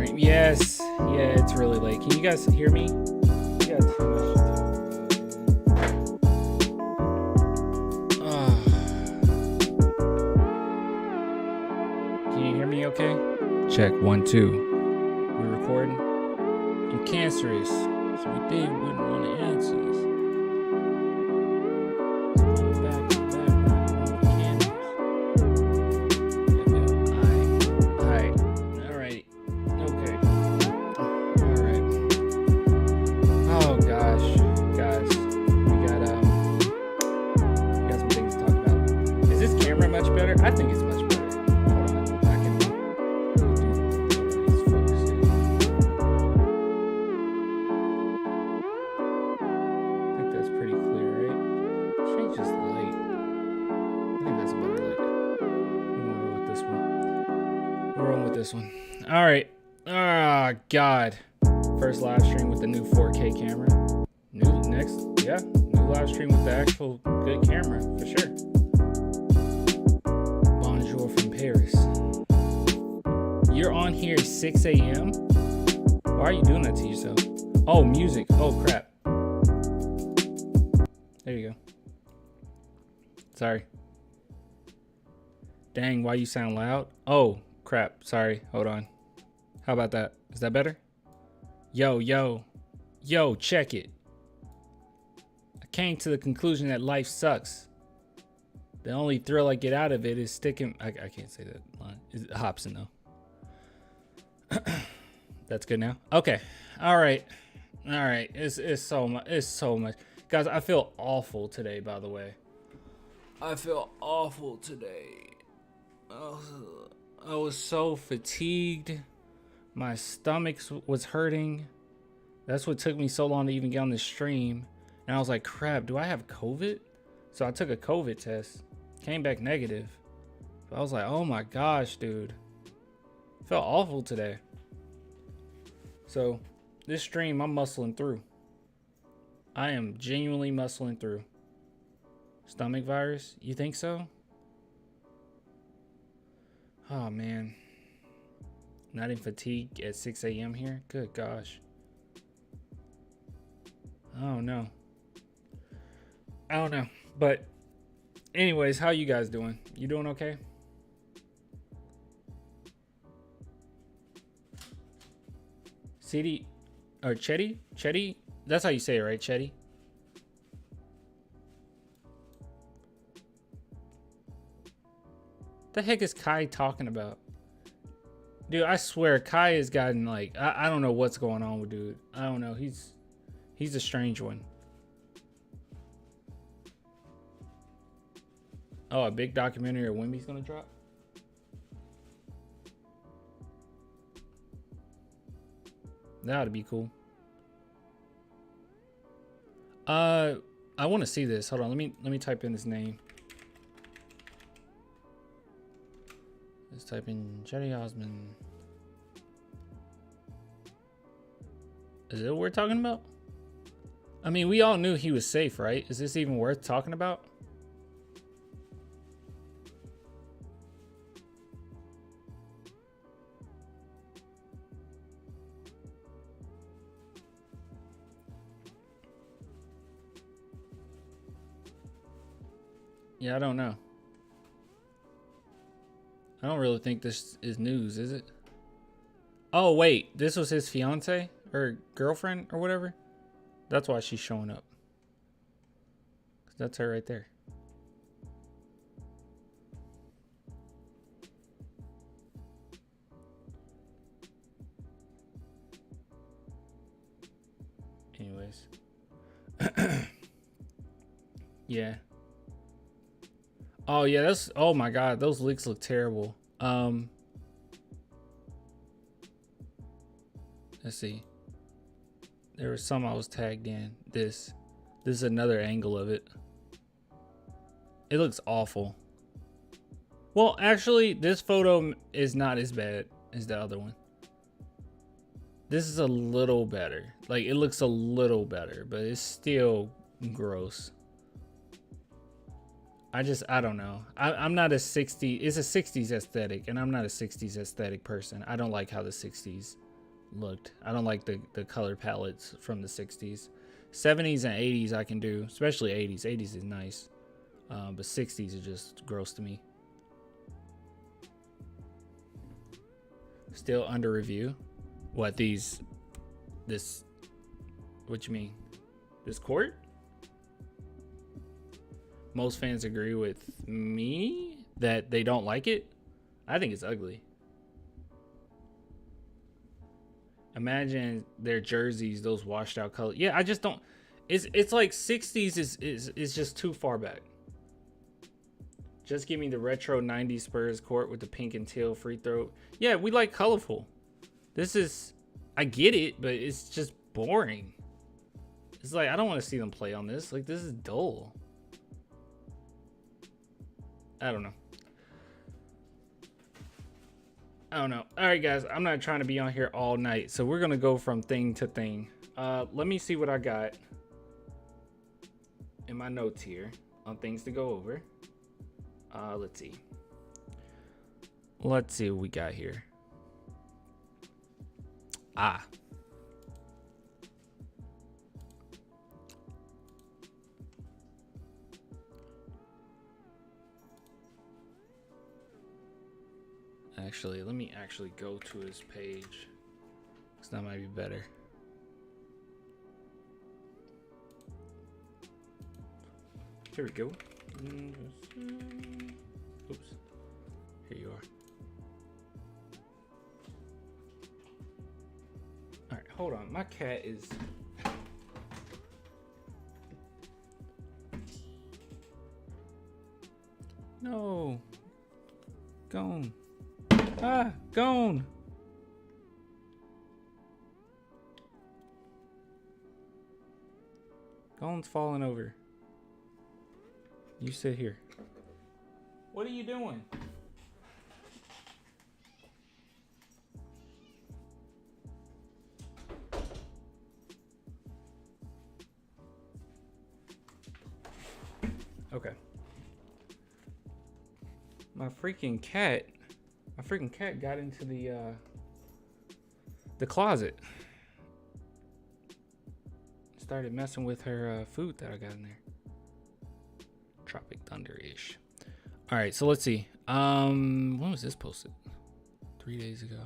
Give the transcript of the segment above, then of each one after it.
stream. Yes. Yeah, it's really late. Can you guys hear me? Yeah, too much. Can you hear me okay? Check 1 2. We recording? I'm cancerous, so we did wouldn't want to answer this. I think it's much better. Hold on, I can do this focusing. I think that's pretty clear, right? Change this light. I think that's a better light. We'll roll with this one. We're rolling with this one. All right. Ah, God. First live stream with the new 4K camera. New live stream with the actual good camera for sure. From Paris. You're on here at 6 a.m. Why are you doing that to yourself? Oh, music. Oh, crap. There you go. Sorry. Dang, why you sound loud? Oh, crap. Sorry. Hold on. How about that? Is that better? Yo, check it. I came to the conclusion that life sucks. The only thrill I get out of it is sticking. I can't say that line. It's Hobson though. That's good now. Okay. All right. It's so much. It's so much, guys. I feel awful today. By the way, I feel awful today. I was so fatigued. My stomach was hurting. That's what took me so long to even get on the stream. And I was like, crap. Do I have COVID? So I took a COVID test. Came back negative. But I was like, oh my gosh, dude. Felt awful today. So this stream, I'm muscling through. I am genuinely muscling through. Stomach virus? You think so? Oh man. Not in fatigue at 6 a.m. here? Good gosh. Oh no. I don't know. But anyways, how you guys doing? You doing okay? CD or Chetty? Chetty? That's how you say it, right? Chetty? The heck is Kai talking about? Dude, I swear Kai has gotten like I don't know what's going on with dude. I don't know. He's a strange one. Oh, a big documentary of Wemby's gonna drop? That ought to be cool. I want to see this. Hold on, let me type in his name. Let's type in Jetty Osman. Is it what we're talking about? I mean, we all knew he was safe, right? Is this even worth talking about? Yeah, I don't know. I don't really think this is news, is it? Oh, wait. This was his fiance or girlfriend or whatever? That's why she's showing up. That's her right there. Anyways. Yeah. Oh yeah, oh my god, those leaks look terrible. Let's see. There was some I was tagged in. This is another angle of it. It looks awful. Well, actually, this photo is not as bad as the other one. This is a little better. Like, it looks a little better, but it's still gross. I don't know. I'm not a 60s. It's a 60s aesthetic, and I'm not a 60s aesthetic person. I don't like how the 60s looked. I don't like the color palettes from the 60s. 70s and 80s I can do, especially 80s. 80s is nice, but 60s are just gross to me. Still under review. What these? This? What you mean? This court? Most fans agree with me that they don't like it. I think it's ugly. Imagine their jerseys, those washed out colors. Yeah, I just don't. It's like 60s is just too far back. Just give me the retro 90s Spurs court with the pink and teal free throw. Yeah, we like colorful. This is, I get it, but it's just boring. It's like, I don't want to see them play on this. Like, this is dull. I don't know. All right, guys, I'm not trying to be on here all night, so we're going to go from thing to thing. Let me see what I got in my notes here on things to go over. Let's see. Let's see what we got here. Actually, let me actually go to his page, because that might be better. Here we go. Oops. Here you are. All right, hold on. My cat is... No. Gone. Gone. Gone's falling over. You sit here. What are you doing? Okay. My freaking cat got into the closet. Started messing with her food that I got in there. Tropic Thunder-ish. All right, so let's see. When was this posted? 3 days ago.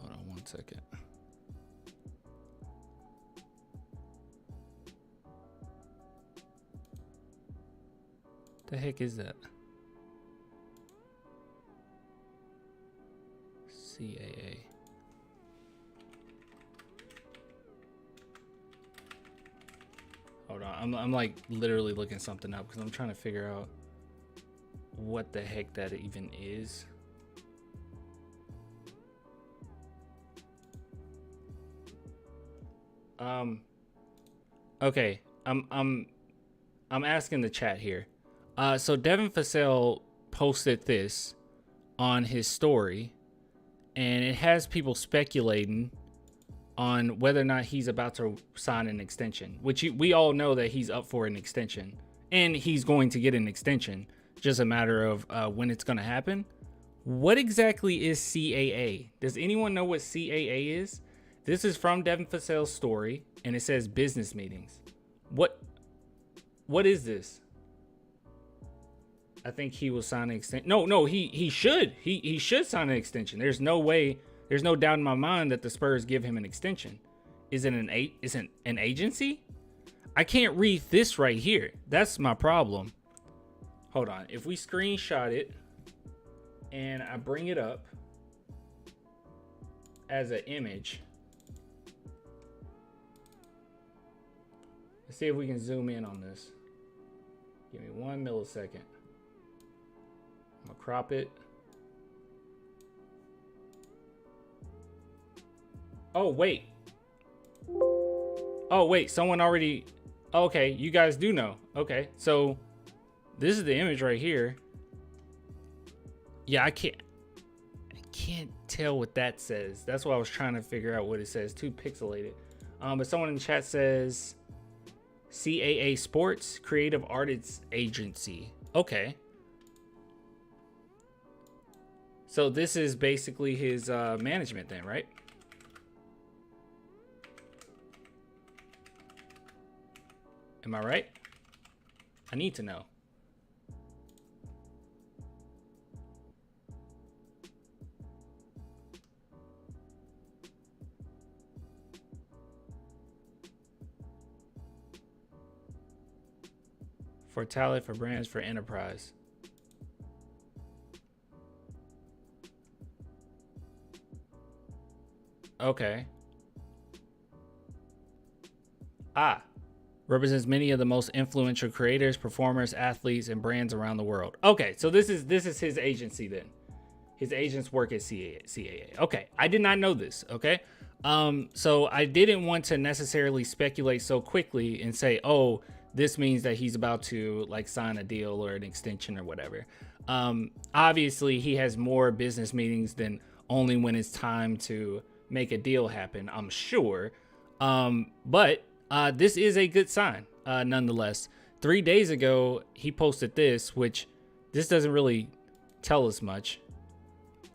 Hold on 1 second. The heck is that? CAA. Hold on, I'm like literally looking something up because I'm trying to figure out what the heck that even is. Okay, I'm asking the chat here. So Devin Vassell posted this on his story, and it has people speculating on whether or not he's about to sign an extension, which we all know that he's up for an extension, and he's going to get an extension. Just a matter of when it's going to happen. What exactly is CAA? Does anyone know what CAA is? This is from Devin Vassell's story, and it says business meetings. What is this? I think he will sign an extension. No, he should. He should sign an extension. There's no way. There's no doubt in my mind that the Spurs give him an extension. Is it an agency? I can't read this right here. That's my problem. Hold on. If we screenshot it and I bring it up as an image, let's see if we can zoom in on this. Give me 1 millisecond. I'm gonna crop it. Oh, wait. Someone already... Okay, you guys do know. Okay, so this is the image right here. Yeah, I can't tell what that says. That's why I was trying to figure out what it says. Too pixelated. But someone in the chat says CAA Sports Creative Artists Agency. Okay. So this is basically his management then, right? Am I right? I need to know. For talent, for brands, for enterprise. Okay. Represents many of the most influential creators, performers, athletes, and brands around the world. Okay, so this is his agency then. His agents work at CAA. Okay, I did not know this. Okay, so I didn't want to necessarily speculate so quickly and say, oh, this means that he's about to like sign a deal or an extension or whatever. Obviously, he has more business meetings than only when it's time to make a deal happen, I'm sure. But this is a good sign, nonetheless. 3 days ago, he posted this, which this doesn't really tell us much.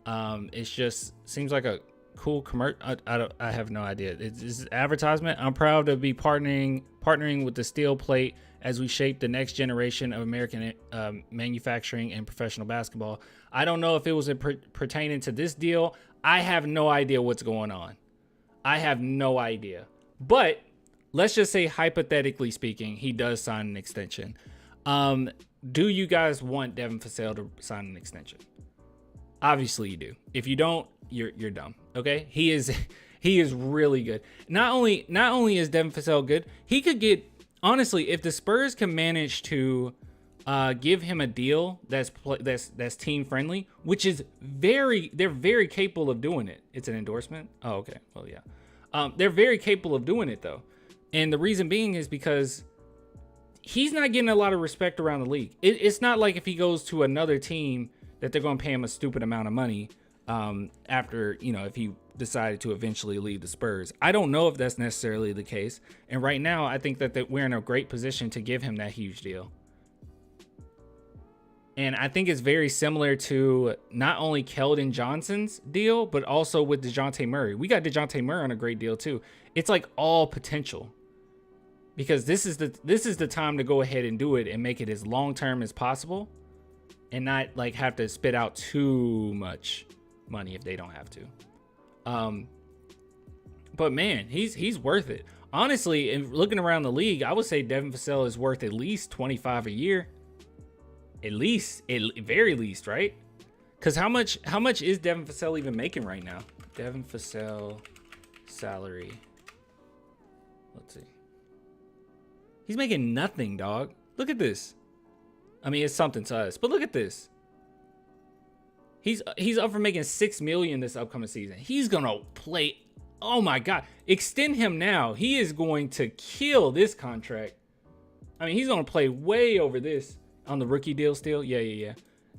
It's just seems like a cool commercial. I have no idea. It's advertisement. I'm proud to be partnering with the Steel Plate as we shape the next generation of American manufacturing and professional basketball. I don't know if it was pertaining to this deal. I have no idea what's going on. I have no idea. But let's just say, hypothetically speaking, he does sign an extension. Do you guys want Devin Vassell to sign an extension? Obviously you do. If you don't, you're dumb. Okay? He is really good. Not only is Devin Vassell good, he could get, honestly, if the Spurs can manage to give him a deal that's team friendly, which is they're very capable of doing it. It's an endorsement. Oh, okay. Well, yeah. They're very capable of doing it though. And the reason being is because he's not getting a lot of respect around the league. It's not like if he goes to another team that they're going to pay him a stupid amount of money after, if he decided to eventually leave the Spurs. I don't know if that's necessarily the case. And right now, I think that we're in a great position to give him that huge deal. And I think it's very similar to not only Keldon Johnson's deal, but also with DeJounte Murray. We got DeJounte Murray on a great deal too. It's like all potential. Because this is the time to go ahead and do it and make it as long-term as possible. And not like have to spit out too much money if they don't have to. But man, he's worth it. Honestly, and looking around the league, I would say Devin Vassell is worth at least 25 a year. At very least, right? Because how much is Devin Vassell even making right now? Devin Vassell salary. Let's see. He's making nothing, dog. Look at this. I mean, it's something to us, but look at this. He's up for making $6 million this upcoming season. He's gonna play. Oh my God! Extend him now. He is going to kill this contract. I mean, he's gonna play way over this on the rookie deal still. Yeah.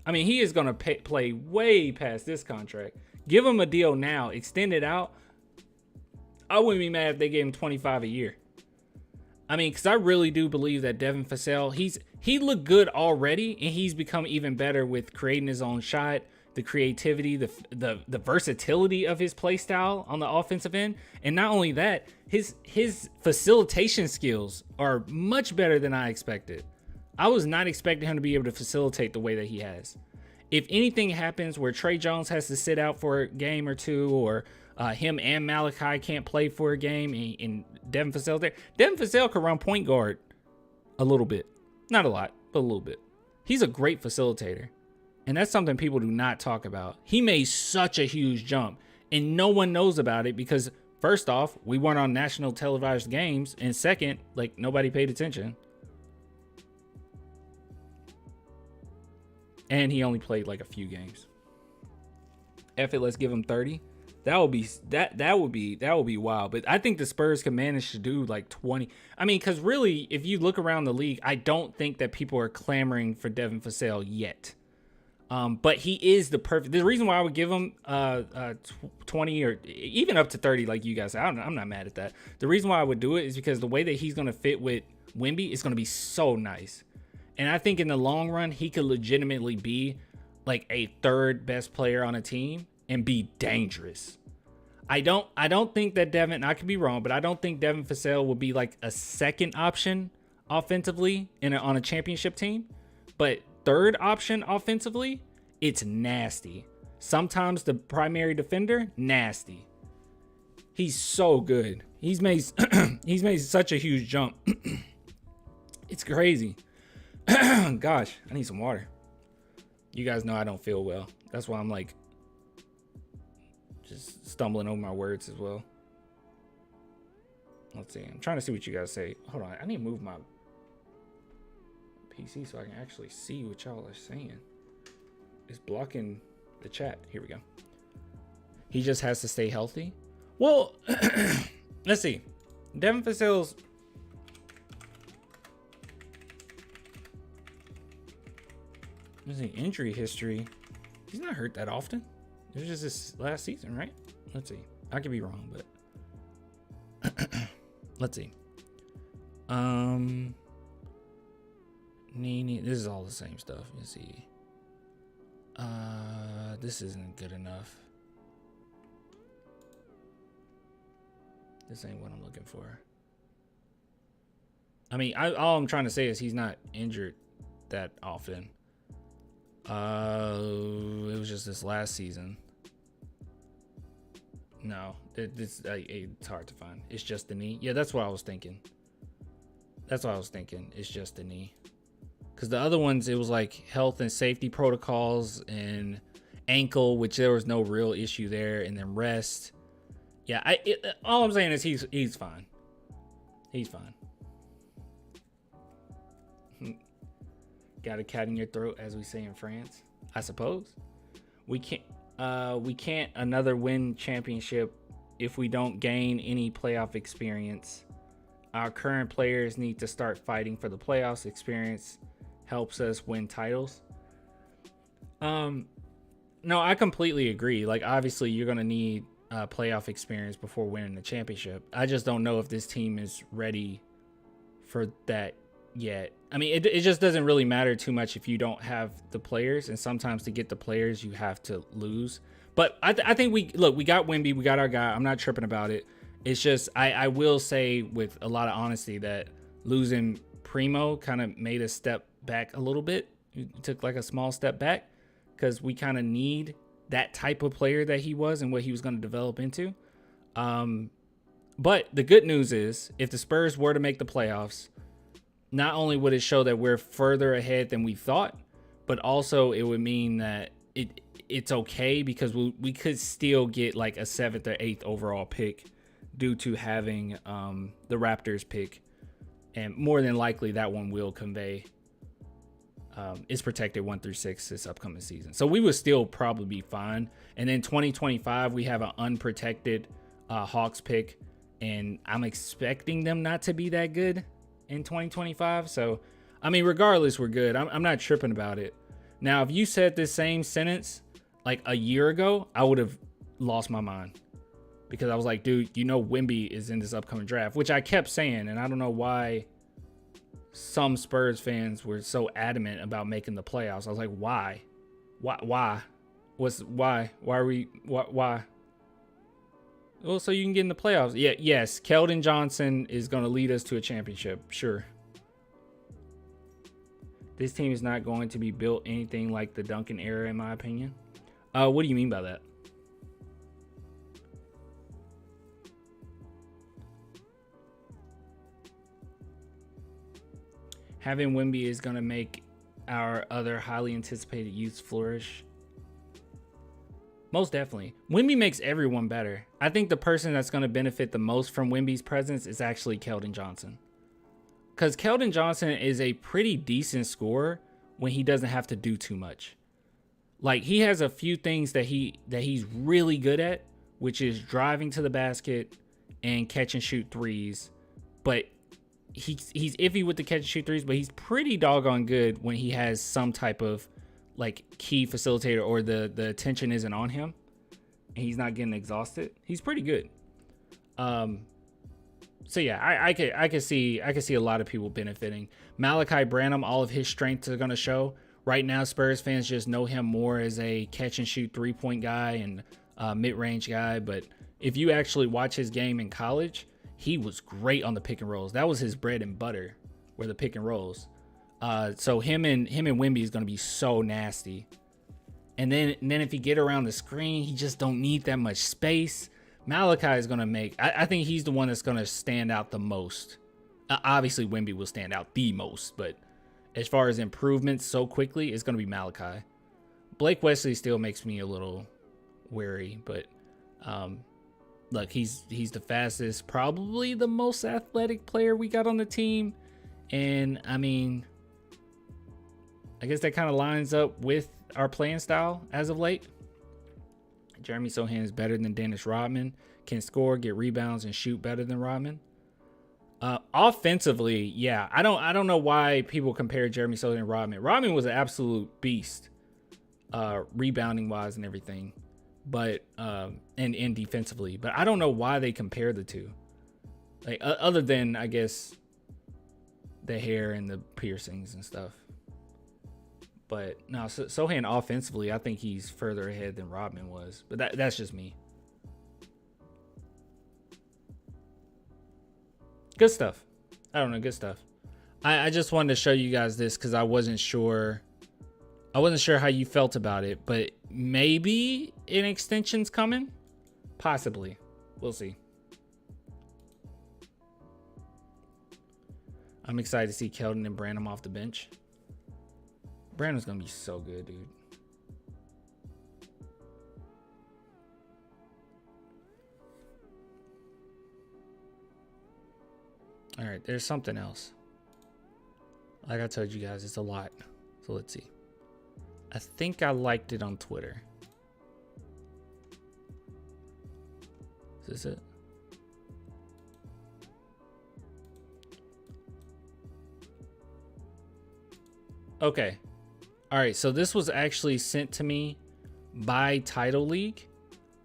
I mean, he is gonna play way past this contract. Give him a deal now. Extend it out. I wouldn't be mad if they gave him 25 a year. I mean, because I really do believe that Devin Vassell, he looked good already, and he's become even better with creating his own shot, the creativity, the versatility of his play style on the offensive end. And not only that, his facilitation skills are much better than I expected. I was not expecting him to be able to facilitate the way that he has. If anything happens where Trey Jones has to sit out for a game or two, or him and Malachi can't play for a game, and Devin Vassell there, Devin Vassell could run point guard a little bit. Not a lot, but a little bit. He's a great facilitator. And that's something people do not talk about. He made such a huge jump, and no one knows about it because, first off, we weren't on national televised games, and second, like, nobody paid attention. And he only played like a few games. F it, let's give him 30. That would be wild. But I think the Spurs can manage to do like 20. I mean, because really, if you look around the league, I don't think that people are clamoring for Devin Vassell yet. But he is the perfect. The reason why I would give him 20 or even up to 30, like you guys, I'm not mad at that. The reason why I would do it is because the way that he's going to fit with Wemby is going to be so nice. And I think in the long run, he could legitimately be like a third best player on a team and be dangerous. I don't think that Devin, I could be wrong, but I don't think Devin Vassell would be like a second option offensively on a championship team. But third option offensively, it's nasty. Sometimes the primary defender, nasty. He's so good. He's made such a huge jump. It's crazy. Gosh, I need some water. You guys know I don't feel well. That's why I'm like just stumbling over my words as well. Let's see. I'm trying to see what you guys say. Hold on. I need to move my PC so I can actually see what y'all are saying. It's blocking the chat. Here we go. He just has to stay healthy. Well, let's see. Devin Vassell's injury history. He's not hurt that often. It was just this last season, right? Let's see. I could be wrong, but let's see. This is all the same stuff. Let's see. This isn't good enough. This ain't what I'm looking for. I mean, all I'm trying to say is he's not injured that often. It was just this last season. No, it's hard to find. It's just the knee. Yeah, that's what I was thinking. It's just the knee. Because the other ones, it was like health and safety protocols and ankle, which there was no real issue there, and then rest. Yeah, all I'm saying is he's fine. He's fine. Got a cat in your throat, as we say in France, I suppose. We can't another win championship if we don't gain any playoff experience. Our current players need to start fighting for the playoffs. Experience helps us win titles. No, I completely agree. Like, obviously, you're gonna need playoff experience before winning the championship. I just don't know if this team is ready for that yet. I mean, it just doesn't really matter too much if you don't have the players, and sometimes to get the players you have to lose. But I think we got Wemby, we got our guy. I'm not tripping about it. It's just I will say with a lot of honesty that losing Primo kind of made a step back a little bit. It took like a small step back because we kind of need that type of player that he was and what he was going to develop into. But the good news is if the Spurs were to make the playoffs, not only would it show that we're further ahead than we thought, but also it would mean that it's okay because we could still get like a 7th or 8th overall pick due to having the Raptors pick. And more than likely that one will convey. It's protected 1 through 6 this upcoming season. So we would still probably be fine. And then 2025, we have an unprotected Hawks pick. And I'm expecting them not to be that good in 2025. So, I mean, regardless, we're good. I'm not tripping about it. Now, if you said this same sentence like a year ago, I would have lost my mind. Because I was like, dude, you know Wemby is in this upcoming draft, which I kept saying. And I don't know why some Spurs fans were so adamant about making the playoffs. I was like, why? Why? Why are we? Why? Well, so you can get in the playoffs. Yeah, yes. Keldon Johnson is going to lead us to a championship. Sure. This team is not going to be built anything like the Duncan era, in my opinion. What do you mean by that? Having Wemby is going to make our other highly anticipated youths flourish. Most definitely. Wemby makes everyone better. I think the person that's going to benefit the most from Wemby's presence is actually Keldon Johnson. Because Keldon Johnson is a pretty decent scorer when he doesn't have to do too much. Like, he has a few things that he's really good at, which is driving to the basket and catch and shoot threes. But he's iffy with the catch and shoot threes, but he's pretty doggone good when he has some type of like key facilitator or the attention isn't on him and he's not getting exhausted, he's pretty good. So yeah, I could see a lot of people benefiting. Malachi Branham, all of his strengths are gonna show. Right now, Spurs fans just know him more as a catch and shoot 3-point guy and mid-range guy. But if you actually watch his game in college, he was great on the pick and rolls. That was his bread and butter, were the pick and rolls. So him and Wemby is gonna be so nasty. And then if you get around the screen, he just don't need that much space. Malachi is gonna make. I think he's the one that's gonna stand out the most. Obviously, Wemby will stand out the most, but as far as improvements so quickly, it's gonna be Malachi. Blake Wesley still makes me a little wary, but look, he's the fastest, probably the most athletic player we got on the team, and I mean, I guess that kind of lines up with our playing style as of late. Jeremy Sohan is better than Dennis Rodman, can score, get rebounds, and shoot better than Rodman. Offensively, yeah, I don't know why people compare Jeremy Sohan and Rodman. Rodman was an absolute beast, rebounding wise and everything, but and defensively. But I don't know why they compare the two, like other than I guess the hair and the piercings and stuff. But no, Sohan offensively, I think he's further ahead than Rodman was. But that's just me. Good stuff. I don't know, good stuff. I just wanted to show you guys this because I wasn't sure how you felt about it. But maybe an extension's coming? Possibly. We'll see. I'm excited to see Keldon and Branham off the bench. Brandon's gonna be so good, dude. All right, there's something else. Like I told you guys, it's a lot. So let's see. I think I liked it on Twitter. Is this it? Okay. All right, so this was actually sent to me by Title League.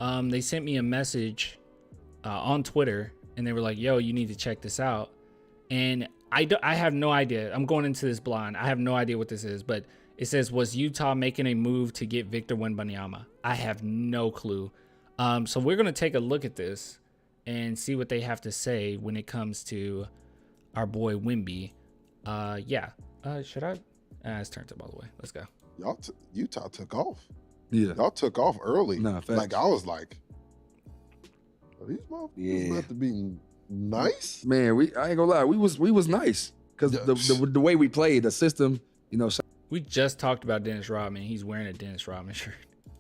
They sent me a message on Twitter, and they were like, yo, you need to check this out. And I have no idea. I'm going into this blind. I have no idea what this is, but it says, was Utah making a move to get Victor Wembanyama? I have no clue. So we're going to take a look at this and see what they have to say when it comes to our boy Wemby. Yeah. Should I? It's turned up all the way. Let's go. Utah took off. Yeah. Y'all took off early. Nah, facts. Like, I was like, are these motherfuckers about to be nice? Man, I ain't gonna lie. We was nice. Because the way we played, the system, you know. Shout We just talked about Dennis Rodman. He's wearing a Dennis Rodman shirt.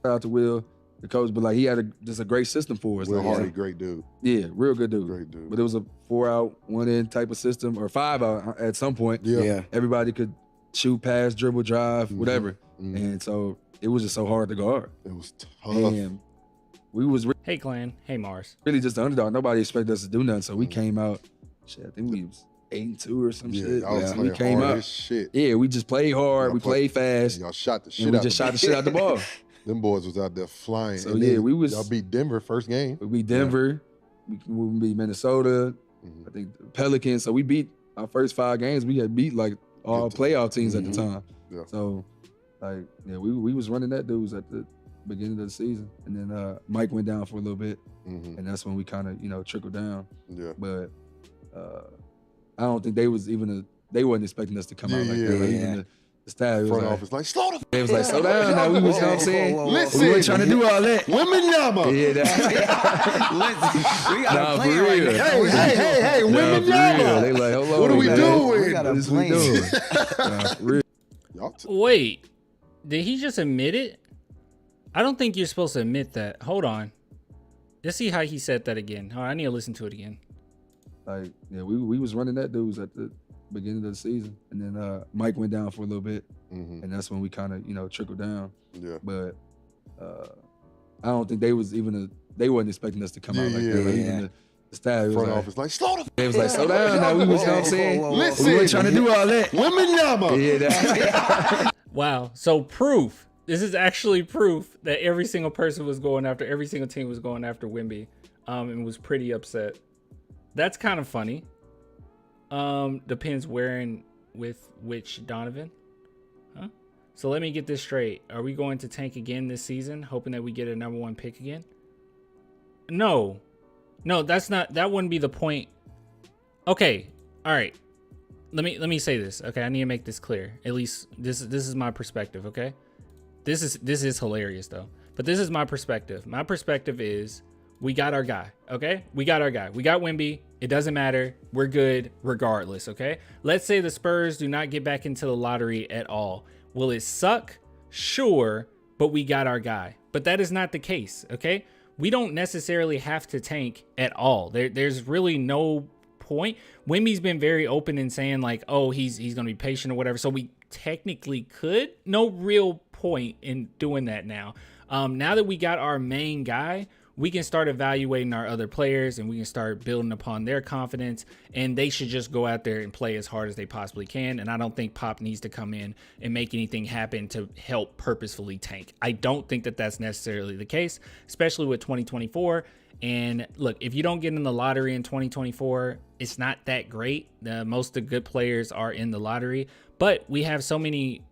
out to Will, the coach, but like he had just a great system for us. Will like, Hardy, great dude. Yeah, real good dude. Great dude. But it was a 4-out, 1-in type of system, or 5-out at some point. Yeah. Everybody could shoot, pass, dribble, drive, whatever. And so it was just so hard to guard. It was tough. And we was Hey, Clan. Hey, Mars. really just the underdog. Nobody expected us to do nothing. So we came out, shit, I think we was 8-2 or some shit. Y'all was We playing came hard out. as shit. Yeah, we just played hard. We played fast. Y'all shot the shit And we out just the shot the shit out the ball. Them boys was out there flying. So And yeah, then we was. y'all beat Denver first game. We beat Denver. We beat Minnesota. I think the Pelicans. So we beat our first 5 games. We had beat like all playoff teams at the time. Yeah. So like we was running that dudes at the beginning of the season, and then Mike went down for a little bit, and that's when we kind of trickled down. Yeah. But I don't think they wasn't expecting us to come out like that. Like, even the staff was Front like, office like, slow the they was like, slow down now. We was, you know what I'm saying? Listen, We weren't trying to do all that. Wembanyama. Yeah, that's We got a plan for right real. now. Hey, Wembanyama. They like, hold on. What are we man. doing? We got a What is we plan. doing? Nah, for real. Wait, did he just admit it? I don't think you're supposed to admit that. Hold on. Let's see how he said that again. Hold on, I need to listen to it again. Like, we was running that dudes at the beginning of the season, and then Mike went down for a little bit, and that's when we kind of trickled down. Yeah. But I don't think they wasn't expecting us to come out like that. Like, even the staff was Front like, office like, slow the they was like, slow down now. We was, you know what I'm saying? Listen, We weren't trying to do all that. Wembanyama. Yeah, that's Wow. So proof. This is actually proof that every single person was going after, every single team was going after Wemby, and was pretty upset. That's kind of funny. Depends where and with which Donovan. Huh? So let me get this straight. Are we going to tank again this season, hoping that we get a #1 pick again? No, that's not. That wouldn't be the point. Okay, all right. Let me say this. Okay, I need to make this clear. At least this is my perspective. Okay, this is hilarious though. But this is my perspective. My perspective is we got our guy. Okay, we got our guy. We got Wemby. It doesn't matter. We're good regardless. Okay. Let's say the Spurs do not get back into the lottery at all. Will it suck? Sure, but we got our guy. But that is not the case. Okay. We don't necessarily have to tank at all. There's really no point. Wemby's been very open in saying like, oh, he's going to be patient or whatever. So we technically could. No real point in doing that now. Now that we got our main guy, we can start evaluating our other players and we can start building upon their confidence, and they should just go out there and play as hard as they possibly can. And I don't think Pop needs to come in and make anything happen to help purposefully tank. I don't think that that's necessarily the case, especially with 2024. And look, if you don't get in the lottery in 2024, it's not that great. Most of the good players are in the lottery, but we have so many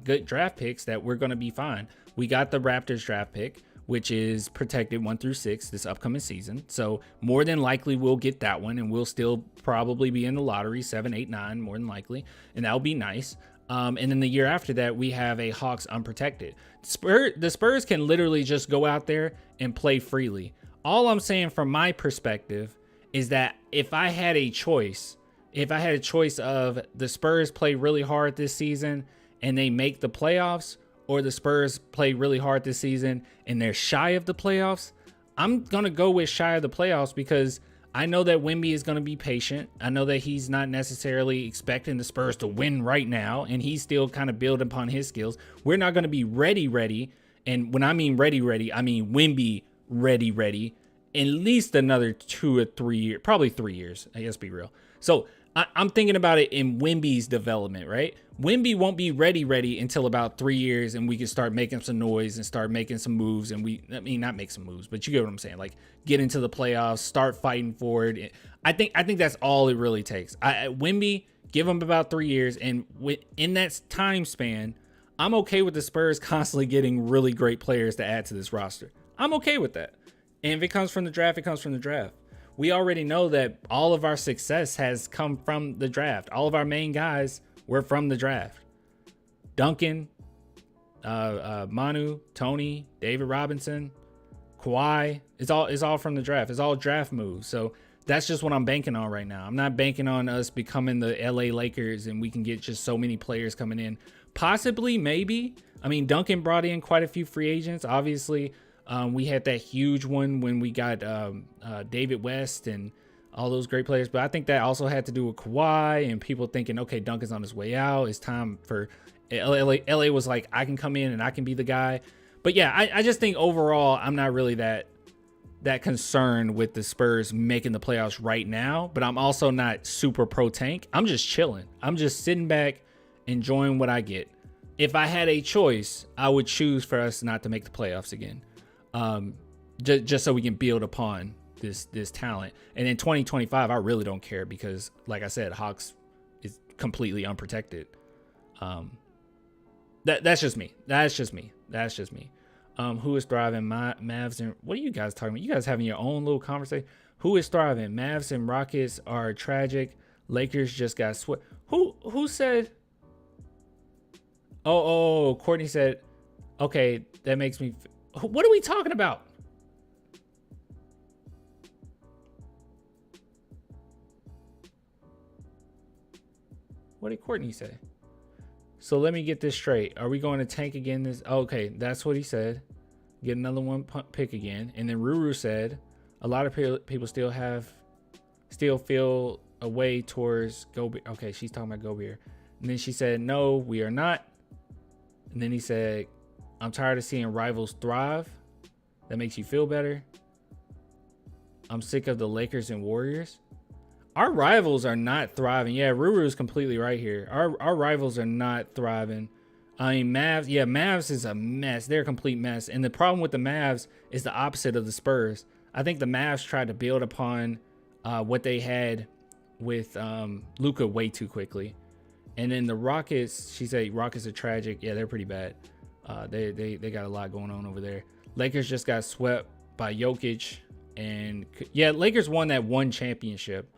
good draft picks that we're going to be fine. We got the Raptors draft pick, which is protected 1 through 6 this upcoming season. So more than likely we'll get that one, and we'll still probably be in the lottery 7, 8, 9, more than likely. And that'll be nice. And then the year after that, we have a Hawks unprotected. The Spurs can literally just go out there and play freely. All I'm saying from my perspective is that if I had a choice of the Spurs play really hard this season and they make the playoffs, or the Spurs play really hard this season and they're shy of the playoffs, I'm going to go with shy of the playoffs because I know that Wemby is going to be patient. I know that he's not necessarily expecting the Spurs to win right now, and he's still kind of building upon his skills. We're not going to be ready. And when I mean ready, I mean Wemby ready, at least another 2 or 3 years, probably 3 years. I guess be real. So I'm thinking about it in Wemby's development, right? Wemby won't be ready until about 3 years, and we can start making some noise and start making some moves. And not make some moves, but you get what I'm saying. Like get into the playoffs, start fighting for it. I think that's all it really takes. Wemby, give him about 3 years, and in that time span, I'm okay with the Spurs constantly getting really great players to add to this roster. I'm okay with that. And if it comes from the draft, it comes from the draft. We already know that all of our success has come from the draft. All of our main guys were from the draft. Duncan, Manu, Tony, David Robinson, Kawhi. It's all from the draft. It's all draft moves. So that's just what I'm banking on right now. I'm not banking on us becoming the LA Lakers and we can get just so many players coming in. Possibly, maybe. I mean, Duncan brought in quite a few free agents. Obviously, we had that huge one when we got David West and all those great players. But I think that also had to do with Kawhi and people thinking, okay, Duncan's on his way out. It's time for LA was like, I can come in and I can be the guy. But yeah, I just think overall, I'm not really that concerned with the Spurs making the playoffs right now. But I'm also not super pro tank. I'm just chilling. I'm just sitting back, enjoying what I get. If I had a choice, I would choose for us not to make the playoffs again. Just so we can build upon this talent. And in 2025, I really don't care because, like I said, Hawks is completely unprotected. That's just me. Who is thriving? Mavs and what are you guys talking about? You guys having your own little conversation. Who is thriving? Mavs and Rockets are tragic. Lakers just got swept. Who said? Oh, Courtney said, okay, that makes me. What are we talking about? What did Courtney say? So let me get this straight. Are we going to tank again? Okay, that's what he said. Get another one pick again. And then Ruru said, a lot of people still feel a way towards Gobert. Okay, she's talking about Gobert. And then she said, no, we are not. And then he said, I'm tired of seeing rivals thrive. That makes you feel better. I'm sick of the Lakers and Warriors. Our rivals are not thriving. Yeah, Ruru is completely right here. Our rivals are not thriving. I mean, Mavs. Yeah, Mavs is a mess. They're a complete mess. And the problem with the Mavs is the opposite of the Spurs. I think the Mavs tried to build upon what they had with Luka way too quickly. And then the Rockets, she said Rockets are tragic. Yeah, they're pretty bad. They got a lot going on over there. Lakers just got swept by Jokic. And yeah, Lakers won that one championship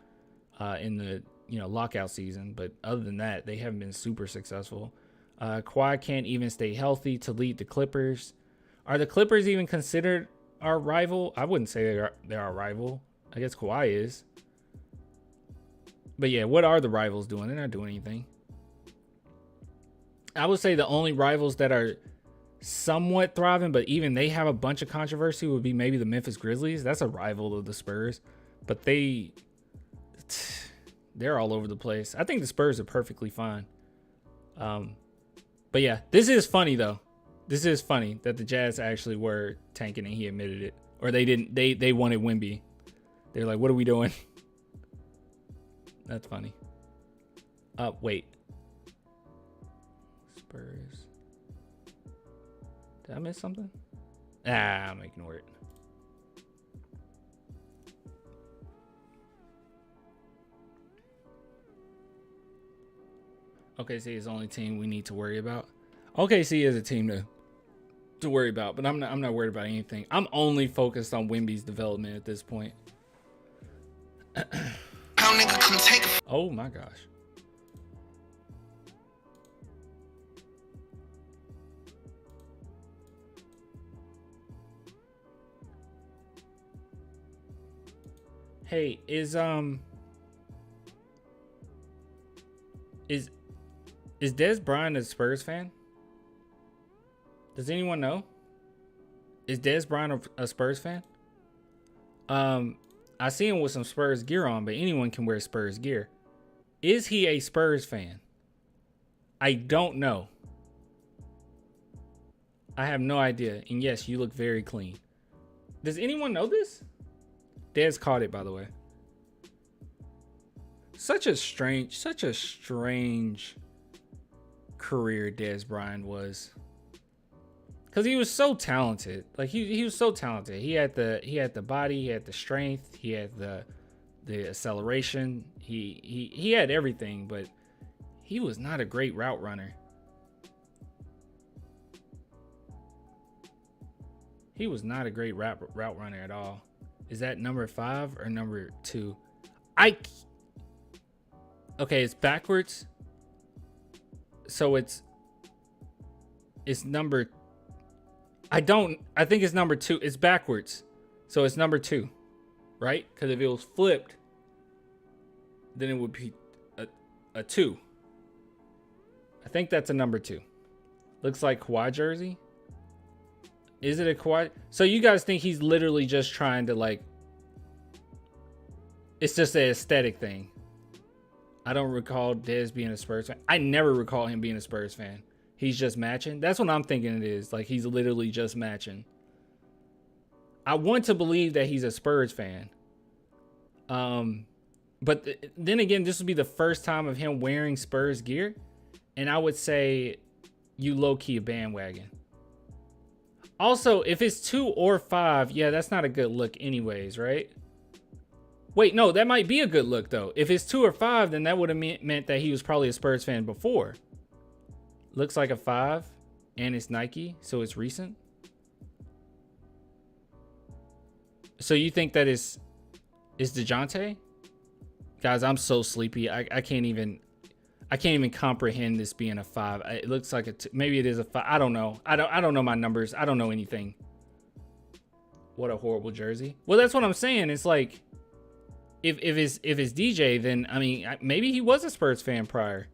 in the lockout season. But other than that, they haven't been super successful. Kawhi can't even stay healthy to lead the Clippers. Are the Clippers even considered our rival? I wouldn't say they're our rival. I guess Kawhi is. But yeah, what are the rivals doing? They're not doing anything. I would say the only rivals that are somewhat thriving, but even they have a bunch of controversy, would be maybe the Memphis Grizzlies. That's a rival of the Spurs. But they're all over the place. I think the Spurs are perfectly fine. But yeah, this is funny though. This is funny that the Jazz actually were tanking and he admitted it. Or they didn't. They wanted Wemby. They're like, what are we doing? That's funny. Wait. Spurs. Did I miss something? I'm ignore it. OKC is the only team we need to worry about. OKC is a team to worry about, but I'm not worried about anything. I'm only focused on Wemby's development at this point. Oh my gosh. Hey, is Dez Bryant a Spurs fan? Does anyone know? Is Dez Bryant a Spurs fan? I see him with some Spurs gear on, but anyone can wear Spurs gear. Is he a Spurs fan? I don't know. I have no idea. And yes, you look very clean. Does anyone know this? Dez caught it, by the way. Such a strange career Dez Bryant was. Because he was so talented. Like he was so talented. He had the body, he had the strength, he had the acceleration. He had everything, but he was not a great route runner. He was not a great route runner at all. Is that number 5 or number 2? Okay, it's backwards. So it's number. I think it's number 2. It's backwards. So it's number 2, right? Because if it was flipped, then it would be a 2. I think that's a number 2. Looks like Kawhi jersey. Is it a Kawhi? So you guys think he's literally just trying to like, it's just an aesthetic thing. I don't recall Dez being a Spurs fan. I never recall him being a Spurs fan. He's just matching. That's what I'm thinking it is. Like he's literally just matching. I want to believe that he's a Spurs fan. But then again, this would be the first time of him wearing Spurs gear. And I would say you low-key a bandwagon. Also, if it's 2 or 5, yeah, that's not a good look anyways, right? Wait, no, that might be a good look, though. If it's 2 or 5, then that would have meant that he was probably a Spurs fan before. Looks like a 5, and it's Nike, so it's recent. So you think that is DeJounte? Guys, I'm so sleepy. I can't even comprehend this being a 5. It looks like maybe it is a 5. I don't know. I don't know my numbers. I don't know anything. What a horrible jersey. Well, that's what I'm saying. It's like if it's DJ, then I mean maybe he was a Spurs fan prior.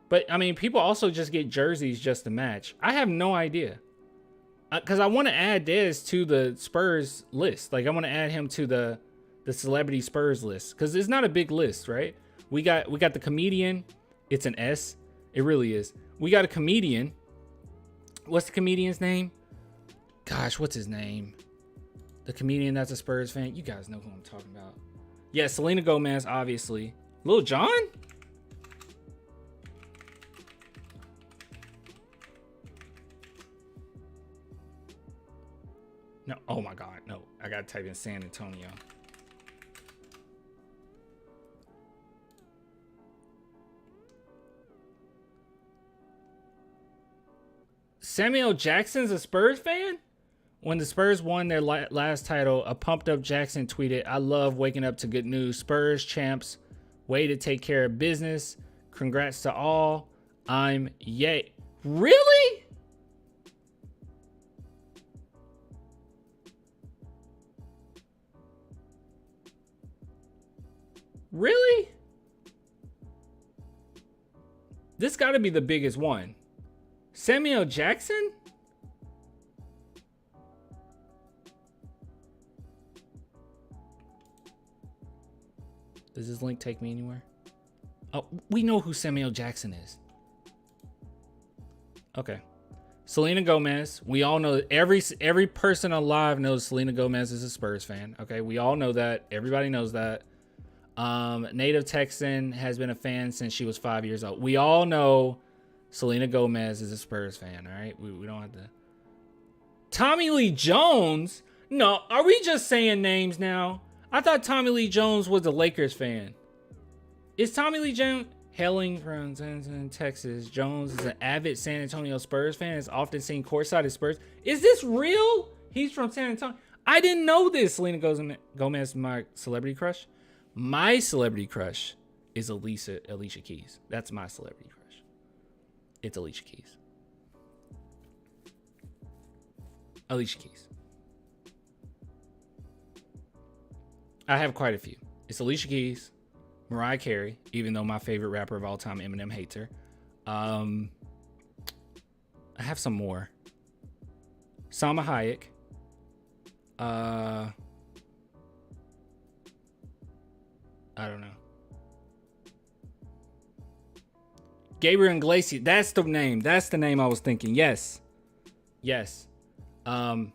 But I mean, people also just get jerseys just to match. I have no idea. Because I want to add Dez to the Spurs list. Like I want to add him to the celebrity Spurs list. Because it's not a big list, right? We got the comedian. It's an S. It really is. We got a comedian. What's the comedian's name? Gosh, what's his name? The comedian that's a Spurs fan. You guys know who I'm talking about. Yeah, Selena Gomez, obviously. Lil Jon? No. Oh my God. No. I gotta type in San Antonio. Samuel Jackson's a Spurs fan? When the Spurs won their last title, a pumped up Jackson tweeted, "I love waking up to good news. Spurs champs. Way to take care of business. Congrats to all. I'm yay." Really? Really? This got to be the biggest one. Samuel Jackson? Does this link take me anywhere? Oh, we know who Samuel Jackson is. Okay. Selena Gomez. We all know, every person alive knows Selena Gomez is a Spurs fan. Okay, we all know that. Everybody knows that. Native Texan, has been a fan since she was 5 years old. We all know Selena Gomez is a Spurs fan, all right? We don't have to. Tommy Lee Jones? No, are we just saying names now? I thought Tommy Lee Jones was a Lakers fan. Is Tommy Lee Jones hailing from Texas? Jones is an avid San Antonio Spurs fan. Is often seen courtside at Spurs. Is this real? He's from San Antonio. I didn't know this. Selena Gomez is my celebrity crush. My celebrity crush is Alicia Keys. That's my celebrity crush. It's Alicia Keys. Alicia Keys. I have quite a few. It's Alicia Keys, Mariah Carey, even though my favorite rapper of all time, Eminem, hates her. I have some more. Salma Hayek. I don't know. Gabriel Iglesias. That's the name. That's the name I was thinking. Yes. Yes. Yeah.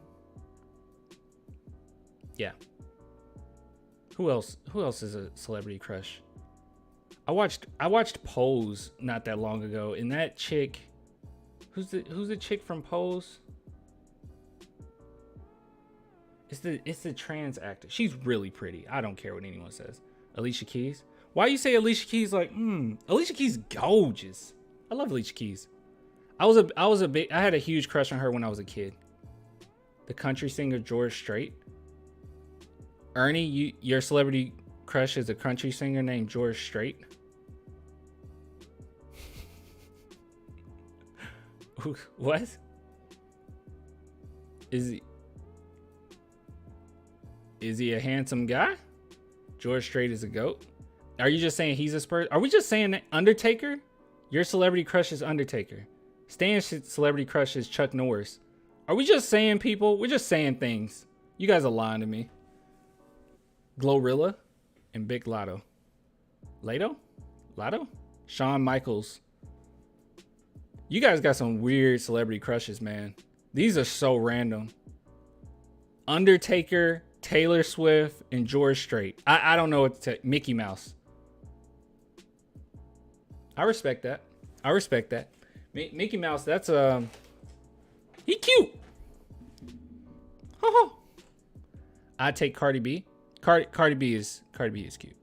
Who else is a celebrity crush? I watched Pose not that long ago, and that chick, who's the chick from Pose? It's the trans actor. She's really pretty. I don't care what anyone says. Alicia Keys. Why you say Alicia Keys like, Alicia Keys gorgeous. I love Alicia Keys. I had a huge crush on her when I was a kid. The country singer George Strait. Ernie, your celebrity crush is a country singer named George Strait. What? Is he a handsome guy? George Strait is a goat. Are you just saying he's a Spurs? Are we just saying that Undertaker? Your celebrity crush is Undertaker. Stan's celebrity crush is Chuck Norris. Are we just saying people? We're just saying things. You guys are lying to me. Glorilla and Big Lotto. Lotto? Shawn Michaels. You guys got some weird celebrity crushes, man. These are so random. Undertaker, Taylor Swift, and George Strait. I don't know what to Mickey Mouse. I respect that. Mickey Mouse, that's he cute. I'd take Cardi B. Cardi B is cute.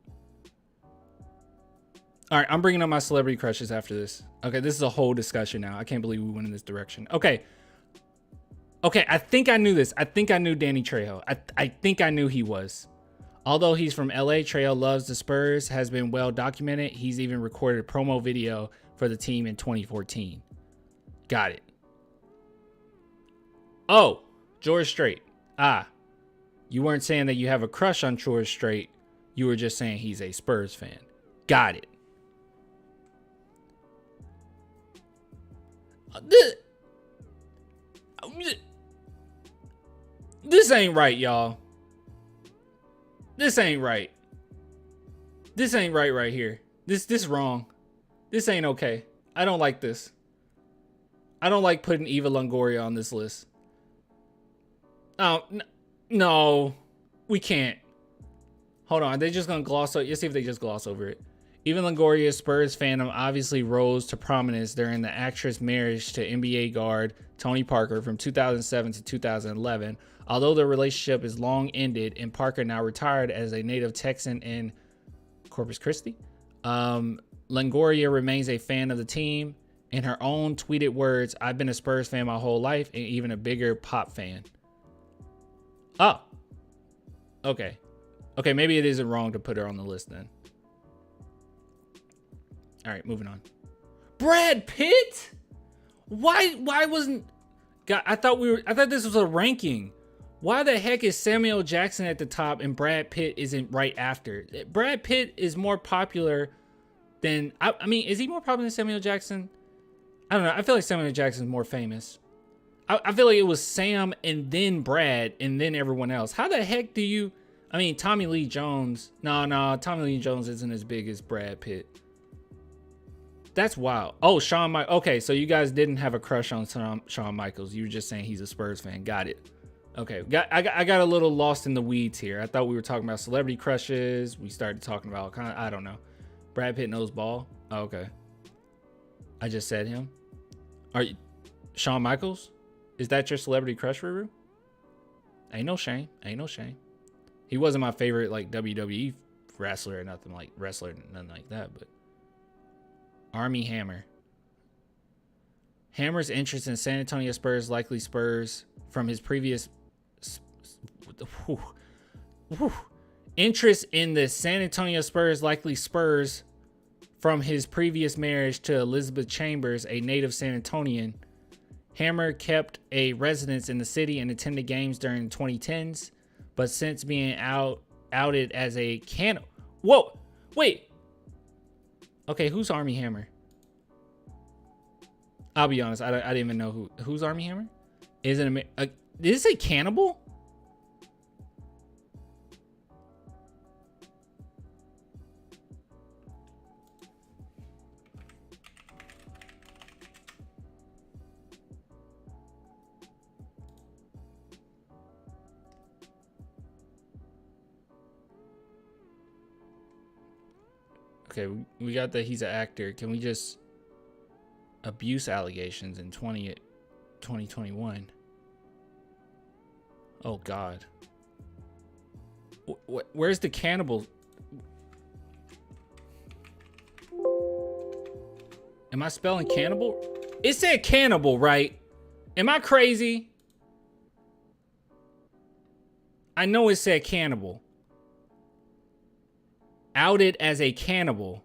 All right, I'm bringing up my celebrity crushes after this. Okay, this is a whole discussion now. I can't believe we went in this direction. Okay, I think I knew this. I think I knew Danny Trejo. I think I knew he was. Although he's from LA, Trejo loves the Spurs, has been well documented. He's even recorded a promo video for the team in 2014. Got it. Oh, George Strait. You weren't saying that you have a crush on George Strait. You were just saying he's a Spurs fan. Got it. This ain't right, y'all. This ain't right. This ain't right here. This wrong. This ain't okay. I don't like this. I don't like putting Eva Longoria on this list. Oh, no. We can't. Hold on. Are they just going to gloss over? Let's see if they just gloss over it. Even Longoria's Spurs fandom obviously rose to prominence during the actress' marriage to NBA guard Tony Parker from 2007 to 2011. Although the relationship is long ended and Parker now retired as a native Texan in Corpus Christi, Longoria remains a fan of the team. In her own tweeted words, "I've been a Spurs fan my whole life and even a bigger Pop fan." Oh, okay. Okay, maybe it isn't wrong to put her on the list then. All right, moving on. Brad Pitt? Why wasn't... God, I thought this was a ranking. Why the heck is Samuel Jackson at the top and Brad Pitt isn't right after? Brad Pitt is more popular than... I mean, is he more popular than Samuel Jackson? I don't know. I feel like Samuel Jackson's more famous. I feel like it was Sam and then Brad and then everyone else. How the heck do you... I mean, Tommy Lee Jones... No, Tommy Lee Jones isn't as big as Brad Pitt. That's wild. Oh, Shawn Michaels. Okay, so you guys didn't have a crush on Shawn Michaels. You were just saying he's a Spurs fan. Got it. Okay, I got a little lost in the weeds here. I thought we were talking about celebrity crushes. We started talking about kind of, I don't know. Brad Pitt knows ball. Oh, okay. I just said him. Are you Shawn Michaels? Is that your celebrity crush, Ruru? Ain't no shame. Ain't no shame. He wasn't my favorite like WWE wrestler or nothing like that, but Army Hammer. Hammer's interest in San Antonio Spurs likely spurs from his previous interest in the San Antonio Spurs likely spurs from his previous marriage to Elizabeth Chambers, a native San Antonian. Hammer kept a residence in the city and attended games during the 2010s, but since being outed as a cannibal. Whoa, wait. Okay, who's Army Hammer? I'll be honest, I didn't even know who's Army Hammer. Is it did it say cannibal? Okay, we got that he's an actor. Can we just... Abuse allegations in 2021. Oh, God. Where's the cannibal? Am I spelling cannibal? It said cannibal, right? Am I crazy? I know it said cannibal. Outed as a cannibal.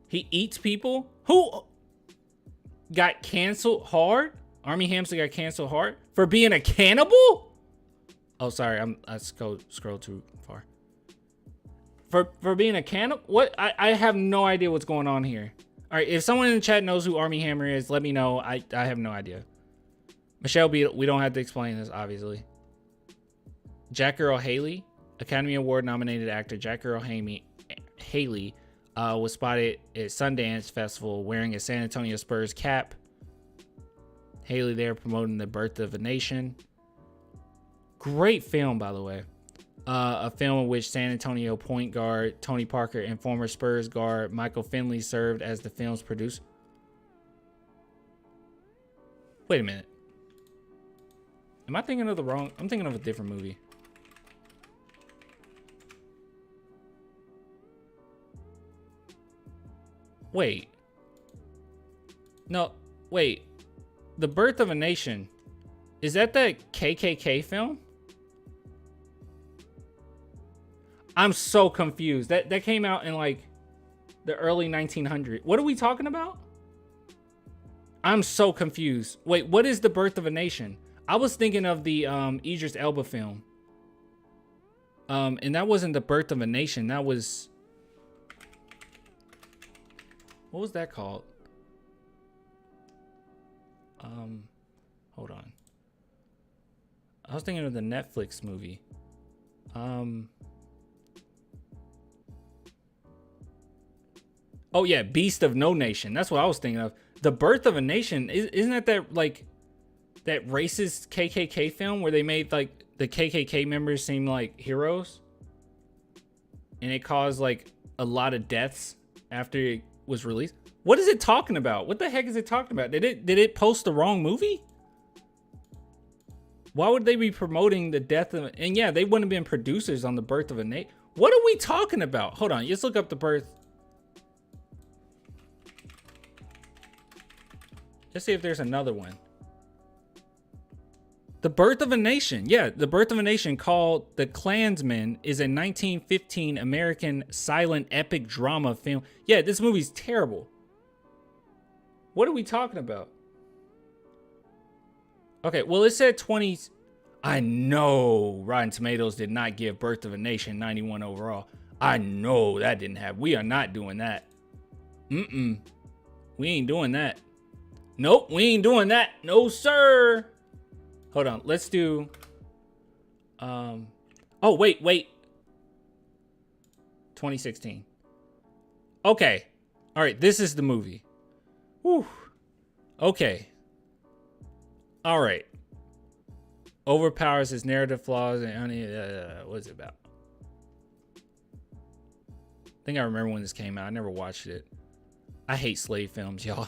He eats people? Who got canceled hard? Army Hamster got canceled hard for being a cannibal? Oh, sorry, I scrolled too far. For being a cannibal? What? I have no idea what's going on here. All right, if someone in the chat knows who Army Hammer is, let me know. I have no idea. Michelle B, we don't have to explain this, obviously. Jack Earl Haley, Academy Award nominated actor Jack Earl Haley was spotted at Sundance Festival wearing a San Antonio Spurs cap. Haley there promoting The Birth of a Nation. Great film, by the way. A film in which San Antonio point guard Tony Parker and former Spurs guard Michael Finley served as the film's producer. Wait a minute. Am I thinking of the wrong? I'm thinking of a different movie. Wait. No, wait. The Birth of a Nation. Is that the KKK film? I'm so confused. That came out in like the early 1900s. What are we talking about? I'm so confused. Wait, what is The Birth of a Nation? I was thinking of the Idris Elba film. And that wasn't The Birth of a Nation. That was... What was that called? Hold on. I was thinking of the Netflix movie. Oh yeah, Beast of No Nation. That's what I was thinking of. The Birth of a Nation. Isn't that like that racist KKK film where they made like the KKK members seem like heroes? and it caused like a lot of deaths after it was released. What is it talking about? What the heck is it talking about? Did it post the wrong movie? Why would they be promoting the death of... And yeah, they wouldn't have been producers on the birth of a nation. What are we talking about? Hold on, let's look up the birth. Let's see if there's another one. The Birth of a Nation. Yeah, The Birth of a Nation, called The Klansman, is a 1915 American silent epic drama film. Yeah, this movie's terrible. What are we talking about? Okay, well, it said 20... I know Rotten Tomatoes did not give Birth of a Nation 91 overall. I know that didn't happen. We are not doing that. We ain't doing that. Nope, we ain't doing that. No, sir. Hold on, let's do... Oh, wait. 2016. Okay. All right, this is the movie. Whew. Okay. All right. Overpowers his narrative flaws and what's it about? I think I remember when this came out. I never watched it. I hate slave films, y'all.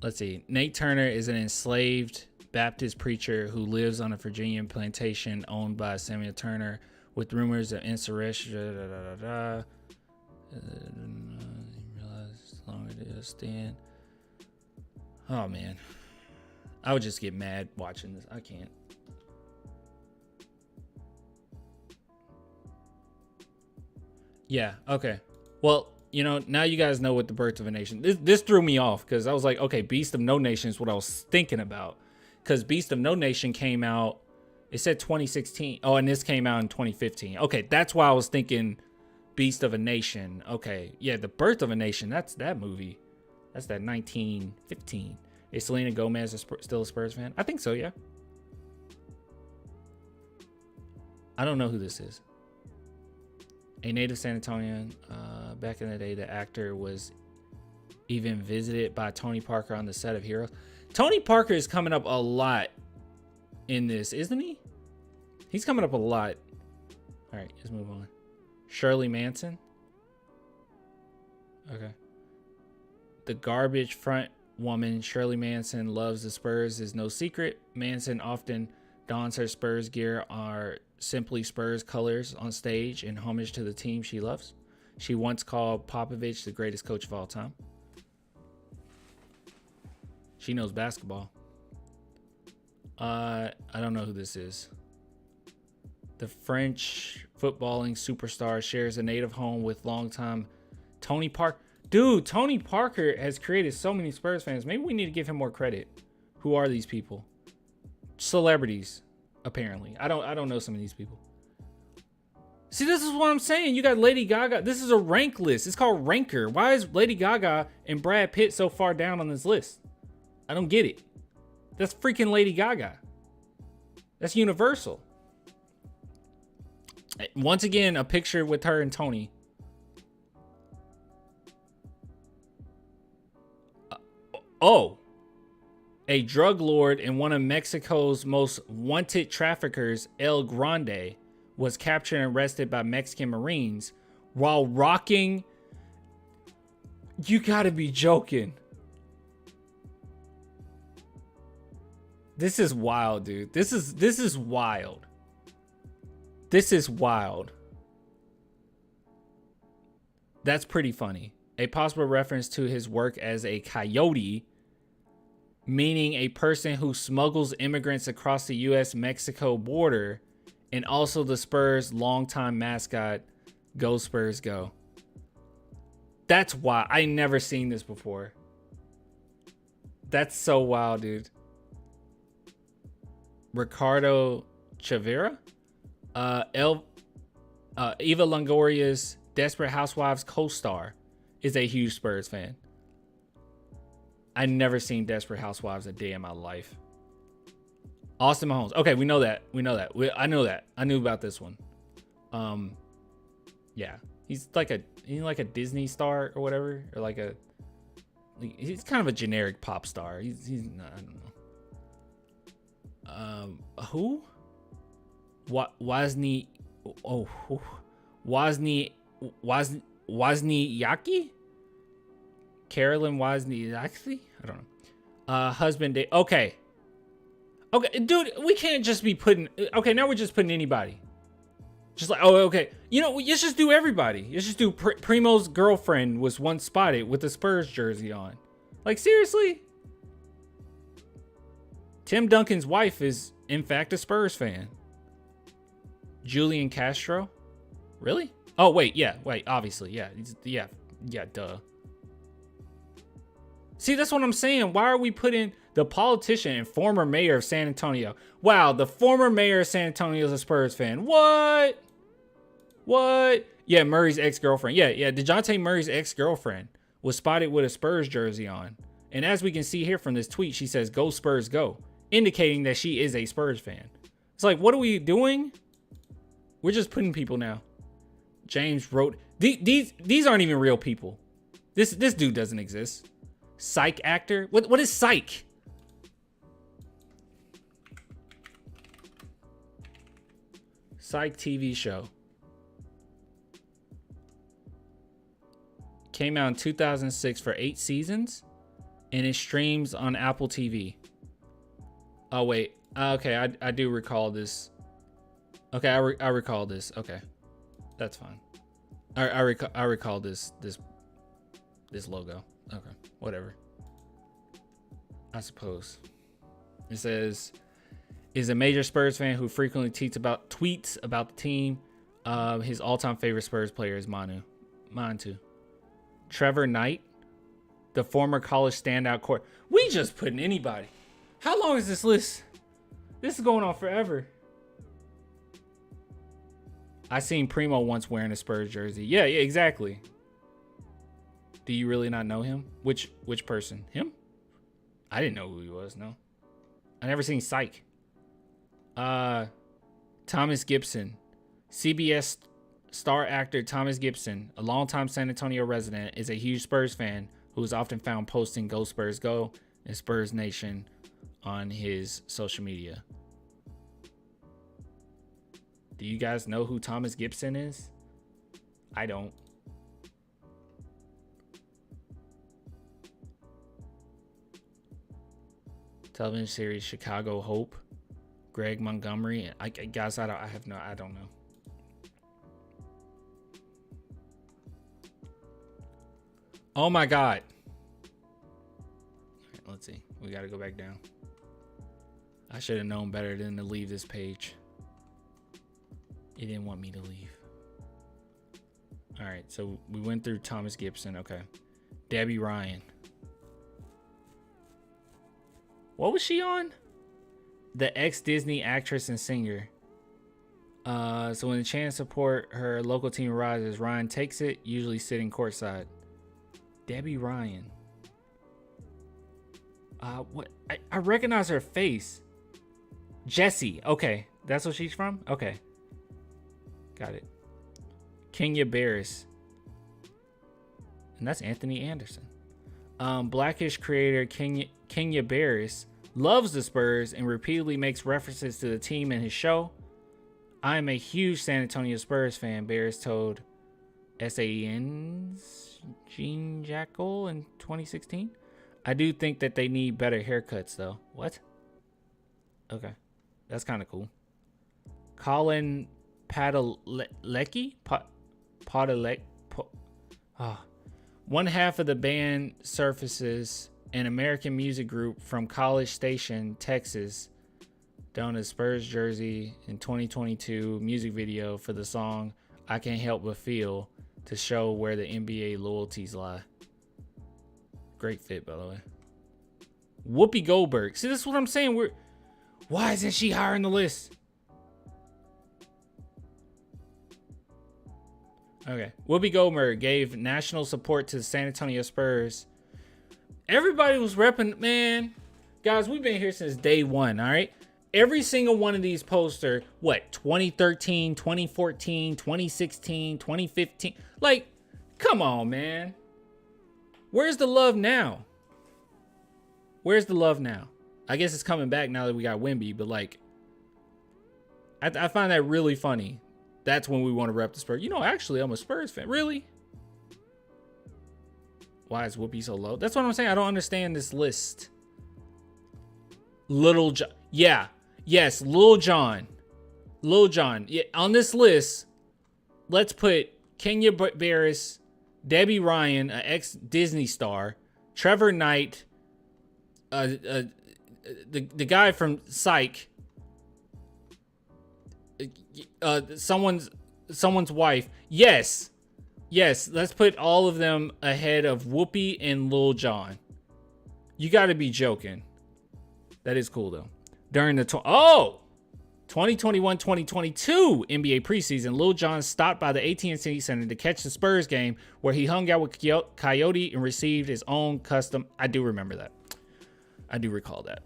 Let's see. Nate Turner is an enslaved Baptist preacher who lives on a Virginian plantation owned by Samuel Turner, with rumors of insurrection. Oh man, I would just get mad watching this. I can't. Yeah. Okay. Well, you know, now you guys know what The Birth of a Nation. This threw me off because I was like, okay, Beast of No Nation is what I was thinking about. Because Beast of No Nation came out, it said 2016. Oh, and this came out in 2015. Okay, that's why I was thinking Beast of a Nation. Okay, yeah, The Birth of a Nation, that's that movie. That's that 1915. Is Selena Gomez still a Spurs fan? I think so, yeah. I don't know who this is. A native San Antonian. Back in the day, the actor was even visited by Tony Parker on the set of Heroes. Tony Parker is coming up a lot in this, isn't he? He's coming up a lot. All right, let's move on. Shirley Manson. Okay. The garbage front woman Shirley Manson loves the Spurs is no secret. Manson often dons her Spurs gear or simply Spurs colors on stage in homage to the team she loves. She once called Popovich the greatest coach of all time. She knows basketball. I don't know who this is. The French footballing superstar shares a native home with longtime Tony Parker. Dude, Tony Parker has created so many Spurs fans. Maybe we need to give him more credit. Who are these people? Celebrities, apparently. I don't know some of these people. See, this is what I'm saying. You got Lady Gaga. This is a rank list. It's called Ranker. Why is Lady Gaga and Brad Pitt so far down on this list? I don't get it. That's freaking Lady Gaga. That's Universal. Once again, a picture with her and Tony. Oh, a drug lord and one of Mexico's most wanted traffickers, El Grande, was captured and arrested by Mexican Marines while rocking. You gotta be joking. This is wild, dude. This is wild. This is wild. That's pretty funny. A possible reference to his work as a coyote, meaning a person who smuggles immigrants across the U.S.-Mexico border, and also the Spurs' longtime mascot, Go Spurs Go. That's wild. I never seen this before. That's so wild, dude. Ricardo Chavira? Eva Longoria's Desperate Housewives co-star is a huge Spurs fan. I never seen Desperate Housewives a day in my life. Austin Mahomes. Okay, we know that. I know that. I knew about this one. Yeah, he's like a Disney star or whatever, or he's kind of a generic pop star. He's not, I don't know. Who? Wozniacki? Carolyn Wozniacki? I don't know. Husband day. Okay, dude, we can't just be putting. Okay, now we're just putting anybody. Just like, oh, okay. You know, let's just do everybody. Let's just do Primo's girlfriend was once spotted with a Spurs jersey on. Like, seriously? Tim Duncan's wife is, in fact, a Spurs fan. Julian Castro? Really? Oh, wait, yeah. Wait, obviously, yeah. Yeah, duh. See, that's what I'm saying. Why are we putting the politician and former mayor of San Antonio? Wow, the former mayor of San Antonio is a Spurs fan. What? Yeah, Murray's ex-girlfriend. Yeah. DeJounte Murray's ex-girlfriend was spotted with a Spurs jersey on. And as we can see here from this tweet, she says, "Go Spurs, go," indicating that she is a Spurs fan. It's like, what are we doing? We're just putting people now. James wrote, these aren't even real people. This dude doesn't exist. Psych actor? What is Psych? Psych TV show. Came out in 2006 for 8 seasons. And it streams on Apple TV. Oh, wait. Okay, I do recall this. Okay, I recall this. Okay. That's fine. I recall this logo. Okay, whatever. I suppose. It says, is a major Spurs fan who frequently tweets about the team. His all-time favorite Spurs player is Manu. Mine too. Trevor Knight, the former college standout court. We just putting anybody. How long is this list? This is going on forever. I seen Primo once wearing a Spurs jersey. Yeah, exactly. Do you really not know him? Which person? Him? I didn't know who he was, no. I never seen Psych. Thomas Gibson. CBS star actor Thomas Gibson, a longtime San Antonio resident, is a huge Spurs fan who is often found posting "Go Spurs Go" and Spurs Nation on his social media. Do you guys know who Thomas Gibson is? I don't. Television series Chicago Hope. Greg Montgomery. I don't know. Oh my God. All right, let's see. We got to go back down. I should have known better than to leave this page. He didn't want me to leave. All right, so we went through Thomas Gibson. Okay. Debbie Ryan. What was she on? The ex-Disney actress and singer. So when the chance to support her local team arises, Ryan takes it, usually sitting courtside. Debbie Ryan. What? I recognize her face. Jessie. Okay, that's what she's from? Okay. Got it. Kenya Barris. And that's Anthony Anderson. Blackish creator Kenya Barris loves the Spurs and repeatedly makes references to the team in his show. I am a huge San Antonio Spurs fan, Barris told SAN's Gene Jackal in 2016. I do think that they need better haircuts, though. What? Okay. That's kind of cool. Colin Padalecki? One half of the band surfaces an American music group from College Station, Texas, donned a Spurs jersey in 2022 music video for the song I Can't Help But Feel to show where the NBA loyalties lie. Great fit, by the way. Whoopi Goldberg. See, that's what I'm saying. Why isn't she higher in the list? Okay. Whoopi Goldberg gave national support to the San Antonio Spurs. Everybody was repping, man. Guys, we've been here since day one, all right? Every single one of these posters, 2013, 2014, 2016, 2015. Like, come on, man. Where's the love now? Where's the love now? I guess it's coming back now that we got Wemby, but like, I find that really funny. That's when we want to rep the Spurs. You know, actually, I'm a Spurs fan. Really? Why is Whoopi so low? That's what I'm saying. I don't understand this list. Little John. Yeah. Yes, Lil Jon. Lil Jon. Yeah, on this list, let's put Kenya Barris, Debbie Ryan, an ex-Disney star, Trevor Knight, the guy from Psych, someone's wife. Yes, let's put all of them ahead of Whoopi and Lil Jon. You got to be joking. That is cool though. During the 2021-2022 NBA preseason, Lil Jon stopped by the AT&T Center to catch the Spurs game where he hung out with Coyote and received his own custom. I do remember that. I do recall that.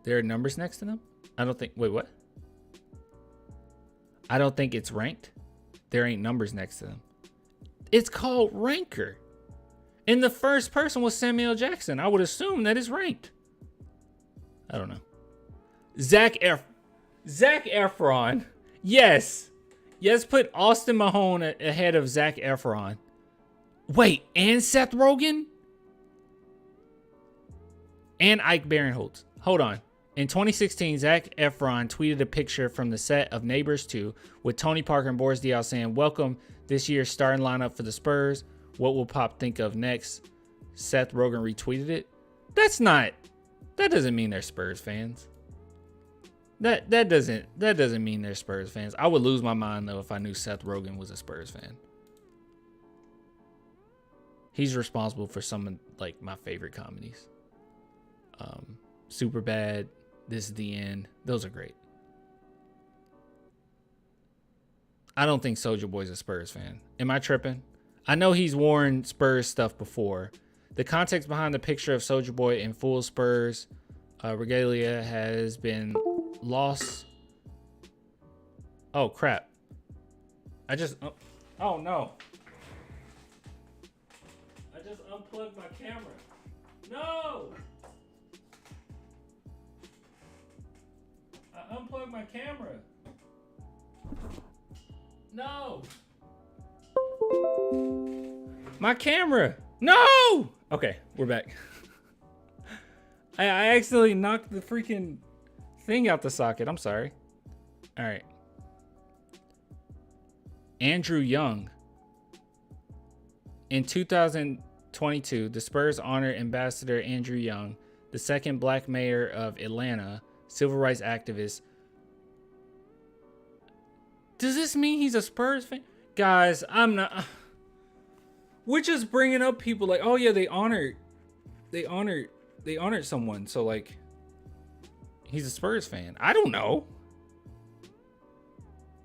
There are numbers next to them? I don't think. Wait, what? I don't think it's ranked. There ain't numbers next to them. It's called Ranker. And the first person was Samuel Jackson. I would assume that is ranked. I don't know. Zac Efron. Yes. Yes, put Austin Mahone ahead of Zac Efron. Wait, and Seth Rogen? And Ike Barinholtz. Hold on. In 2016, Zac Efron tweeted a picture from the set of Neighbors 2 with Tony Parker and Boris Diaw saying, "Welcome this year's starting lineup for the Spurs. What will Pop think of next?" Seth Rogen retweeted it. That doesn't mean they're Spurs fans. That doesn't mean they're Spurs fans. I would lose my mind though if I knew Seth Rogen was a Spurs fan. He's responsible for some of like my favorite comedies. Superbad, This Is the End. Those are great. I don't think Soulja Boy's a Spurs fan. Am I tripping? I know he's worn Spurs stuff before. The context behind the picture of Soulja Boy in full Spurs regalia has been lost. Oh, crap. Oh, no. I just unplugged my camera. No! I unplugged my camera. No! My camera! No! Okay, we're back. I accidentally knocked the freaking thing out the socket. I'm sorry. All right. Andrew Young. In 2022, the Spurs honored Ambassador Andrew Young, the second black mayor of Atlanta, civil rights activist. Does this mean he's a Spurs fan? Guys, I'm not. We're just bringing up people like, oh yeah, they honored someone. So like, he's a Spurs fan. I don't know.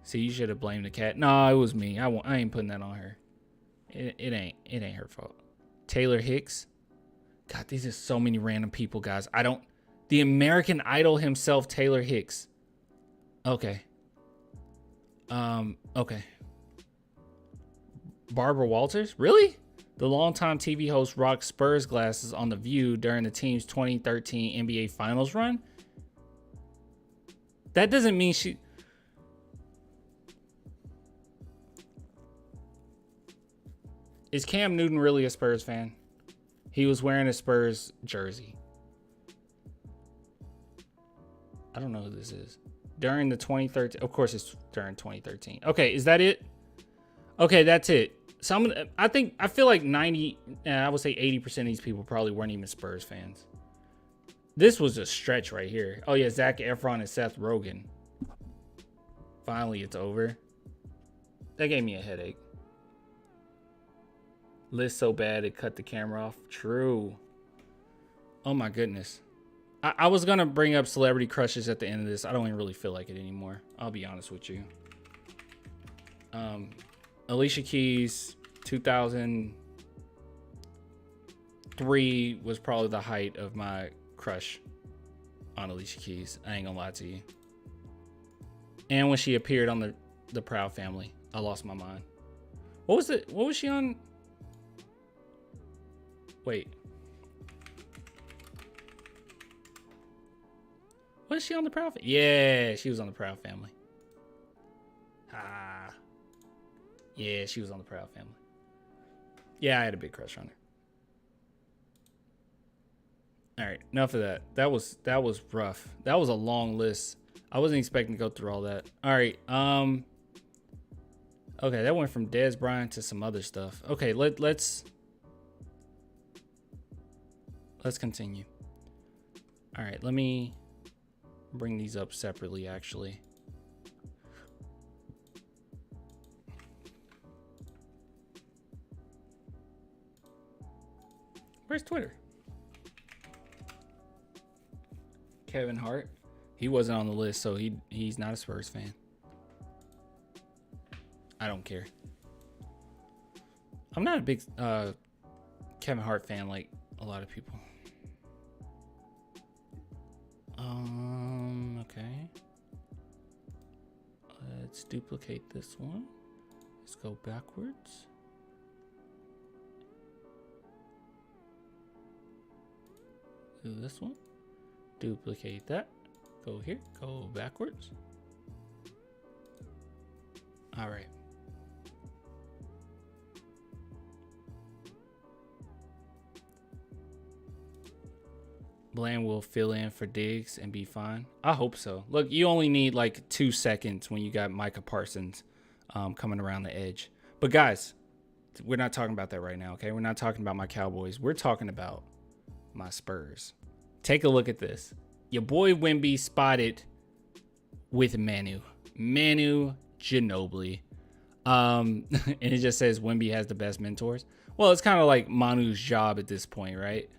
See, you should have blamed the cat. No, it was me. I ain't putting that on her. It ain't her fault. Taylor Hicks. God, these are so many random people, guys. The American Idol himself, Taylor Hicks. Okay. Okay. Barbara Walters? Really? The longtime TV host rocked Spurs glasses on The View during the team's 2013 NBA Finals run? That doesn't mean she... Is Cam Newton really a Spurs fan? He was wearing a Spurs jersey. I don't know who this is. During the 2013... Of course, it's during 2013. Okay, is that it? Okay, that's it. So I feel like 90... I would say 80% of these people probably weren't even Spurs fans. This was a stretch right here. Oh, yeah, Zac Efron and Seth Rogen. Finally, it's over. That gave me a headache. List so bad it cut the camera off. True. Oh my goodness. I was gonna bring up celebrity crushes at the end of this. I don't even really feel like it anymore. I'll be honest with you. Alicia Keys, 2003 was probably the height of my crush on Alicia Keys. I ain't gonna lie to you. And when she appeared on the Proud Family, I lost my mind. What was it? What was she on? Wait. Was she on the Proud Family? Yeah, she was on the Proud Family. Ah. Yeah, she was on the Proud Family. Yeah, I had a big crush on her. All right, enough of that. That was rough. That was a long list. I wasn't expecting to go through all that. All right. Okay, that went from Dez Bryant to some other stuff. Okay, let's continue. All right, let me bring these up separately, actually. Where's Twitter? Kevin Hart. He wasn't on the list, so he's not a Spurs fan. I don't care. I'm not a big Kevin Hart fan like a lot of people. Okay. Let's duplicate this one. Let's go backwards. Do this one. Duplicate that. Go here. Go backwards. All right. Bland will fill in for Diggs and be fine. I hope so. Look, you only need like 2 seconds when you got Micah Parsons coming around the edge. But guys, we're not talking about that right now, okay? We're not talking about my Cowboys. We're talking about my Spurs. Take a look at this. Your boy Wemby spotted with Manu Ginobili. And it just says Wemby has the best mentors. Well, it's kind of like Manu's job at this point, right?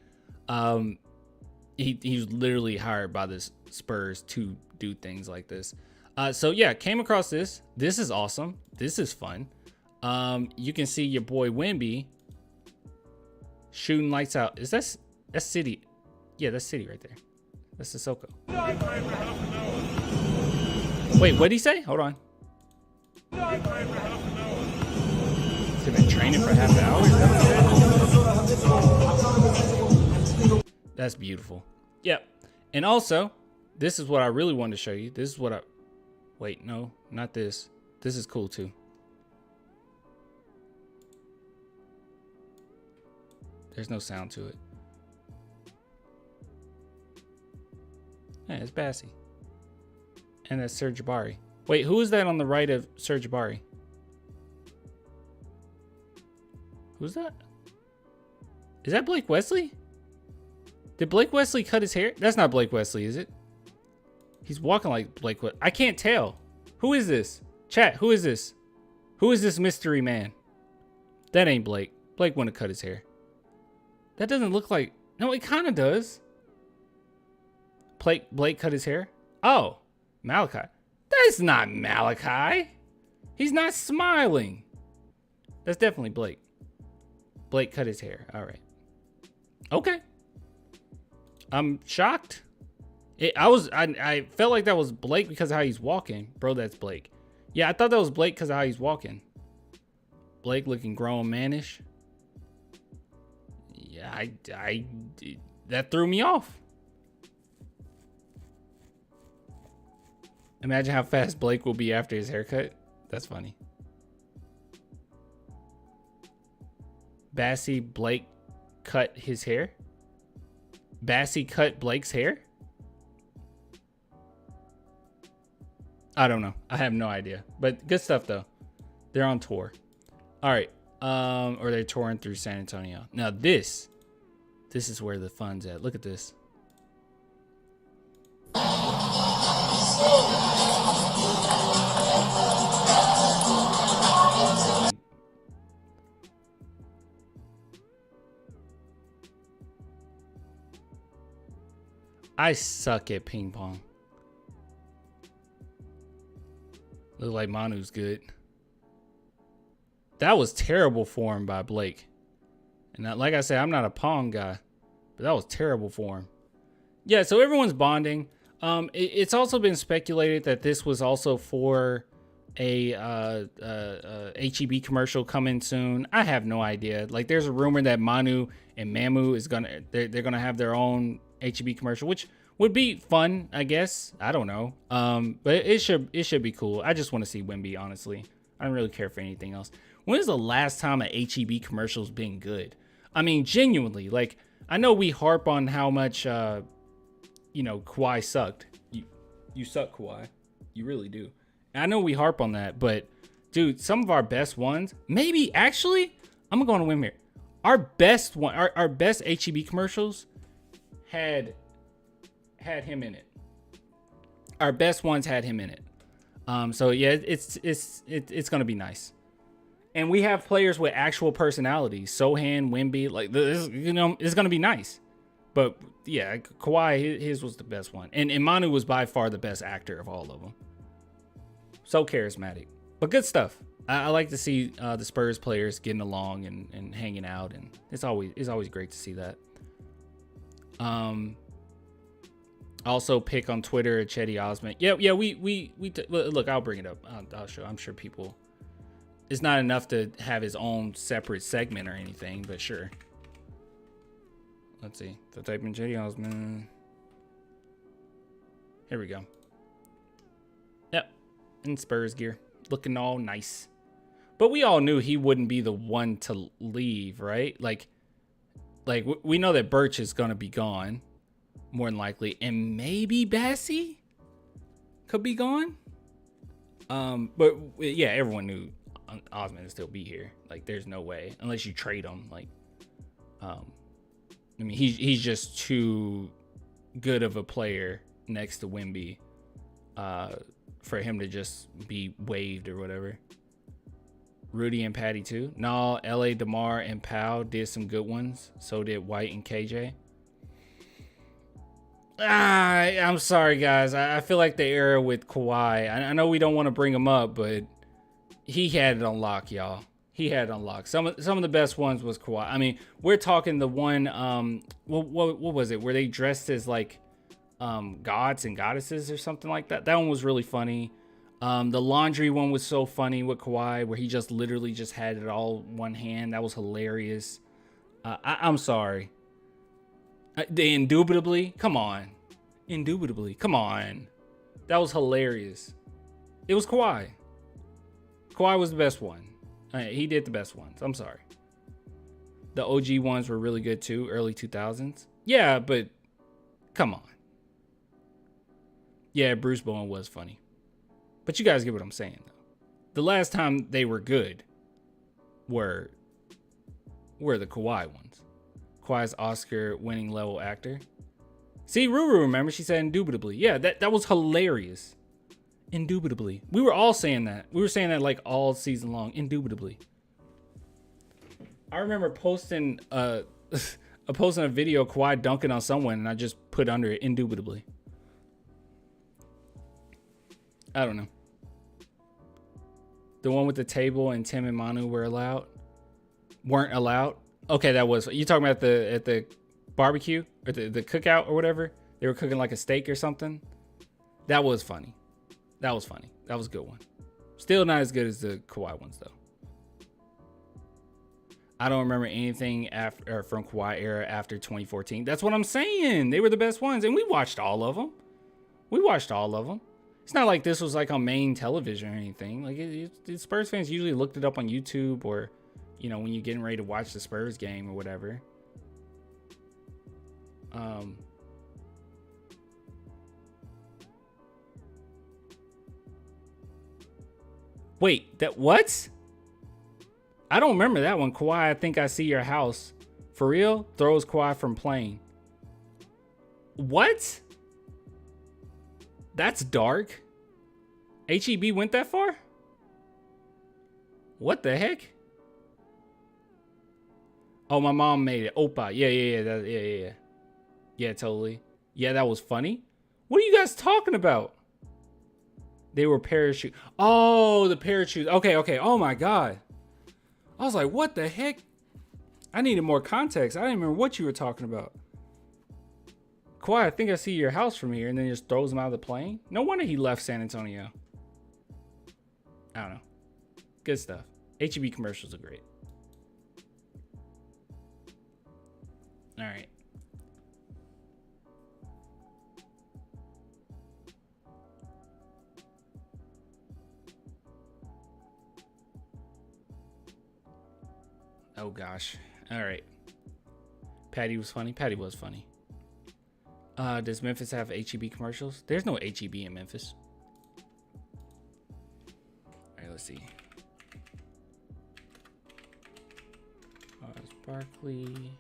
He's literally hired by the Spurs to do things like this. So yeah, came across this. This is awesome. This is fun. You can see your boy Wemby shooting lights out. That's City? Yeah, that's City right there. That's Sissoko. Wait, what'd he say? Hold on. He's been training for half an hour. That's beautiful. Yep. And also, this is what I really wanted to show you. This is what I... Wait, no, not this. This is cool too. There's no sound to it. Yeah, it's Bassey. And that's Serge Jabari. Wait, who is that on the right of Serge Jabari? Who's that? Is that Blake Wesley? Did Blake Wesley cut his hair? That's not Blake Wesley, is it? He's walking like Blake Wesley. I can't tell. Who is this? Chat, who is this? Who is this mystery man? That ain't Blake. Blake wouldn't have cut his hair. That doesn't look like... No, it kind of does. Blake cut his hair? Oh, Malachi. That's not Malachi. He's not smiling. That's definitely Blake. Blake cut his hair. All right. Okay. I'm shocked. I felt like that was Blake because of how he's walking. Bro, that's Blake. Yeah, I thought that was Blake because of how he's walking. Blake looking grown manish. Yeah, that threw me off. Imagine how fast Blake will be after his haircut. That's funny. Bassey, Blake cut his hair. Bassey cut Blake's hair. I don't know. I have no idea. But good stuff though. They're on tour. All right. Or they're touring through San Antonio. Now this is where the fun's at. Look at this. I suck at ping pong. Look like Manu's good. That was terrible form by Blake. And like I said, I'm not a pong guy, but that was terrible form. Yeah, so everyone's bonding. It's also been speculated that this was also for a HEB commercial coming soon. I have no idea. Like, there's a rumor that Manu and Mamu is they're gonna have their own HEB commercial, which would be fun, I guess. I don't know. But it should be cool. I just want to see Wemby, honestly. I don't really care for anything else. When is the last time an HEB commercial's been good? I mean, genuinely, like, I know we harp on how much, Kawhi sucked. You suck, Kawhi. You really do. And I know we harp on that, but, dude, some of our best ones, maybe, actually, I'm going to go on a whim here. Our best HEB commercials had him in it. Our best ones had him in it. So yeah, it's gonna be nice. And we have players with actual personalities. Sohan, Wemby, like this, it's gonna be nice. But yeah, Kawhi, his was the best one, and Manu was by far the best actor of all of them. So charismatic, but good stuff. I like to see the Spurs players getting along and hanging out, and it's always great to see that. Also pick on Twitter at Chetty Osman. Yeah. Look, I'll bring it up. I'll show. I'm sure people. It's not enough to have his own separate segment or anything, but sure. Let's see. So type in Chetty Osman. Here we go. Yep. In Spurs gear, looking all nice. But we all knew he wouldn't be the one to leave, right? Like we know that Birch is gonna be gone. More than likely, and maybe Bassey could be gone. But yeah, everyone knew Osman would still be here. Like, there's no way unless you trade him. Like, I mean, he's just too good of a player next to Wemby, for him to just be waived or whatever. Rudy and Patty too. No, LA DeMar and Powell did some good ones. So did White and KJ. I'm sorry, guys. I feel like the era with Kawhi, I know we don't want to bring him up, but he had it on lock, y'all. He had it on lock. Some of the best ones was Kawhi. I mean, we're talking the one, what was it? Where they dressed as like gods and goddesses or something like that. That one was really funny. The laundry one was so funny with Kawhi, where he just literally just had it all one hand. That was hilarious. I'm sorry. The indubitably, come on. Indubitably, come on. That was hilarious. It was Kawhi. Kawhi was the best one. He did the best ones. I'm sorry. The OG ones were really good too, early 2000s. Yeah, but come on. Yeah, Bruce Bowen was funny. But you guys get what I'm saying, though. The last time they were good were the Kawhi ones. Kawhi's Oscar-winning level actor. See, Ruru, remember? She said indubitably. Yeah, that was hilarious. Indubitably. We were all saying that. We were saying that like all season long. Indubitably. I remember posting a video of Kawhi dunking on someone, and I just put under it indubitably. I don't know. The one with the table and Tim and Manu weren't allowed. Okay, that was. You talking about at the barbecue or the cookout or whatever? They were cooking like a steak or something. That was funny. That was funny. That was a good one. Still not as good as the Kawhi ones though. I don't remember anything from Kawhi era after 2014. That's what I'm saying. They were the best ones, and we watched all of them. It's not like this was like on main television or anything. Like Spurs fans usually looked it up on YouTube or, when you're getting ready to watch the Spurs game or whatever. Wait, that what? I don't remember that one. Kawhi, I think I see your house. For real? Throws Kawhi from plane. What? That's dark. HEB went that far? What the heck? Oh, my mom made it. Opa. Yeah. Yeah, totally. Yeah, that was funny. What are you guys talking about? They were parachute. Oh, the parachute. Okay. Oh my God. I was like, what the heck? I needed more context. I didn't remember what you were talking about. Kawhi, I think I see your house from here, and then just throws him out of the plane. No wonder he left San Antonio. I don't know. Good stuff. HEB commercials are great. All right. Oh gosh. All right. Patty was funny. Patty was funny. Does Memphis have HEB commercials? There's no HEB in Memphis. All right, let's see. Barkley.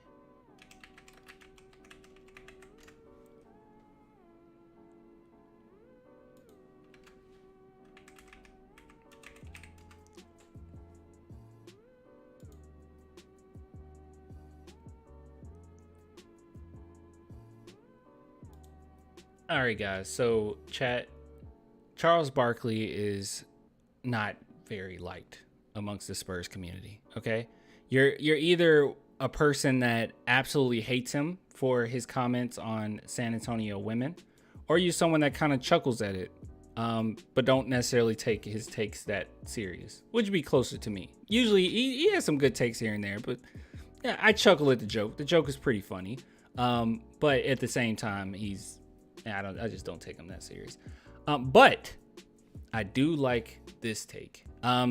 All right, guys. So, chat. Charles Barkley is not very liked amongst the Spurs community. Okay, you're either a person that absolutely hates him for his comments on San Antonio women, or you're someone that kind of chuckles at it, but don't necessarily take his takes that serious. Would you be closer to me? Usually, he has some good takes here and there, but yeah, I chuckle at the joke. The joke is pretty funny, but at the same time, I just don't take him that serious. But I do like this take.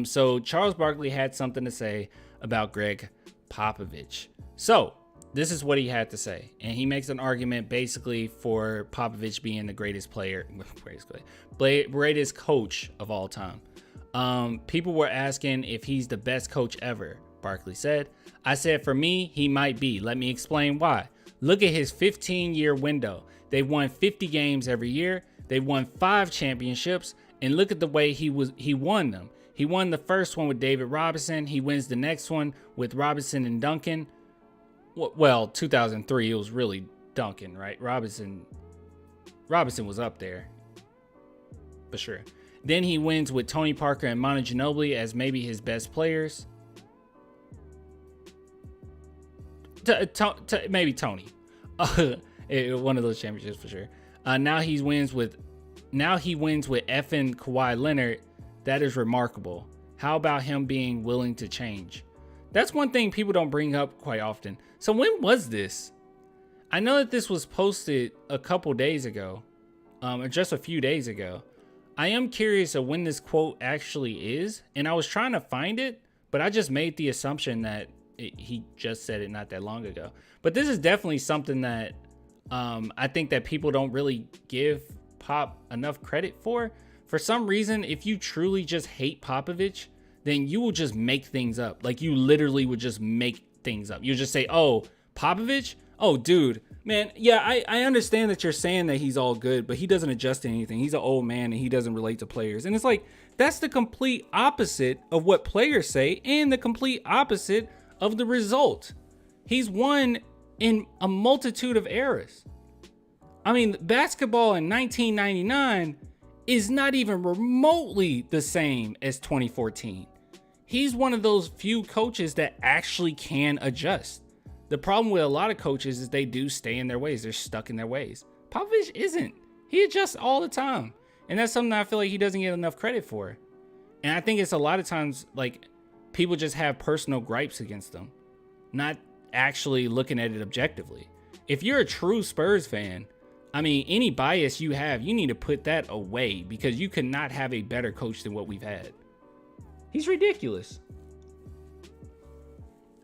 So Charles Barkley had something to say about Greg Popovich. So this is what he had to say. And he makes an argument basically for Popovich being the greatest coach of all time. People were asking if he's the best coach ever, Barkley said. I said, for me, he might be. Let me explain why. Look at his 15-year window. They've won 50 games every year. They won 5 championships. And look at the way he won them. He won the first one with David Robinson. He wins the next one with Robinson and Duncan. Well, 2003, it was really Duncan, right? Robinson was up there, for sure. Then he wins with Tony Parker and Manu Ginobili as maybe his best players. Maybe Tony. One of those championships for sure. Now he wins with effing Kawhi Leonard. That is remarkable. How about him being willing to change? That's one thing people don't bring up quite often. So when was this? I know that this was posted a couple days ago, or just a few days ago. I am curious of when this quote actually is, and I was trying to find it, but I just made the assumption that he just said it not that long ago. But this is definitely something that I think that people don't really give Pop enough credit for. For some reason, if you truly just hate Popovich, then you will just make things up. Like, you literally would just make things up. You just say, oh, Popovich? Oh, dude, man, yeah, I understand that you're saying that he's all good, but he doesn't adjust to anything. He's an old man and he doesn't relate to players. And it's like, that's the complete opposite of what players say and the complete opposite of the result. He's won in a multitude of eras. I mean, basketball in 1999 is not even remotely the same as 2014. He's one of those few coaches that actually can adjust. The problem with a lot of coaches is they do stay in their ways. They're stuck in their ways. Popovich isn't. He adjusts all the time. And that's something I feel like he doesn't get enough credit for. And I think it's a lot of times like people just have personal gripes against him, not actually looking at it objectively. If you're a true Spurs fan, I mean, any bias you have, you need to put that away because you could not have a better coach than what we've had. He's ridiculous.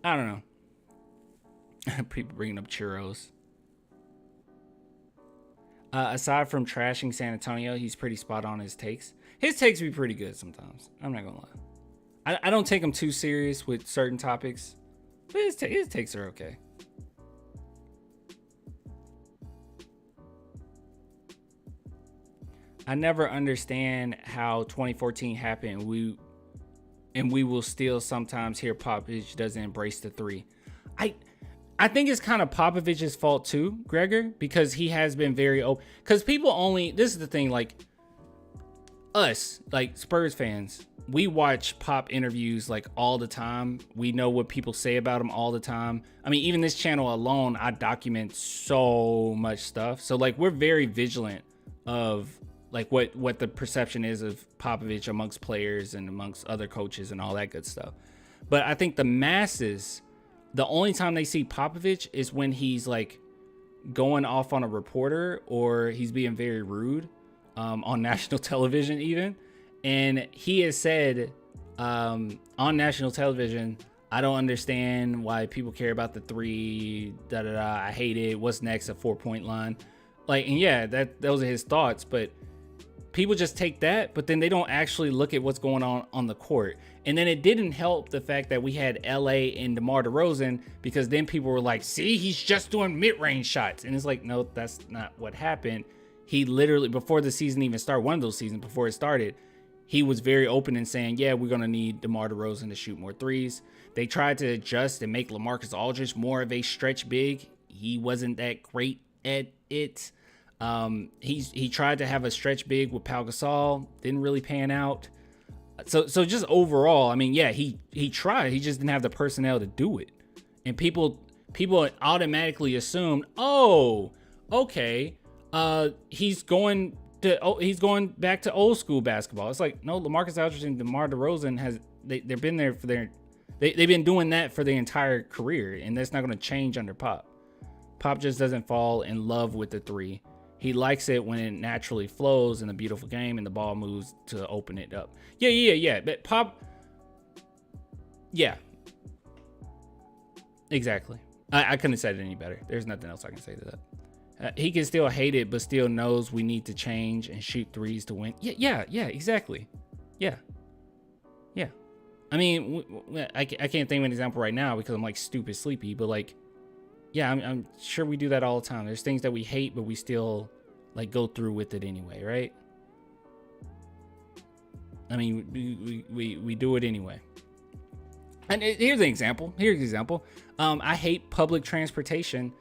I don't know. People bringing up churros. Aside from trashing San Antonio, he's pretty spot on his takes. His takes be pretty good sometimes. I'm not gonna lie. I don't take him too serious with certain topics, but his takes are okay. I never understand how 2014 happened. We will still sometimes hear Popovich doesn't embrace the three. I think it's kind of Popovich's fault too, Gregor, because he has been very open. Because people only, this is the thing, like us, like Spurs fans, we watch Pop interviews like all the time. We know what people say about him all the time. I mean, even this channel alone, I document so much stuff. So like we're very vigilant of like what the perception is of Popovich amongst players and amongst other coaches and all that good stuff. But I think the masses, the only time they see Popovich is when he's like going off on a reporter or he's being very rude on national television even. And he has said on national television, I don't understand why people care about the 3. I hate it. What's next? A 4-point line. Like, and yeah, those are his thoughts, but people just take that, but then they don't actually look at what's going on the court. And then it didn't help the fact that we had LA and DeMar DeRozan, because then people were like, see, he's just doing mid-range shots. And it's like, no, that's not what happened. He literally, before the season even started, one of those seasons before it started, he was very open in saying, yeah, we're going to need DeMar DeRozan to shoot more threes. They tried to adjust and make LaMarcus Aldridge more of a stretch big. He wasn't that great at it. He tried to have a stretch big with Pau Gasol, didn't really pan out. So just overall, I mean, yeah, he tried. He just didn't have the personnel to do it. And people automatically assumed, oh, okay, he's going back to old school basketball. It's like, no, LaMarcus Aldridge and DeMar DeRozan they've been there they've been doing that for their entire career, and that's not going to change under Pop. Pop just doesn't fall in love with the 3. He likes it when it naturally flows in a beautiful game and the ball moves to open it up. Yeah. But Pop, yeah, exactly. I couldn't have said it any better. There's nothing else I can say to that. He can still hate it, but still knows we need to change and shoot 3s to win. Yeah, exactly. Yeah. I mean, I can't think of an example right now because I'm like stupid sleepy, but like, yeah, I'm sure we do that all the time. There's things that we hate, but we still like go through with it anyway, right? I mean, we do it anyway. And here's an example. I hate public transportation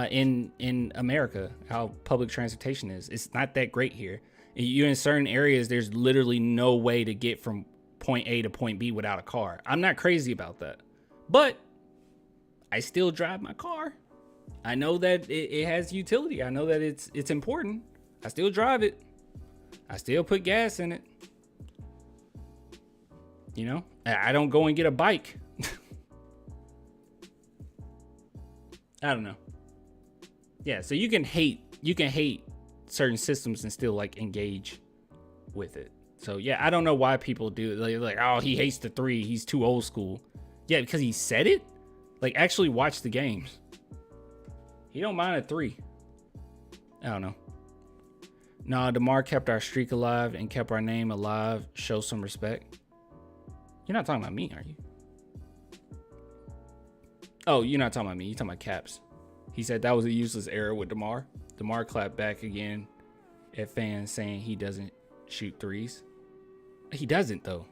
in America. How public transportation is. It's not that great here. You in certain areas, there's literally no way to get from point A to point B without a car. I'm not crazy about that, but I still drive my car. I know that it has utility. I know that it's important. I still drive it. I still put gas in it. You know, I don't go and get a bike. I don't know. Yeah, so you can hate certain systems and still like engage with it. So yeah, I don't know why people do it. They're like, oh, he hates the 3. He's too old school. Yeah, because he said it. Like, actually watch the games. He don't mind a 3. I don't know. Nah, DeMar kept our streak alive and kept our name alive. Show some respect. You're not talking about me, are you? Oh, you're not talking about me. You're talking about Caps. He said that was a useless error with DeMar. DeMar clapped back again at fans saying he doesn't shoot 3s. He doesn't, though.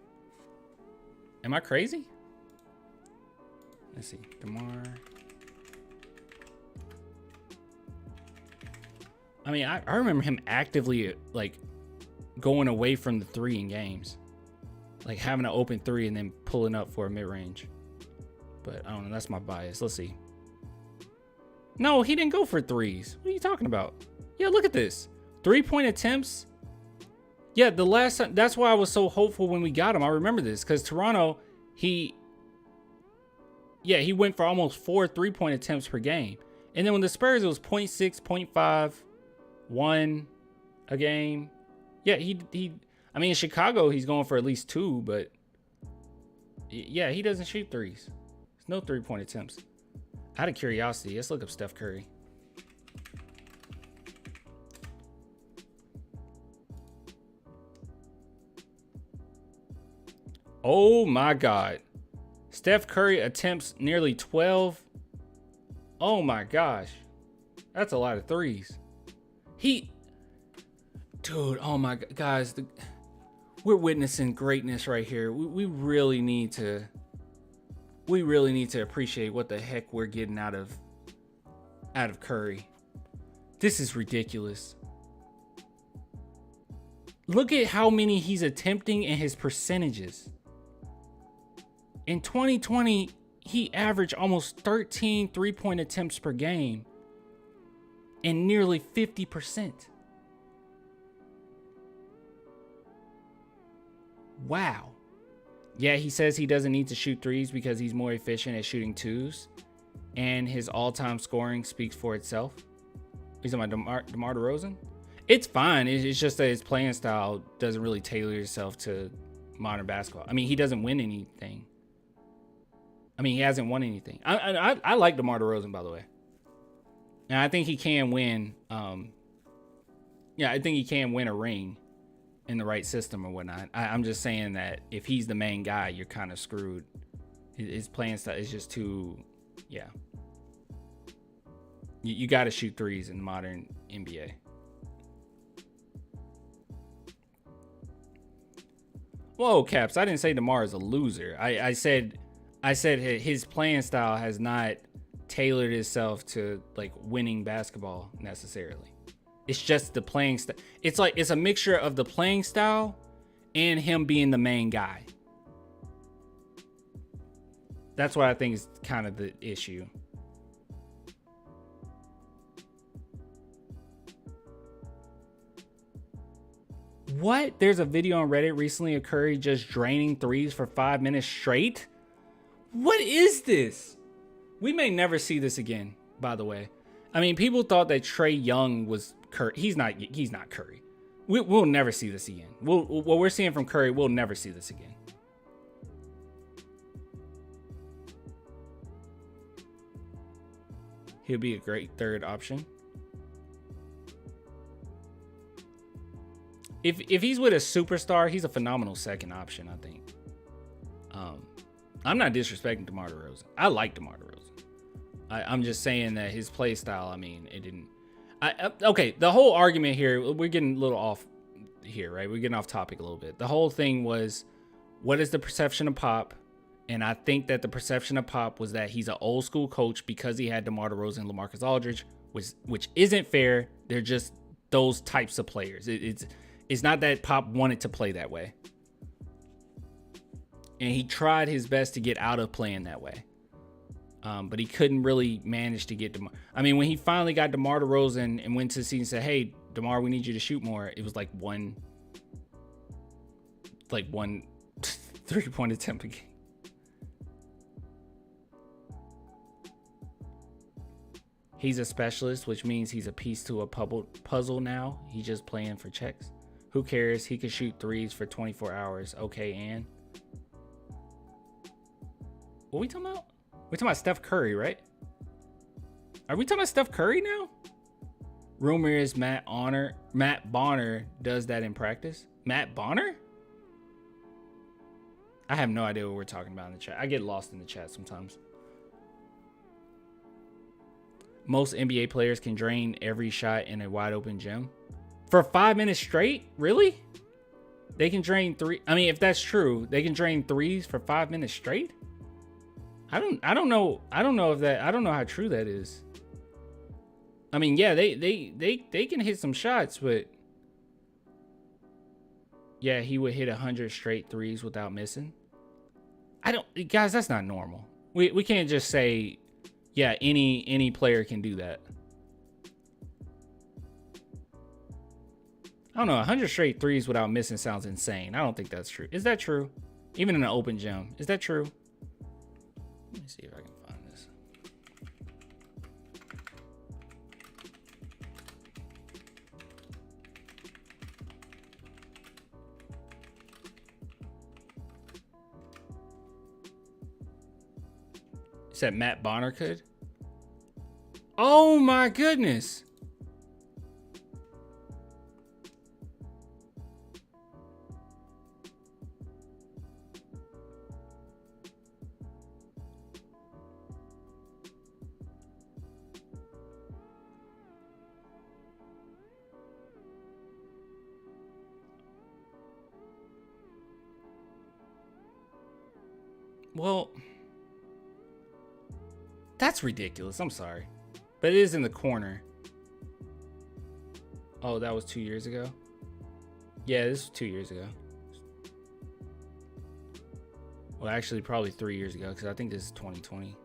Am I crazy? Let's see. DeMar. I mean, I remember him actively, like, going away from the 3 in games. Like, having an open 3 and then pulling up for a mid-range. But, I don't know. That's my bias. Let's see. No, he didn't go for 3s. What are you talking about? Yeah, look at this. 3-point attempts. Yeah, the last time. That's why I was so hopeful when we got him. I remember this. Because Toronto, he went for almost 4 3-point attempts per game. And then when the Spurs, it was 0.6, 0.5, 1 a game. Yeah, I mean, in Chicago, he's going for at least 2, but yeah, he doesn't shoot 3s. There's no 3-point attempts. Out of curiosity, let's look up Steph Curry. Oh my God. Steph Curry attempts nearly 12. Oh my gosh. That's a lot of 3s. Dude, oh my God, guys, we're witnessing greatness right here. We really need to appreciate what the heck we're getting out of Curry. This is ridiculous. Look at how many he's attempting and his percentages. In 2020, he averaged almost 13 3-point attempts per game and nearly 50%. Wow. Yeah, he says he doesn't need to shoot 3s because he's more efficient at shooting 2s. And his all-time scoring speaks for itself. He's talking about DeMar DeRozan? It's fine. It's just that his playing style doesn't really tailor itself to modern basketball. I mean, he doesn't win anything. I mean, he hasn't won anything. I like DeMar DeRozan, by the way. And I think he can win. I think he can win a ring in the right system or whatnot. I'm just saying that if he's the main guy, you're kind of screwed. His playing style is just too, yeah. You got to shoot threes in modern NBA. Whoa, Caps! I didn't say DeMar is a loser. I said his playing style has not tailored itself to like winning basketball necessarily. It's just the playing style. It's a mixture of the playing style and him being the main guy. That's what I think is kind of the issue. What? There's a video on Reddit recently of Curry just draining threes for 5 minutes straight? What is this? We may never see this again, by the way. I mean, people thought that Trae Young was Curry. He's not Curry. We'll never see this again. What we're seeing from Curry, we'll never see this again. He'll be a great third option. If he's with a superstar, he's a phenomenal second option, I think. I'm not disrespecting DeMar DeRozan. I like DeMar DeRozan. I'm just saying that his play style, I mean, it didn't. Okay, the whole argument here, we're getting a little off here, right? We're getting off topic a little bit. The whole thing was, what is the perception of Pop? And I think that the perception of Pop was that he's an old school coach because he had DeMar DeRozan and LaMarcus Aldridge, which isn't fair. They're just those types of players. It's not that Pop wanted to play that way. And he tried his best to get out of playing that way. But he couldn't really manage to get DeMar. I mean, when he finally got DeMar DeRozan and went to the season and said, hey, DeMar, we need you to shoot more. It was like one 3-point attempt a game. He's a specialist, which means he's a piece to a puzzle now. He's just playing for checks. Who cares? He could shoot threes for 24 hours. Okay, and what are we talking about? We're talking about Steph Curry, right? Are we talking about Steph Curry now? Rumor is Matt Bonner does that in practice. Matt Bonner? I have no idea what we're talking about in the chat. I get lost in the chat sometimes. Most NBA players can drain every shot in a wide open gym. For 5 minutes straight? Really? They can drain three. I mean, if that's true, they can drain threes for 5 minutes straight? I don't know how true that is. I mean, yeah, they can hit some shots, but yeah, he would hit 100 straight threes without missing. Guys, that's not normal. We can't just say, yeah, any player can do that. I don't know, 100 straight threes without missing sounds insane. I don't think that's true. Is that true? Even in an open gym, is that true? Let me see if I can find this. You said Matt Bonner could? Oh my goodness. Well, that's ridiculous. I'm sorry. But it is in the corner. Oh, that was 2 years ago? Yeah, this was 2 years ago. Well, actually, probably 3 years ago, because I think this is 2020.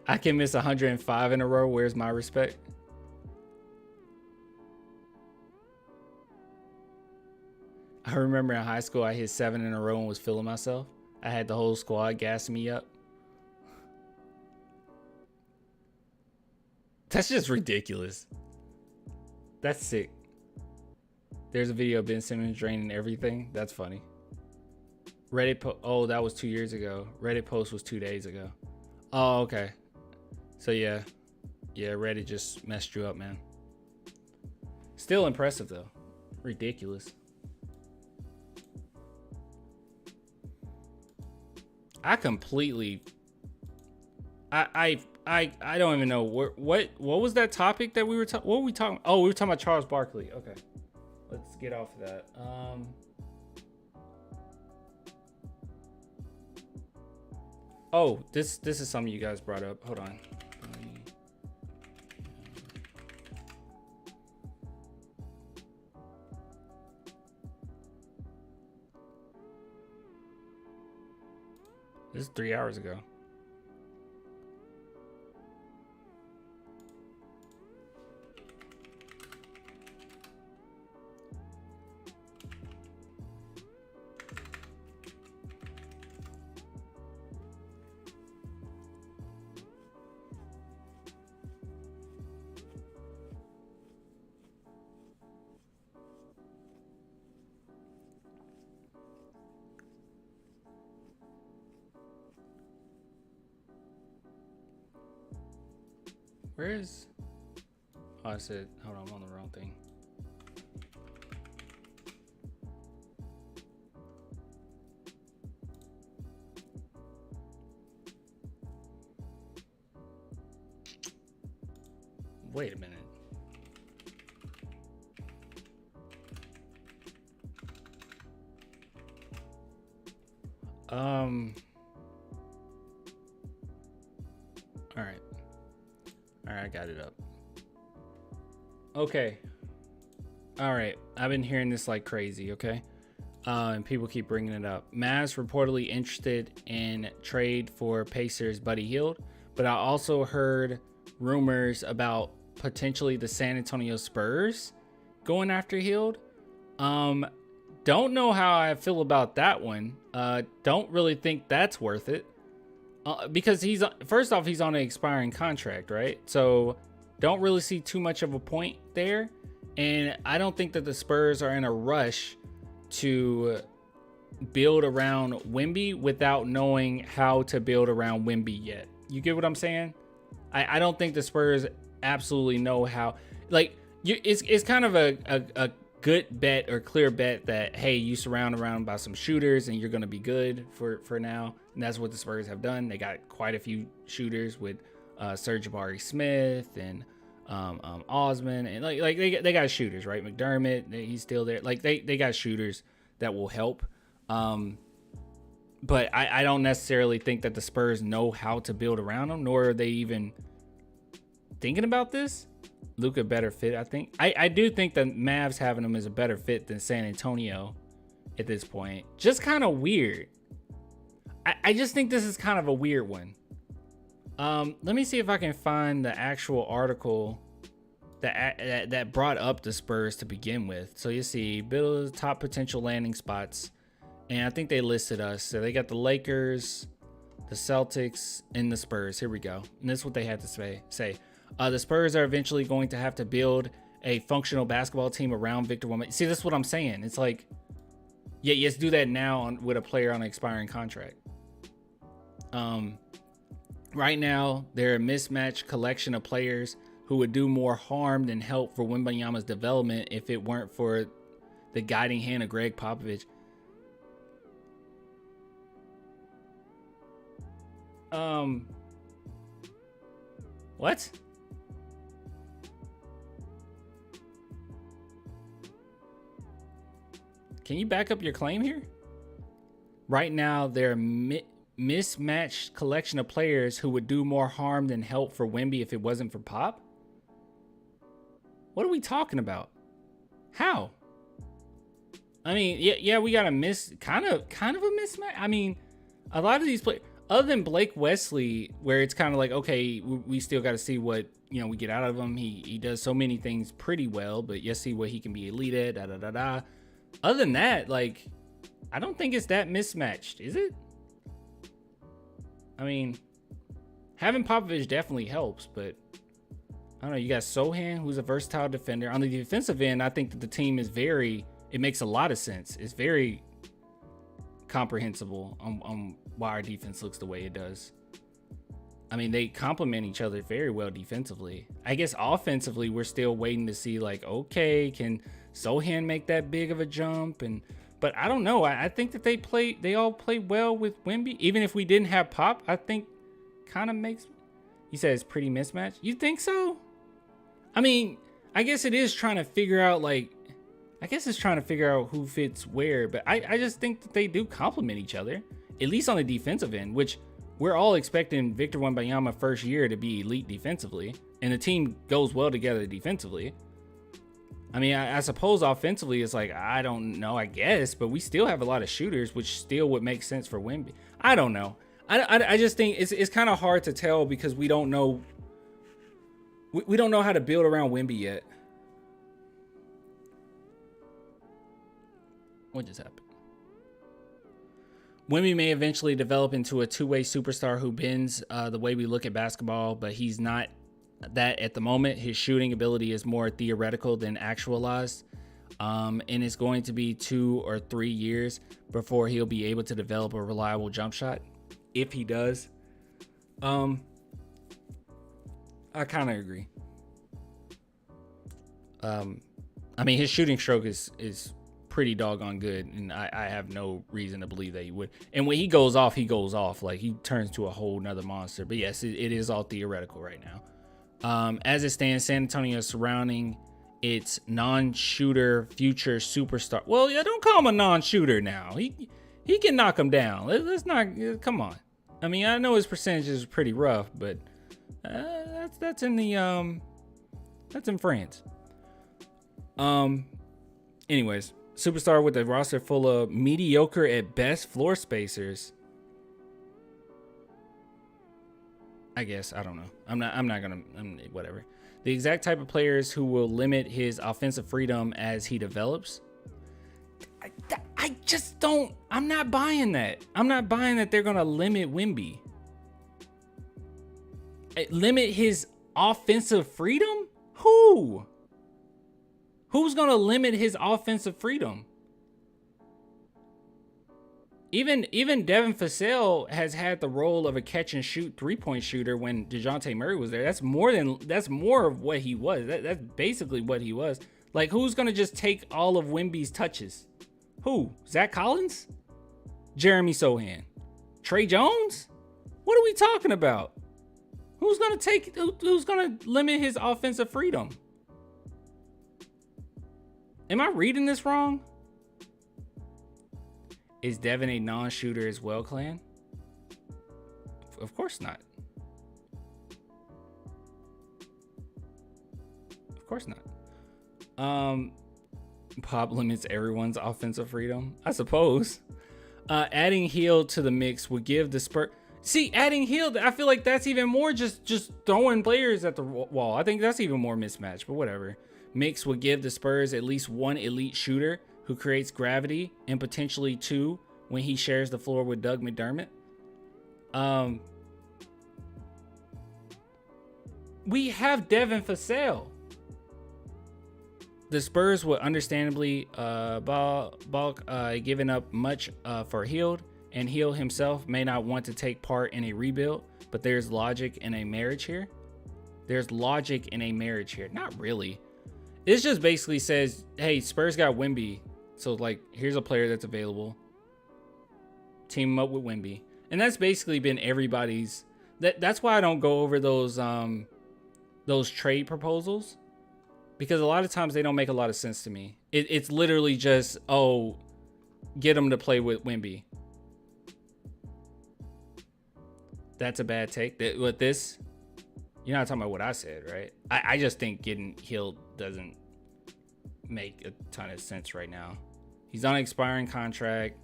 I can miss 105 in a row. Where's my respect? I remember in high school, I hit 7 in a row and was feeling myself. I had the whole squad gassing me up. That's just ridiculous. That's sick. There's a video of Ben Simmons draining everything. That's funny. Oh, that was 2 years ago. Reddit post was 2 days ago. Oh, okay. So yeah, Reddit just messed you up, man. Still impressive though. Ridiculous. I completely. I don't even know what was that topic that we were talking. What were we talking? Oh, we were talking about Charles Barkley. Okay, let's get off of that. Oh, this is something you guys brought up. Hold on. This is 3 hours ago. Where is? Oh, I said, hold on, I'm on the wrong thing. Wait a minute. All right, I got it up. Okay. All right, I've been hearing this like crazy, okay? And people keep bringing it up. Mavs reportedly interested in trade for Pacers Buddy Hield, but I also heard rumors about potentially the San Antonio Spurs going after Hield. Don't know how I feel about that one. Don't really think that's worth it. Because first off, he's on an expiring contract, right? So don't really see too much of a point there. And I don't think that the Spurs are in a rush to build around Wemby without knowing how to build around Wemby yet. You get what I'm saying? I don't think the Spurs absolutely know how. Like, it's kind of a good bet or clear bet that, hey, you surround around by some shooters and you're going to be good for now. And that's what the Spurs have done. They got quite a few shooters with Serge Jabari Smith and Osman, and like they got shooters, right? McDermott, he's still there. Like they got shooters that will help. But I don't necessarily think that the Spurs know how to build around them, nor are they even thinking about this. Luka better fit, I think. I do think that Mavs having him is a better fit than San Antonio at this point. Just kind of weird. I just think this is kind of a weird one. Let me see if I can find the actual article that brought up the Spurs to begin with. So you see, build the top potential landing spots, and I think they listed us. So they got the Lakers, the Celtics, and the Spurs. Here we go. And this is what they had to say. The Spurs are eventually going to have to build a functional basketball team around Victor Wembanyama. See, this is what I'm saying. It's like, yeah, let's do that now with a player on an expiring contract. Right now, they're a mismatched collection of players who would do more harm than help for Wembanyama's development if it weren't for the guiding hand of Greg Popovich. What? Can you back up your claim here? Right now, they're a mismatched collection of players who would do more harm than help for Wemby if it wasn't for Pop. What are we talking about? How? I mean, yeah, we got a kind of a mismatch. I mean, a lot of these players, other than Blake Wesley, where it's kind of like, okay, we still got to see what, we get out of him. He does so many things pretty well, but let's see what he can be elite at, Other than that, like, I don't think it's that mismatched, is it? I mean, having Popovich definitely helps, but I don't know. You got Sohan, who's a versatile defender. On the defensive end, I think that the team is it makes a lot of sense. It's very comprehensible on why our defense looks the way it does. I mean, they complement each other very well defensively. I guess offensively, we're still waiting to see, like, okay, can Sohan make that big of a jump? But I don't know. I think that they all play well with Wemby. Even if we didn't have Pop, I think kind of makes. You said it's pretty mismatched. You think so? I mean, I guess it is trying to figure out, like, who fits where. But I just think that they do complement each other, at least on the defensive end, which we're all expecting Victor Wembanyama first year to be elite defensively, and the team goes well together defensively. I mean, I suppose offensively it's like, I don't know, I guess, but we still have a lot of shooters, which still would make sense for Wemby. I don't know. I just think it's kind of hard to tell because we don't know. We don't know how to build around Wemby yet. What just happened? Wemby may eventually develop into a two-way superstar who bends the way we look at basketball, but he's not that at the moment. His shooting ability is more theoretical than actualized, and it's going to be 2 or 3 years before he'll be able to develop a reliable jump shot. If he does, I kind of agree. I mean, his shooting stroke is pretty doggone good, and I have no reason to believe that he would. And when he goes off, like, he turns to a whole nother monster. But yes, it is all theoretical right now. As it stands, San Antonio is surrounding its non-shooter future superstar. Well, yeah, don't call him a non-shooter now. He can knock him down. Let's not, come on. I mean, I know his percentage is pretty rough, but that's in France. Anyways, superstar with a roster full of mediocre at best floor spacers. I guess, I don't know. I'm not gonna, whatever. The exact type of players who will limit his offensive freedom as he develops. I just don't, I'm not buying that. I'm not buying that they're gonna limit Wemby. Limit his offensive freedom? Who? Who's gonna limit his offensive freedom? Even Devin Vassell has had the role of a catch and shoot 3-point shooter when DeJounte Murray was there. That's more of what he was. That's basically what he was. Like, who's gonna just take all of Wemby's touches? Who? Zach Collins? Jeremy Sohan? Trey Jones? What are we talking about? Who's gonna limit his offensive freedom? Am I reading this wrong? Is Devin a non-shooter as well, Clan? Of course not. Of course not. Pop limits everyone's offensive freedom, I suppose. Adding Hield to the mix would give the Spurs. See, adding Hield, I feel like that's even more just throwing players at the wall. I think that's even more mismatched, but whatever. Mix would give the Spurs at least one elite shooter who creates gravity, and potentially 2 when he shares the floor with Doug McDermott. We have Devin Vassell. The Spurs would understandably balk giving up much for Hield, and Hield himself may not want to take part in a rebuild, but there's logic in a marriage here. Not really. It just basically says, hey, Spurs got Wemby, so, like, here's a player that's available. Team him up with Wemby. And that's basically been everybody's. That's why I don't go over those trade proposals, because a lot of times they don't make a lot of sense to me. It's literally just, oh, get him to play with Wemby. That's a bad take. With this, you're not talking about what I said, right? I just think getting Hield doesn't make a ton of sense right now. He's on an expiring contract.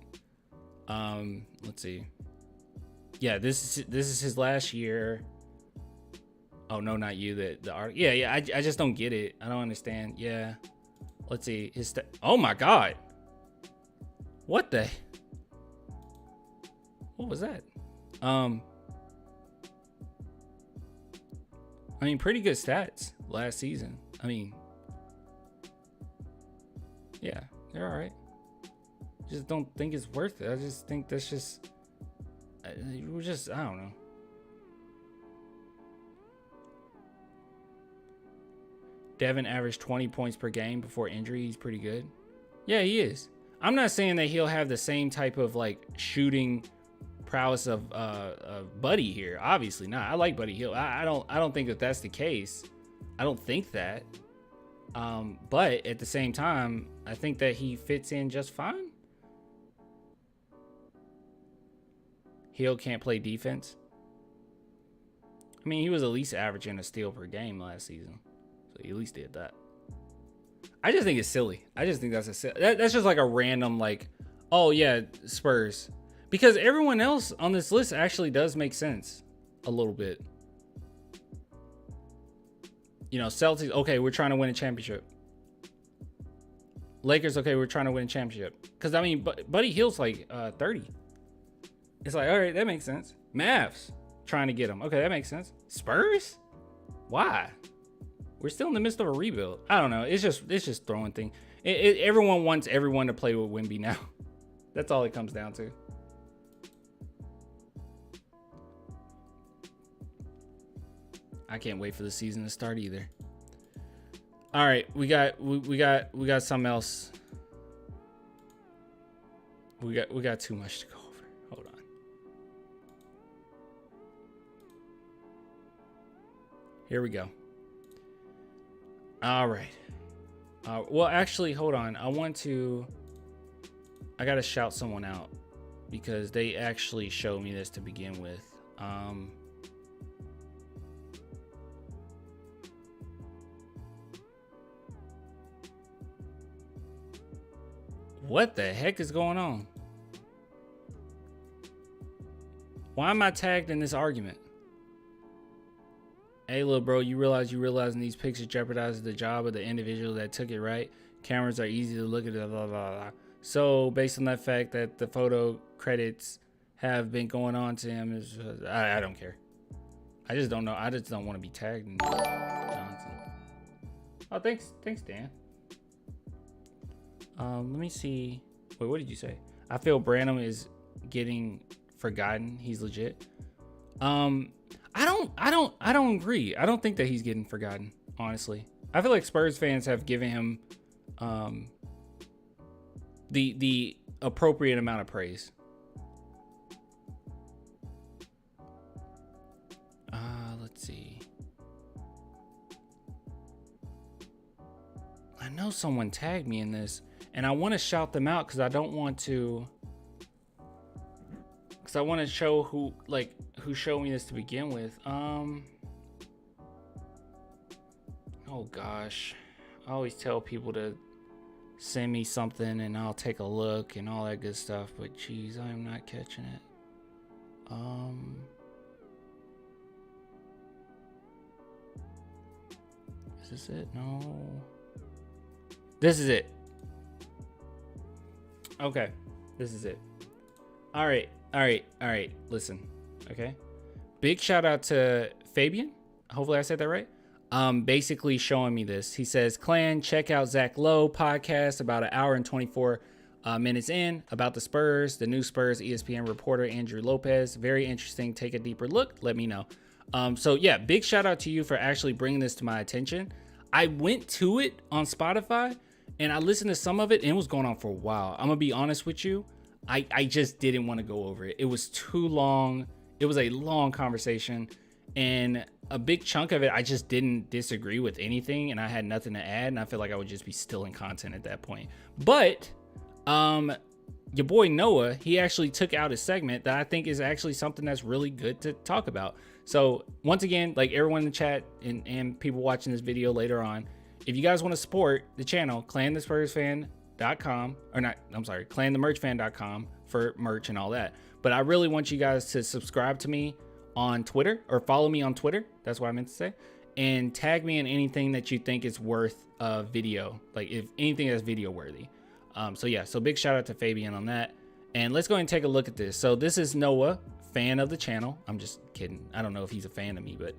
Let's see. Yeah, this is his last year. Oh no, not you. The art. Yeah. I just don't get it. I don't understand. Yeah. Let's see. Oh my God. What was that? I mean, pretty good stats. last season. I mean, yeah, they're all right. Just don't think it's worth it. I just think that's just, I don't know. Devin averaged 20 points per game before injury. He's pretty good. Yeah, he is. I'm not saying that he'll have the same type of like shooting prowess of Buddy here. Obviously not. I like Buddy Hield. I don't think that that's the case. I don't think that. But at the same time, I think that he fits in just fine. Hield can't play defense. I mean, he was at least averaging a steal per game last season. So he at least did that. I just think it's silly. I just think that's that's just like a random like, oh yeah, Spurs. Because everyone else on this list actually does make sense a little bit. You know, Celtics, okay, we're trying to win a championship. Lakers, okay, we're trying to win a championship. Because, I mean, Buddy Hield's like 30. It's like, all right, that makes sense. Mavs, trying to get him. Okay, that makes sense. Spurs? Why? We're still in the midst of a rebuild. I don't know. It's just throwing things. Everyone wants everyone to play with Wemby now. That's all it comes down to. I can't wait for the season to start either. All right, we got something else. We got too much to go over. Hold on. Here we go. All right. Well, actually, hold on. I got to shout someone out because they actually showed me this to begin with. What the heck is going on? Why am I tagged in this argument? Hey, little bro, you realizing these pictures jeopardizes the job of the individual that took it, right? Cameras are easy to look at, blah, blah, blah. So, based on that fact that the photo credits have been going on to him, I don't care. I just don't know. I just don't want to be tagged in nonsense. Oh, thanks, Dan. Let me see. Wait, what did you say? I feel Branham is getting forgotten. He's legit. I don't agree. I don't think that he's getting forgotten, honestly. I feel like Spurs fans have given him the appropriate amount of praise. Let's see. I know someone tagged me in this, and I want to shout them out because I don't want to. Because I want to show who showed me this to begin with. Oh gosh, I always tell people to send me something and I'll take a look and all that good stuff, but geez, I am not catching it. Is this it? No. This is it. Okay, this is it. All right. Listen, okay. Big shout out to Fabian. Hopefully I said that right. Basically showing me this. He says, Clan, check out Zach Lowe podcast about an hour and 24 minutes in about the Spurs, the new Spurs ESPN reporter Andrew Lopez. Very interesting. Take a deeper look. Let me know. So yeah, big shout out to you for actually bringing this to my attention. I went to it on Spotify and I listened to some of it and it was going on for a while. I'm gonna be honest with you. I just didn't want to go over it. It was too long. It was a long conversation and a big chunk of it, I just didn't disagree with anything and I had nothing to add. And I feel like I would just be stealing content at that point. But your boy Noah, he actually took out a segment that I think is actually something that's really good to talk about. So once again, like everyone in the chat and people watching this video later on, if you guys want to support the channel, clanthespursfan.com, or not, I'm sorry, clanthemerchfan.com for merch and all that. But I really want you guys to subscribe to me on Twitter or follow me on Twitter. That's what I meant to say. And tag me in anything that you think is worth a video. Like if anything that's video worthy. So yeah, so big shout out to Fabian on that. And let's go ahead and take a look at this. So this is Noah, fan of the channel. I'm just kidding. I don't know if he's a fan of me, but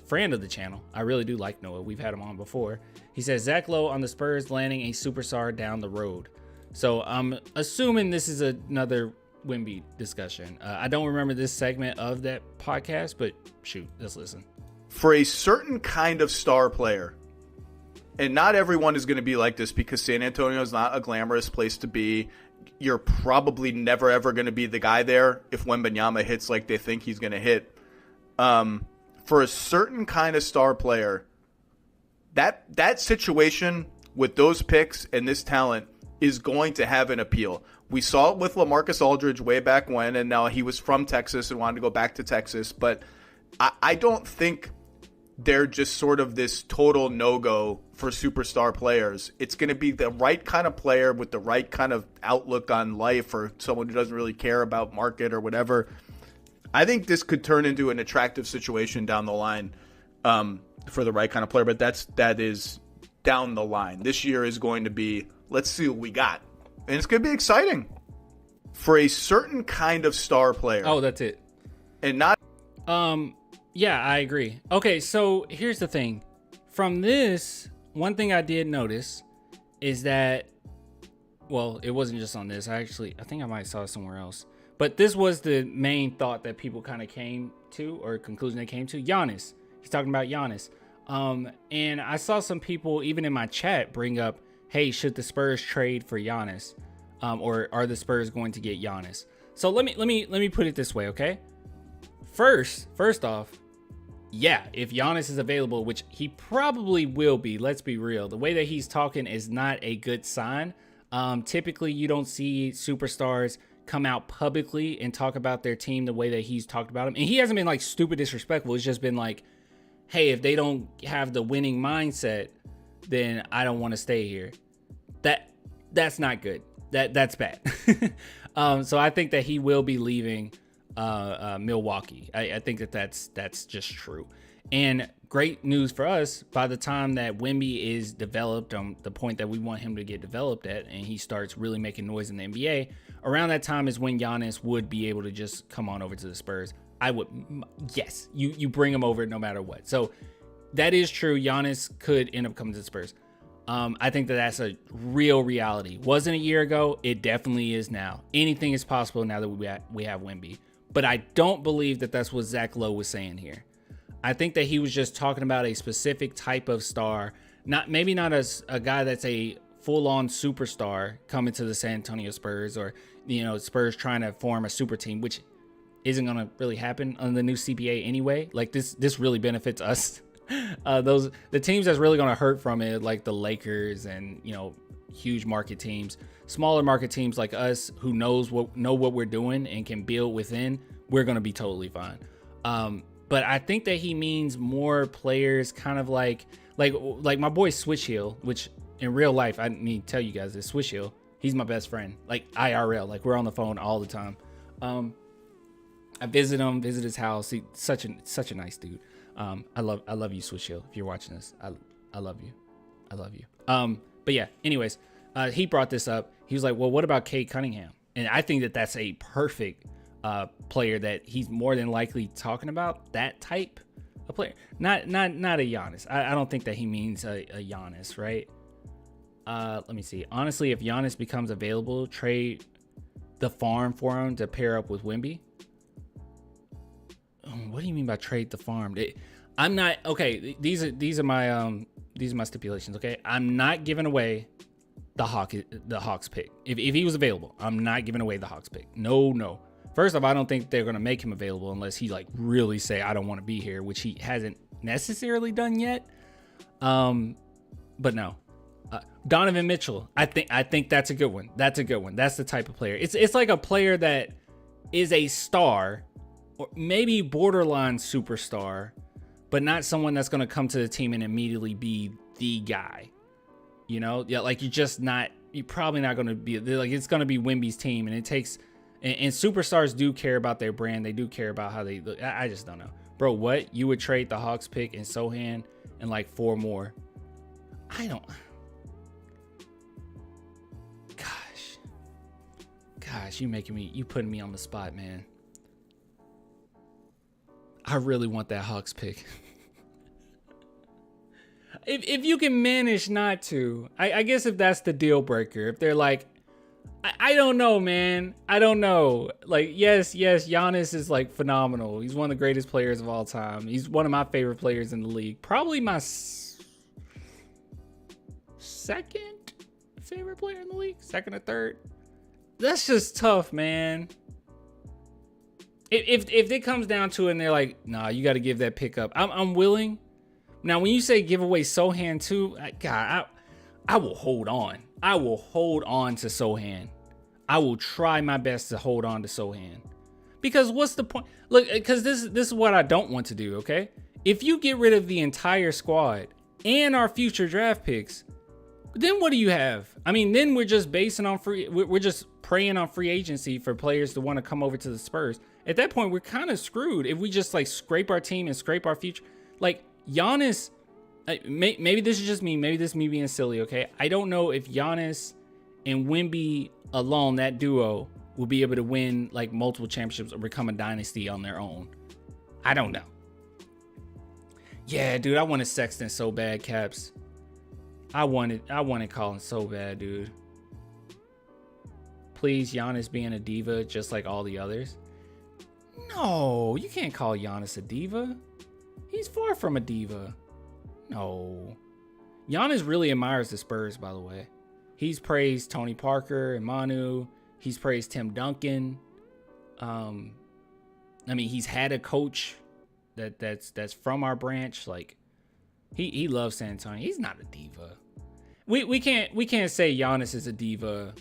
friend of the channel. I really do like Noah. We've had him on before. He says Zach Lowe on the Spurs landing a superstar down the road. So I'm assuming this is another Wemby discussion. I don't remember this segment of that podcast, but shoot, let's listen. For a certain kind of star player, and not everyone is going to be like this because San Antonio is not a glamorous place to be. You're probably never, ever going to be the guy there if Wembanyama hits like they think he's going to hit. For a certain kind of star player, that situation with those picks and this talent is going to have an appeal. We saw it with LaMarcus Aldridge way back when, and now he was from Texas and wanted to go back to Texas. But I don't think they're just sort of this total no-go for superstar players. It's going to be the right kind of player with the right kind of outlook on life, or someone who doesn't really care about market or whatever. I think this could turn into an attractive situation down the line for the right kind of player, but that is down the line. This year is going to be, let's see what we got. And it's going to be exciting for a certain kind of star player. Oh, that's it. And not... Yeah, I agree. Okay, so here's the thing. From this, one thing I did notice is that, well, it wasn't just on this. I think I might have saw it somewhere else. But this was the main thought that people kind of came to, or conclusion they came to. Giannis. He's talking about Giannis. And I saw some people, even in my chat, bring up, hey, should the Spurs trade for Giannis? Or are the Spurs going to get Giannis? So let me put it this way, okay? First off, yeah, if Giannis is available, which he probably will be, let's be real. The way that he's talking is not a good sign. Typically, you don't see superstars come out publicly and talk about their team the way that he's talked about them. And he hasn't been like stupid disrespectful. It's just been like, hey, if they don't have the winning mindset, then I don't want to stay here. That's not good. That's bad. So I think that he will be leaving Milwaukee. I think that's just true. And great news for us, by the time that Wemby is developed on the point that we want him to get developed at, and he starts really making noise in the NBA, around that time is when Giannis would be able to just come on over to the Spurs. Yes, you bring him over no matter what. So that is true. Giannis could end up coming to the Spurs. I think that's a real reality. Wasn't a year ago. It definitely is now. Anything is possible now that we have Wemby. But I don't believe that that's what Zach Lowe was saying here. I think that he was just talking about a specific type of star, maybe not as a guy that's a full-on superstar coming to the San Antonio Spurs, or Spurs trying to form a super team, which isn't going to really happen on the new CPA anyway. Like this really benefits us. The teams that's really going to hurt from it, like the Lakers and huge market teams. Smaller market teams like us who know what we're doing and can build within, we're going to be totally fine. But I think that he means more players kind of like my boy Switch Hill, which in real life, I need to tell you guys this. Switch Hill, he's my best friend, like IRL, like we're on the phone all the time. I visit his house. He's such a nice dude. I love you, Switch Hill. If you're watching this, I love you. But yeah, anyways, he brought this up. He was like, well, what about Cade Cunningham? And I think that that's a perfect player that he's more than likely talking about, that type of player. Not a Giannis. I don't think that he means a Giannis, right? Let me see. Honestly, if Giannis becomes available, trade the farm for him to pair up with Wemby. What do you mean by trade the farm? I'm not okay. These are my stipulations. Okay, I'm not giving away the Hawks pick. If he was available, I'm not giving away the Hawks pick. No. First off, I don't think they're gonna make him available unless he like really say I don't want to be here, which he hasn't necessarily done yet. But no. Donovan Mitchell. I think that's a good one. That's the type of player. It's like a player that is a star, or maybe borderline superstar, but not someone that's going to come to the team and immediately be the guy. Yeah, like you're probably not going to be like, it's going to be Wemby's team, and it takes, and superstars do care about their brand. They do care about how they look. I just don't know, bro. What you would trade the Hawks pick and Sohan and like 4 more? I don't. Gosh, you putting me on the spot, man. I really want that Hawks pick. if you can manage not to, I guess if that's the deal breaker, if they're like, I don't know, man. I don't know. Like, yes, Giannis is like phenomenal. He's one of the greatest players of all time. He's one of my favorite players in the league. Probably my second favorite player in the league, second or third. That's just tough, man. If it comes down to it and they're like, nah, you got to give that pick up, I'm willing. Now, when you say give away Sohan too, God, I will hold on. I will hold on to Sohan. I will try my best to hold on to Sohan. Because what's the point? Look, because this is what I don't want to do, okay? If you get rid of the entire squad and our future draft picks, then what do you have? I mean, then we're just basing on we're just preying on free agency for players to want to come over to the Spurs. At that point, we're kind of screwed if we just like scrape our team and scrape our future. Like Giannis, maybe this is just me. Maybe this is me being silly, okay? I don't know if Giannis and Wemby alone, that duo, will be able to win like multiple championships or become a dynasty on their own. I don't know. Yeah, dude, I wanted Sexton so bad, Caps. I wanted Colin so bad, dude. Please, Giannis being a diva just like all the others. No, you can't call Giannis a diva. He's far from a diva. No. Giannis really admires the Spurs, by the way. He's praised Tony Parker and Manu. He's praised Tim Duncan. I mean, he's had a coach that's from our branch. Like, he loves San Antonio. He's not a diva. We can't say Giannis is a diva.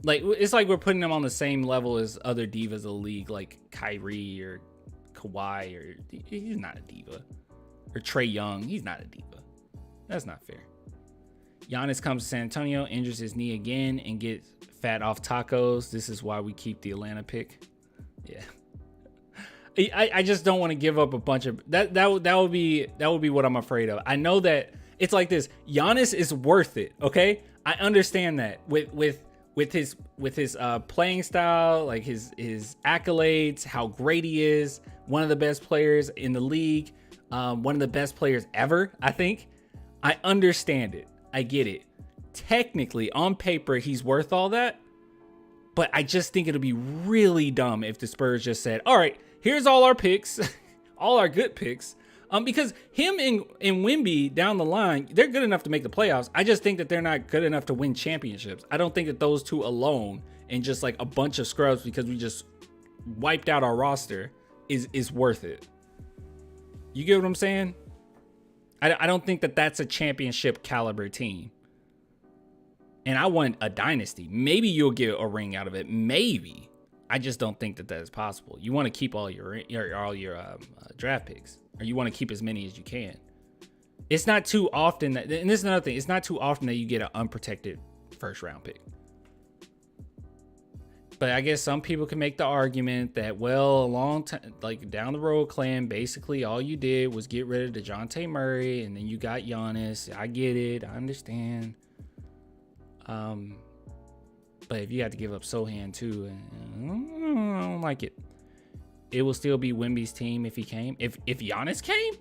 Like, it's like we're putting him on the same level as other divas of the league, like Kyrie or Kawhi, or he's not a diva. Or Trae Young, he's not a diva. That's not fair. Giannis comes to San Antonio, injures his knee again, and gets fat off tacos. This is why we keep the Atlanta pick. Yeah. I just don't want to give up a bunch of that would be what I'm afraid of. I know that it's like this. Giannis is worth it, okay? I understand that with his playing style, like his accolades, how great he is, one of the best players in the league, one of the best players ever, I think. I understand it. I get it. Technically, on paper, he's worth all that. But I just think it'll be really dumb if the Spurs just said, all right, here's all our picks, all our good picks. Because him and Wemby down the line, they're good enough to make the playoffs. I just think that they're not good enough to win championships. I don't think that those two alone and just like a bunch of scrubs because we just wiped out our roster is worth it. You get what I'm saying? I don't think that that's a championship caliber team. And I want a dynasty. Maybe you'll get a ring out of it. Maybe. I just don't think that is possible. You want to keep all your draft picks, or you want to keep as many as you can. It's not too often that, and this is another thing. It's not too often that you get an unprotected first round pick. But I guess some people can make the argument that, well, a long time, like down the road, Clan, basically all you did was get rid of DeJounte Murray, and then you got Giannis. I get it. I understand. But if you had to give up Sohan too, I don't like it. It will still be Wemby's team if he came. If Giannis came,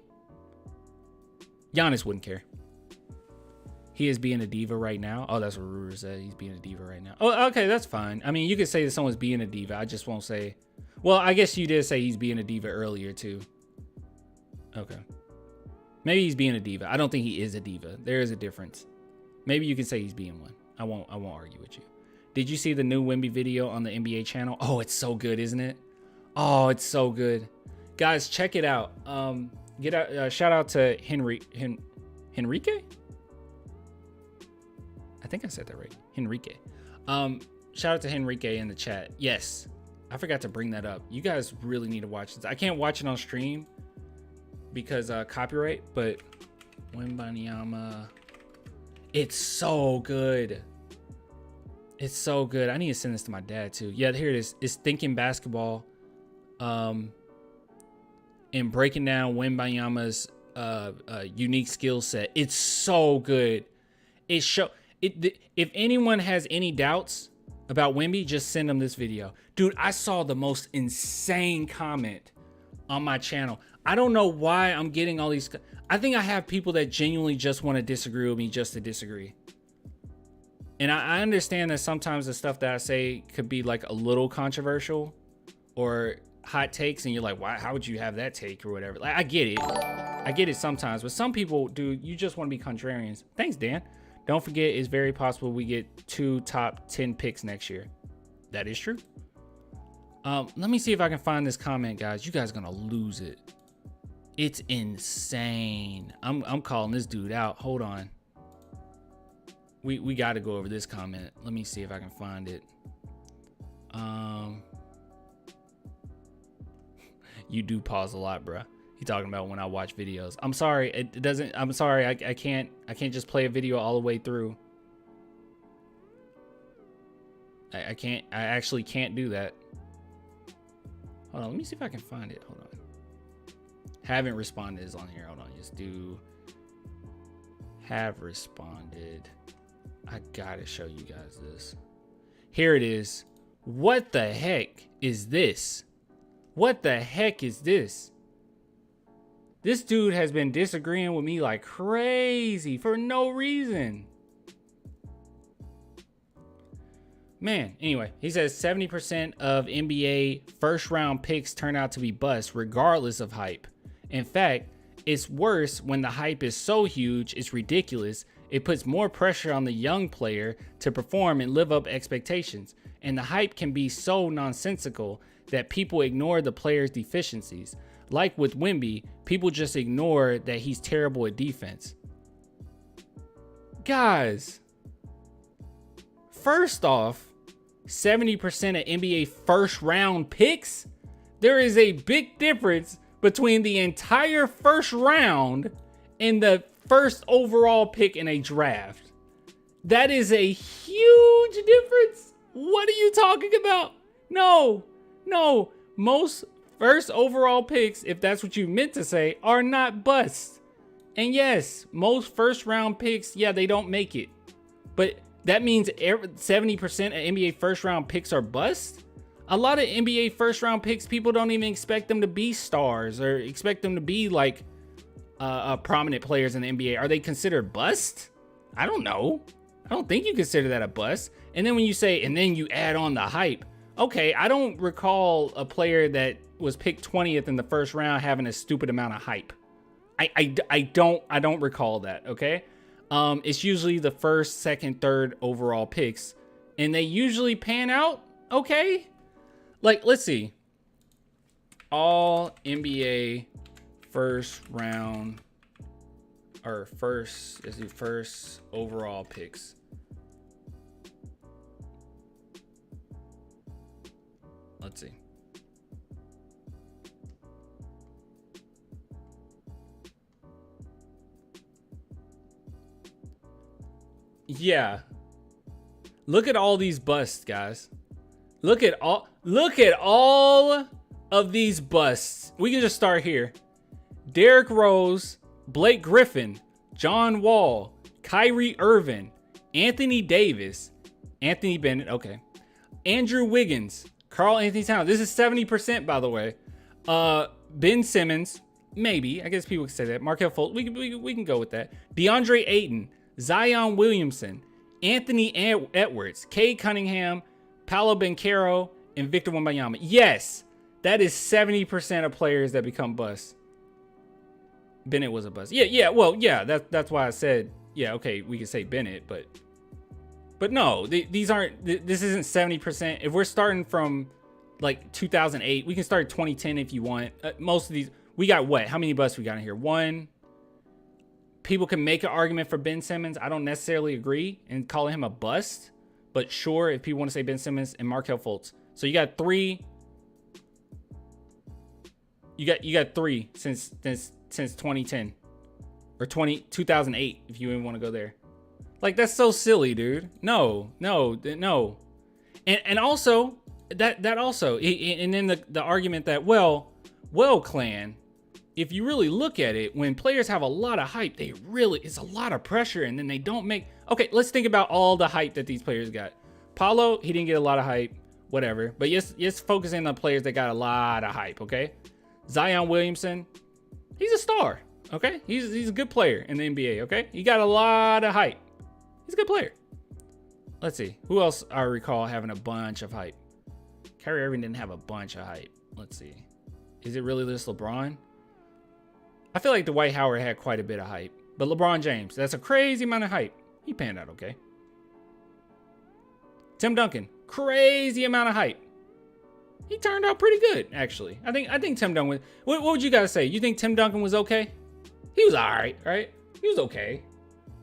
Giannis wouldn't care. He is being a diva right now. Oh, that's what Ruger said. He's being a diva right now. Oh, okay, that's fine. I mean, you could say that someone's being a diva. I just won't say. Well, I guess you did say he's being a diva earlier too. Okay. Maybe he's being a diva. I don't think he is a diva. There is a difference. Maybe you can say he's being one. I won't argue with you. Did you see the new Wemby video on the NBA channel? Oh, it's so good, isn't it? Oh, it's so good. Guys, check it out. Shout out to Henrique? I think I said that right. Henrique. Shout out to Henrique in the chat. Yes. I forgot to bring that up. You guys really need to watch this. I can't watch it on stream because copyright, but Wembanyama. It's so good. It's so good. I need to send this to my dad too. Yeah, here it is. It's Thinking Basketball. And breaking down Wembanyama's unique skill set. It's so good. If anyone has any doubts about Wemby, just send them this video. Dude, I saw the most insane comment on my channel. I don't know why I'm getting all these. I think I have people that genuinely just want to disagree with me just to disagree. And I understand that sometimes the stuff that I say could be like a little controversial or hot takes, and you're like, why? How would you have that take or whatever? Like, I get it sometimes, but some people, dude, you just want to be contrarians. Thanks, Dan. Don't forget, it's very possible we get 2 top 10 picks next year. That is true. Let me see if I can find this comment, guys. You guys are gonna lose it. It's insane. I'm calling this dude out. Hold on. We got to go over this comment. Let me see if I can find it. You do pause a lot, bruh. He talking about when I watch videos. I'm sorry. It doesn't. I'm sorry. I can't just play a video all the way through. I can't. I actually can't do that. Hold on. Let me see if I can find it. Hold on. Haven't responded is on here. Hold on. Just do. Have responded. I gotta show you guys this. Here it is. What the heck is this? What the heck is this? This dude has been disagreeing with me like crazy for no reason. Man, anyway, he says 70% of NBA first round picks turn out to be busts regardless of hype. In fact, it's worse when the hype is so huge, it's ridiculous. It puts more pressure on the young player to perform and live up expectations. And the hype can be so nonsensical that people ignore the player's deficiencies. Like with Wemby, people just ignore that he's terrible at defense. Guys, first off, 70% of NBA first round picks? There is a big difference between the entire first round and the first overall pick in a draft. That is a huge difference. What are you talking about? No. Most first overall picks, if that's what you meant to say, are not busts. And yes, most first round picks, yeah, they don't make it. But that means 70% of NBA first round picks are busts? A lot of NBA first round picks, people don't even expect them to be stars or expect them to be like prominent players in the NBA. Are they considered bust? I don't know. I don't think you consider that a bust. And then when you say, and then you add on the hype. Okay, I don't recall a player that was picked 20th in the first round having a stupid amount of hype. I don't recall that, okay? It's usually the first, second, third overall picks. And they usually pan out, okay? Like, let's see. All NBA first round or first overall picks. Let's see. Yeah. Look at all these busts, guys. Look at all of these busts. We can just start here. Derrick Rose, Blake Griffin, John Wall, Kyrie Irving, Anthony Davis, Anthony Bennett, okay. Andrew Wiggins, Karl Anthony Towns. This is 70%, by the way. Ben Simmons, maybe. I guess people could say that. Markelle Fultz, we can go with that. DeAndre Ayton, Zion Williamson, Anthony Edwards, Cade Cunningham, Paolo Banchero, and Victor Wembanyama. Yes, that is 70% of players that become busts. Bennett was a bust. Yeah. That's why I said, yeah, okay, we could say Bennett, but no, these aren't. This isn't 70%. If we're starting from like 2008, we can start 2010 if you want. Most of these, we got what? How many busts we got in here? One. People can make an argument for Ben Simmons. I don't necessarily agree in calling him a bust, but sure, if people want to say Ben Simmons and Markelle Fultz. So you got three. You got three since 2010 or 2008 if you even want to go there. Like, that's so silly, dude. No. And also that also, and then the argument that, well, clan, if you really look at it, when players have a lot of hype, it's a lot of pressure, and then they don't make. Okay, let's think about all the hype that these players got. Paolo, he didn't get a lot of hype, whatever. But yes, focusing on players that got a lot of hype, okay? Zion Williamson, He's a star, okay? He's a good player in the NBA, okay? He got a lot of hype. He's a good player. Let's see. Who else I recall having a bunch of hype? Kyrie Irving didn't have a bunch of hype. Let's see. Is it really just LeBron? I feel like Dwight Howard had quite a bit of hype. But LeBron James, that's a crazy amount of hype. He panned out okay. Tim Duncan, crazy amount of hype. He turned out pretty good, actually. I think Tim Duncan was... What would you guys say? You think Tim Duncan was okay? He was all right? He was okay.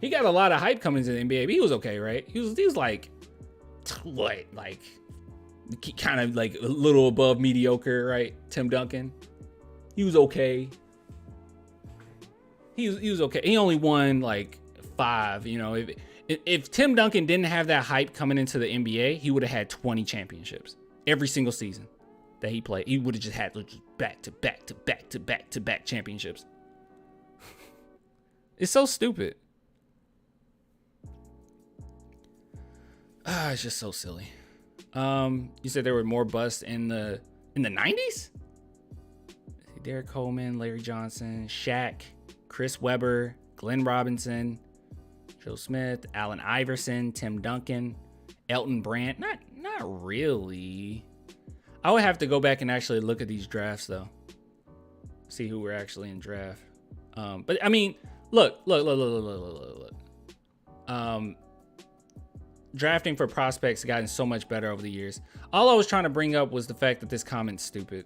He got a lot of hype coming into the NBA, but he was okay, right? He was like, what? Like, kind of like a little above mediocre, right? Tim Duncan. He was okay. He was okay. He only won like 5, you know. If Tim Duncan didn't have that hype coming into the NBA, he would have had 20 championships every single season that he played. He would have just had back to back championships. It's so stupid. It's just so silly. You said there were more busts in the 90s? Derek Coleman, Larry Johnson, Shaq, Chris Webber, Glenn Robinson, Joe Smith, Allen Iverson, Tim Duncan, Elton Brand. Not really. I would have to go back and actually look at these drafts though. See who were actually in draft. But I mean, look. Drafting for prospects has gotten so much better over the years. All I was trying to bring up was the fact that this comment's stupid.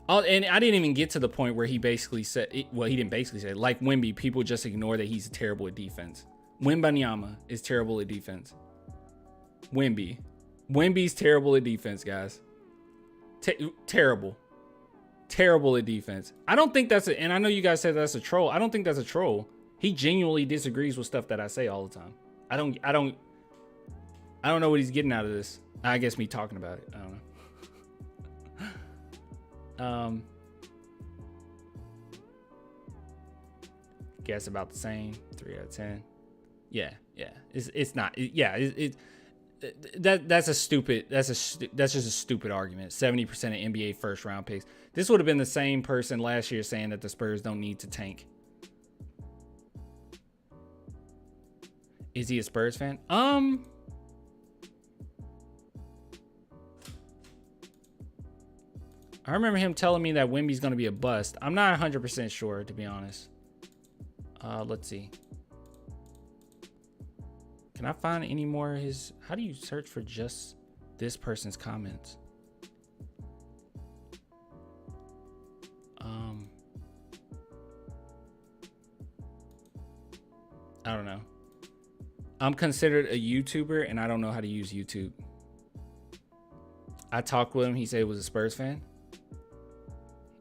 And I didn't even get to the point where he basically said, well, he didn't basically say, like Wemby, people just ignore that he's terrible at defense. Wembanyama is terrible at defense. Wemby's terrible at defense, guys. Terrible at defense. I don't think that's and I know you guys said that's a troll. I don't think that's a troll. He genuinely disagrees with stuff that I say all the time. I don't know what he's getting out of this. I guess me talking about it. I don't know. Guess about the same. 3 out of 10. Yeah. It's not. That's just a stupid argument. 70% of NBA first round picks. This would have been the same person last year saying that the Spurs don't need to tank. Is he a Spurs fan? I remember him telling me that Wemby's going to be a bust. I'm not 100% sure, to be honest. Let's see. Can I find any more of his... How do you search for just this person's comments? I don't know. I'm considered a YouTuber, and I don't know how to use YouTube. I talked with him. He said he was a Spurs fan.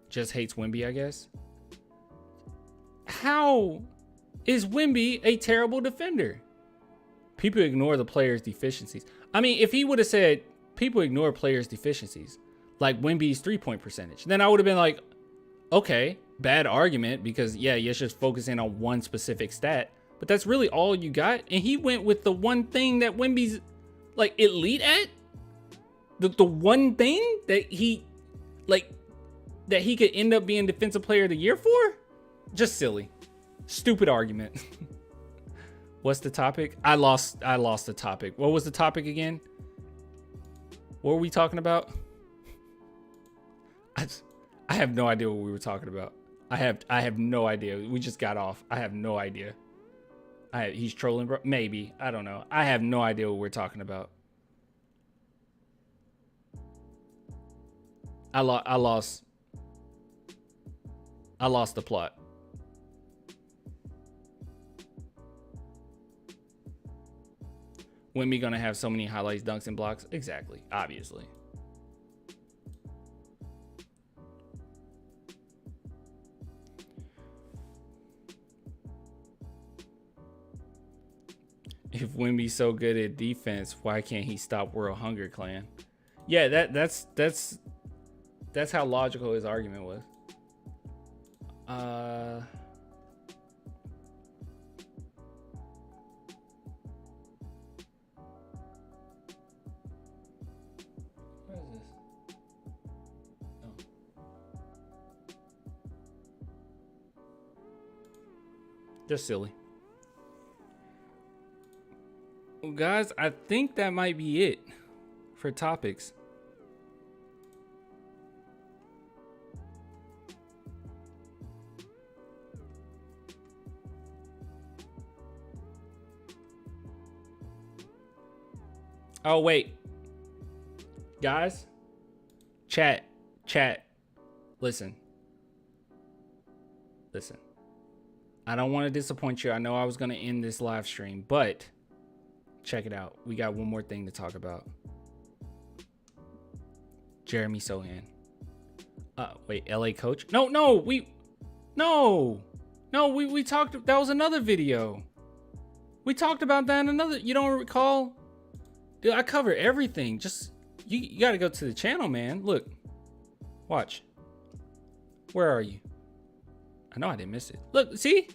Just hates Wemby, I guess. How is Wemby a terrible defender? People ignore the player's deficiencies. I mean, if he would have said people ignore players' deficiencies, like Wemby's 3-point percentage, then I would have been like, okay, bad argument because, yeah, you're just focusing on one specific stat. But that's really all you got. And he went with the one thing that Wemby's like elite at. The one thing that he like that he could end up being defensive player of the year for? Just silly. Stupid argument. What's the topic? I lost the topic. What was the topic again? What were we talking about? I have no idea what we were talking about. I have no idea. We just got off. I have no idea. He's trolling, bro. Maybe. I don't know. I have no idea what we're talking about. I lost the plot. Wemby gonna have so many highlights, dunks, and blocks? Exactly. Obviously. If Wemby's so good at defense, why can't he stop World Hunger Clan? Yeah, that's how logical his argument was. What is this? Oh. Just silly. Well, guys, I think that might be it for topics. Oh, wait. Guys, chat. Listen. I don't want to disappoint you. I know I was going to end this live stream, but check it out. We got one more thing to talk about. Jeremy Sohan. Wait, LA coach? No, we talked. That was another video. We talked about that in another. You don't recall? Dude, I cover everything. Just you got to go to the channel, man. Look, watch. Where are you? I know I didn't miss it. Look, see?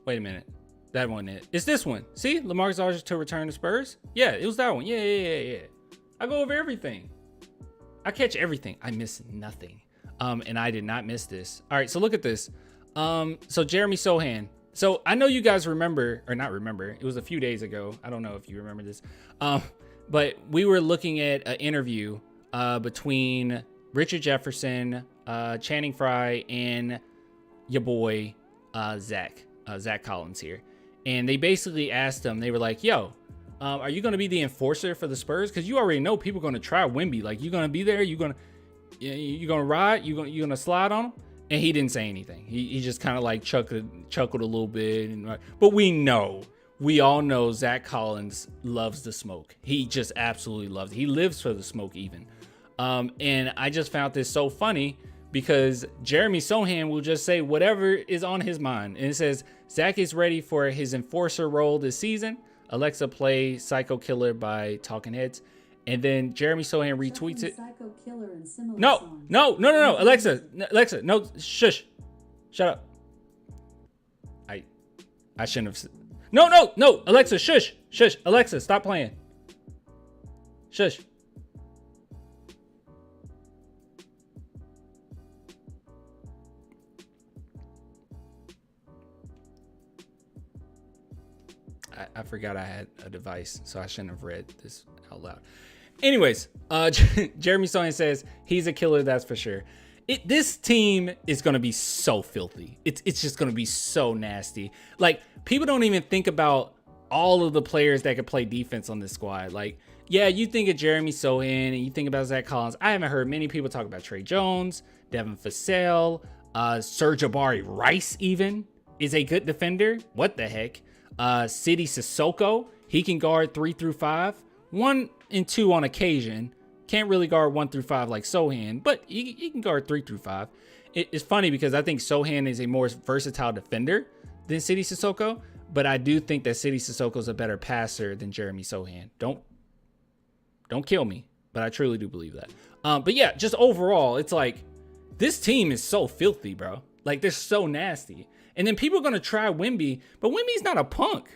Wait a minute. That one it. It's this one. See? Lamarcus Aldridge to return to Spurs? Yeah, it was that one. Yeah. I go over everything. I catch everything. I miss nothing. And I did not miss this. All right, so look at this. So Jeremy Sohan. So I know you guys remember, or not remember, it was a few days ago. I don't know if you remember this. But we were looking at an interview between Richard Jefferson, Channing Frye, and your boy, Zach Collins here. And they basically asked him, they were like, yo, are you going to be the enforcer for the Spurs? Because you already know people are going to try Wemby. Like, you going to be there? You going to ride? You going to slide on him? And he didn't say anything. He just kind of like chuckled a little bit. But we all know Zach Collins loves the smoke. He just absolutely loves it. He lives for the smoke even. And I just found this so funny because Jeremy Sohan will just say whatever is on his mind. And it says, Zach is ready for his enforcer role this season. Alexa play Psycho Killer by Talking Heads. And then Jeremy Sohan retweets it. Psycho Killer and similar No. songs. Alexa, no, shush. Shut up. I shouldn't have. No. Alexa, shush. Alexa, stop playing. Shush. I forgot I had a device, so I shouldn't have read this out loud. Anyways, Jeremy Sohan says he's a killer, that's for sure. This team is going to be so filthy. It's just going to be so nasty. Like, people don't even think about all of the players that could play defense on this squad. Like, yeah, you think of Jeremy Sohan and you think about Zach Collins. I haven't heard many people talk about Trey Jones, Devin Vassell, Serge Ibaka Rice even is a good defender. What the heck? Sidy Cissoko, he can guard 3 through 5, 1 and 2 on occasion. Can't really guard 1 through 5 like Sohan, but he can guard 3 through 5. It's funny because I think Sohan is a more versatile defender than Sidy Cissoko, but I do think that Sidy Cissoko is a better passer than Jeremy Sohan. Don't kill me, but I truly do believe that. But yeah, just overall, it's like this team is so filthy, bro. Like, they're so nasty. And then people are going to try Wemby, but Wemby's not a punk.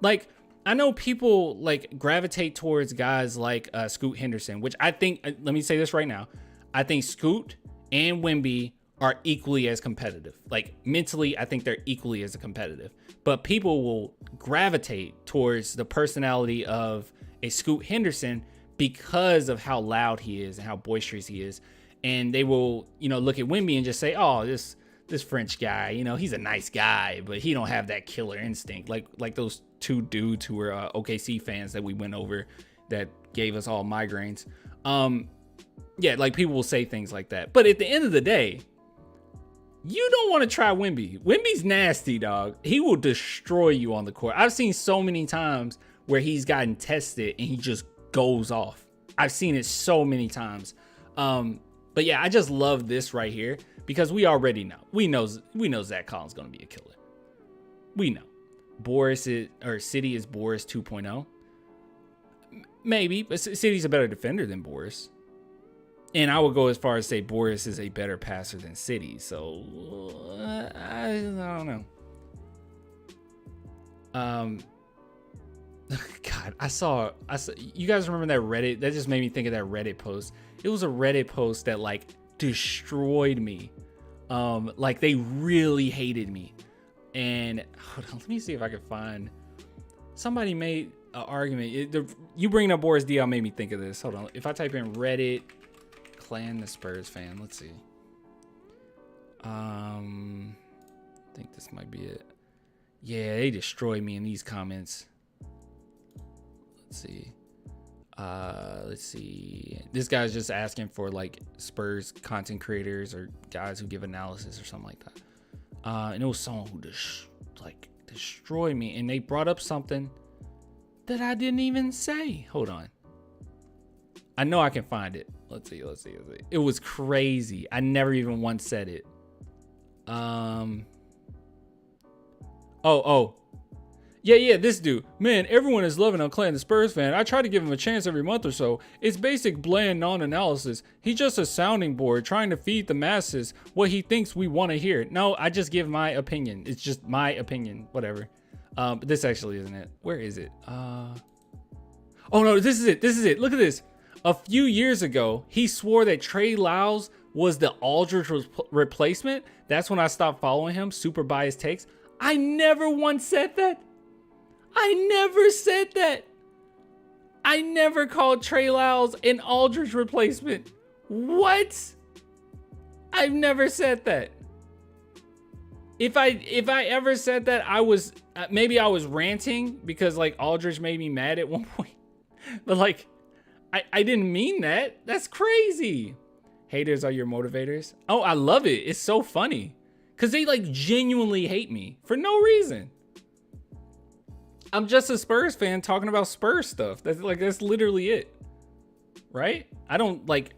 Like, I know people like gravitate towards guys like Scoot Henderson, which I think, let me say this right now. I think Scoot and Wemby are equally as competitive. Like, mentally, I think they're equally as competitive. But people will gravitate towards the personality of a Scoot Henderson because of how loud he is and how boisterous he is. And they will, look at Wemby and just say, oh, this French guy, he's a nice guy, but he don't have that killer instinct. Like those two dudes who were OKC fans that we went over that gave us all migraines. Yeah, like, people will say things like that. But at the end of the day, you don't want to try Wemby. Wemby's nasty, dog. He will destroy you on the court. I've seen so many times where he's gotten tested and he just goes off. I've seen it so many times. But yeah, I just love this right here. Because we already know. We know Zach Collins is going to be a killer. We know. City is Boris 2.0. Maybe, but City's a better defender than Boris. And I would go as far as say Boris is a better passer than City. So, I don't know. God, I saw, you guys remember that Reddit? That just made me think of that Reddit post. It was a Reddit post that, like, destroyed me. Like they really hated me. And hold on, let me see if I can find. Somebody made an argument. You bringing up Boris Diaw made me think of this. Hold on. If I type in Reddit, Clan the Spurs fan, let's see. I think this might be it. Yeah, they destroyed me in these comments. Let's see. This guy's just asking for like Spurs content creators or guys who give analysis or something like that. And it was someone who destroyed me, and they brought up something that I didn't even say. Hold on. I know I can find it. Let's see. It was crazy. I never even once said it. Yeah, this dude. Man, everyone is loving on Clan the Spurs fan. I try to give him a chance every month or so. It's basic bland non-analysis. He's just a sounding board trying to feed the masses what he thinks we want to hear. No, I just give my opinion. It's just my opinion. Whatever. But this actually isn't it. Where is it? Oh no, this is it. Look at this. A few years ago, he swore that Trey Lyles was the Aldridge replacement. That's when I stopped following him. Super biased takes. I never once said that. I never said that. I never called Trey Lyles an Aldridge replacement. What? I've never said that. If I ever said that, I was maybe I was ranting because like Aldridge made me mad at one point. But like I didn't mean that. That's crazy. Haters are your motivators. Oh, I love it. It's so funny. Cause they like genuinely hate me for no reason. I'm just a Spurs fan talking about Spurs stuff. That's literally it. Right? I don't like,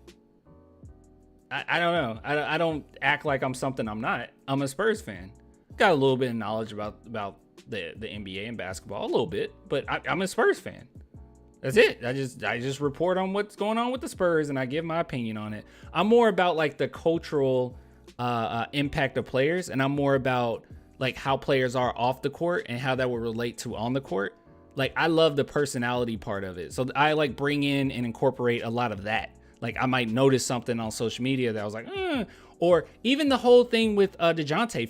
I don't know. I don't act like I'm something I'm not. I'm a Spurs fan. Got a little bit of knowledge about the NBA and basketball, a little bit, but I'm a Spurs fan. That's it. I just report on what's going on with the Spurs and I give my opinion on it. I'm more about like the cultural impact of players, and I'm more about like how players are off the court and how that will relate to on the court. Like I love the personality part of it, so I like bring in and incorporate a lot of that. Like I might notice something on social media that I was like, or even the whole thing with DeJounte.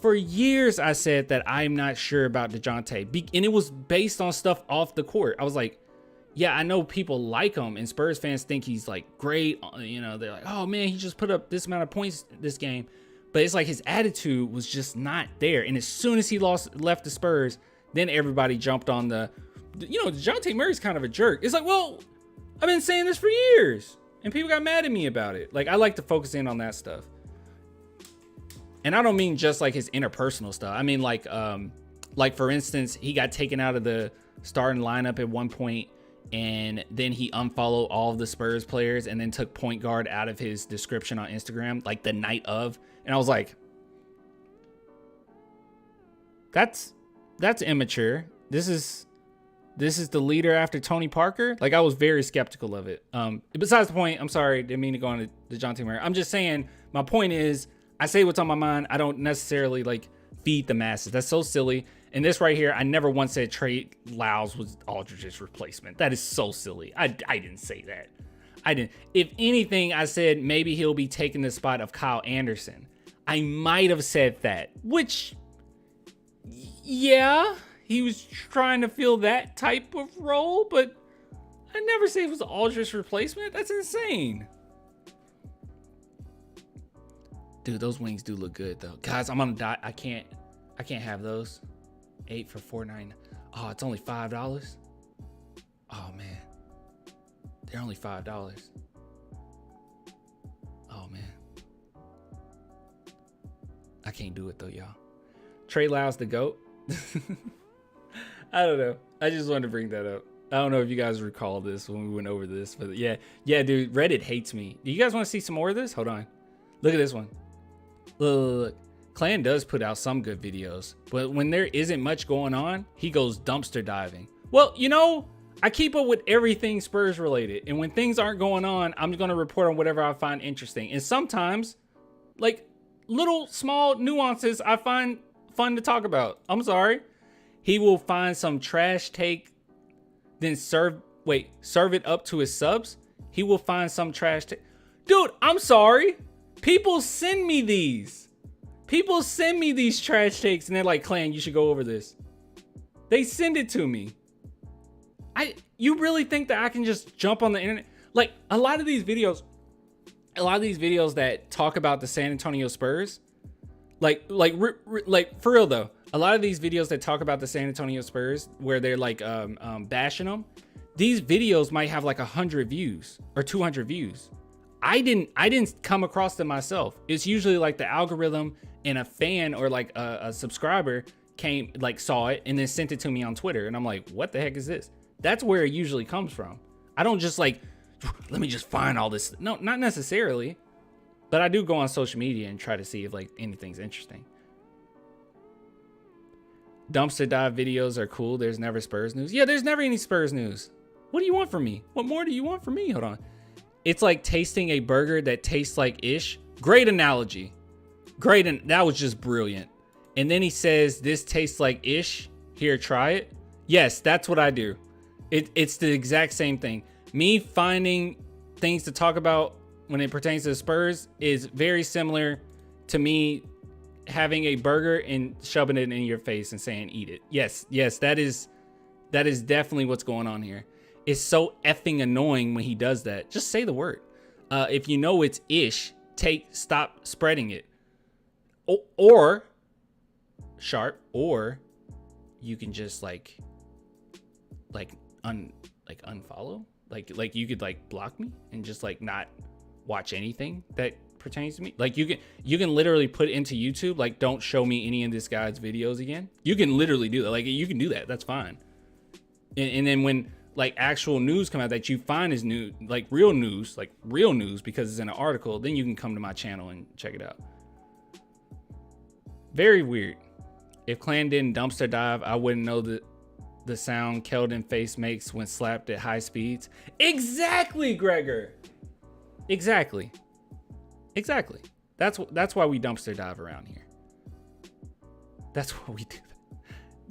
For years I said that I'm not sure about DeJounte, and it was based on stuff off the court. I was like, yeah, I know people like him and Spurs fans think he's like great. You know, they're like, oh man, he just put up this amount of points this game. But it's like his attitude was just not there. And as soon as he left the Spurs, then everybody jumped on DeJounte Murray's kind of a jerk. It's like, well, I've been saying this for years and people got mad at me about it. Like I like to focus in on that stuff. And I don't mean just like his interpersonal stuff. I mean like for instance, he got taken out of the starting lineup at one point, and then he unfollowed all of the Spurs players and then took point guard out of his description on Instagram like the night of. And I was like, that's immature. This is the leader after Tony Parker. Like I was very skeptical of it. Besides the point, I'm sorry, didn't mean to go on to DeJounte Murray. I'm just saying my point is I say what's on my mind. I don't necessarily like feed the masses. That's so silly. And this right here, I never once said Trey Lyles was Aldridge's replacement. That is so silly. I didn't say that. I didn't. If anything, I said maybe he'll be taking the spot of Kyle Anderson. I might have said that, which, yeah, he was trying to fill that type of role, but I never said it was Aldridge's replacement. That's insane. Dude, those wings do look good though. Guys, I'm on a diet. I can't have those. 8 for $4.99. Oh, it's only $5. Oh man, they're only $5. Oh man, I can't do it though, y'all. Trey Lyles the GOAT. I don't know. I just wanted to bring that up. I don't know if you guys recall this when we went over this, but yeah, dude, Reddit hates me. Do you guys want to see some more of this? Hold on. Look at this one. Look. Clan does put out some good videos, but when there isn't much going on, he goes dumpster diving. Well, you know, I keep up with everything Spurs related, and when things aren't going on, I'm going to report on whatever I find interesting. And sometimes, like, little small nuances I find fun to talk about. I'm sorry. He will find some trash take, then serve it up to his subs. He will find some trash take. Dude, I'm sorry. People send me these. People send me these trash takes and they're like, Clan, you should go over this. They send it to me. You really think that I can just jump on the internet? Like a lot of these videos that talk about the San Antonio Spurs, like for real though, a lot of these videos that talk about the San Antonio Spurs where they're like bashing them, these videos might have like 100 views or 200 views. I didn't come across them myself. It's usually like the algorithm and a fan or like a subscriber saw it and then sent it to me on Twitter, and I'm like, what the heck is this? That's where it usually comes from. I don't just like, let me just find all this. No, not necessarily, but I do go on social media and try to see if like anything's interesting. Dumpster dive videos are cool. There's never Spurs news. Yeah, there's never any Spurs news. What do you want from me? What more do you want from me? Hold on. It's like tasting a burger that tastes like ish. Great analogy. Great. And that was just brilliant. And then he says, this tastes like ish. Here, try it. Yes, that's what I do. It's the exact same thing. Me finding things to talk about when it pertains to the Spurs is very similar to me having a burger and shoving it in your face and saying, eat it. Yes, that is definitely what's going on here. It's so effing annoying when he does that. Just say the word. If you know it's ish, stop spreading it. Or sharp, or you can just unfollow. Like you could like block me and just like not watch anything that pertains to me. Like you can literally put into YouTube, like, don't show me any of this guy's videos again. You can literally do that. Like you can do that. That's fine. And then when like actual news come out that you find is new, like real news because it's in an article, then you can come to my channel and check it out. Very weird. If Clan didn't dumpster dive, I wouldn't know the sound Keldon face makes when slapped at high speeds. Exactly, Gregor. Exactly. That's why we dumpster dive around here. That's what we do.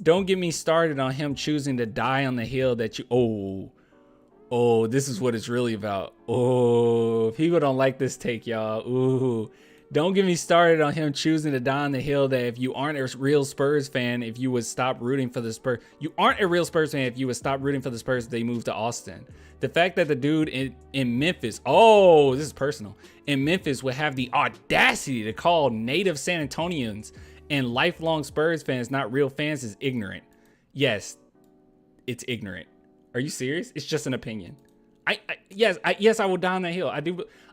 Don't get me started on him choosing to die on the hill that you. Oh, this is what it's really about. Oh, people don't like this take, y'all. Ooh. Don't get me started on him choosing to die on the hill that if you aren't a real Spurs fan, if you would stop rooting for the Spurs. You aren't a real Spurs fan if you would stop rooting for the Spurs if they moved to Austin. The fact that the dude in Memphis, this is personal, in Memphis would have the audacity to call native San Antonians and lifelong Spurs fans not real fans is ignorant. Yes, it's ignorant. Are you serious? It's just an opinion. Yes, I will die on that hill.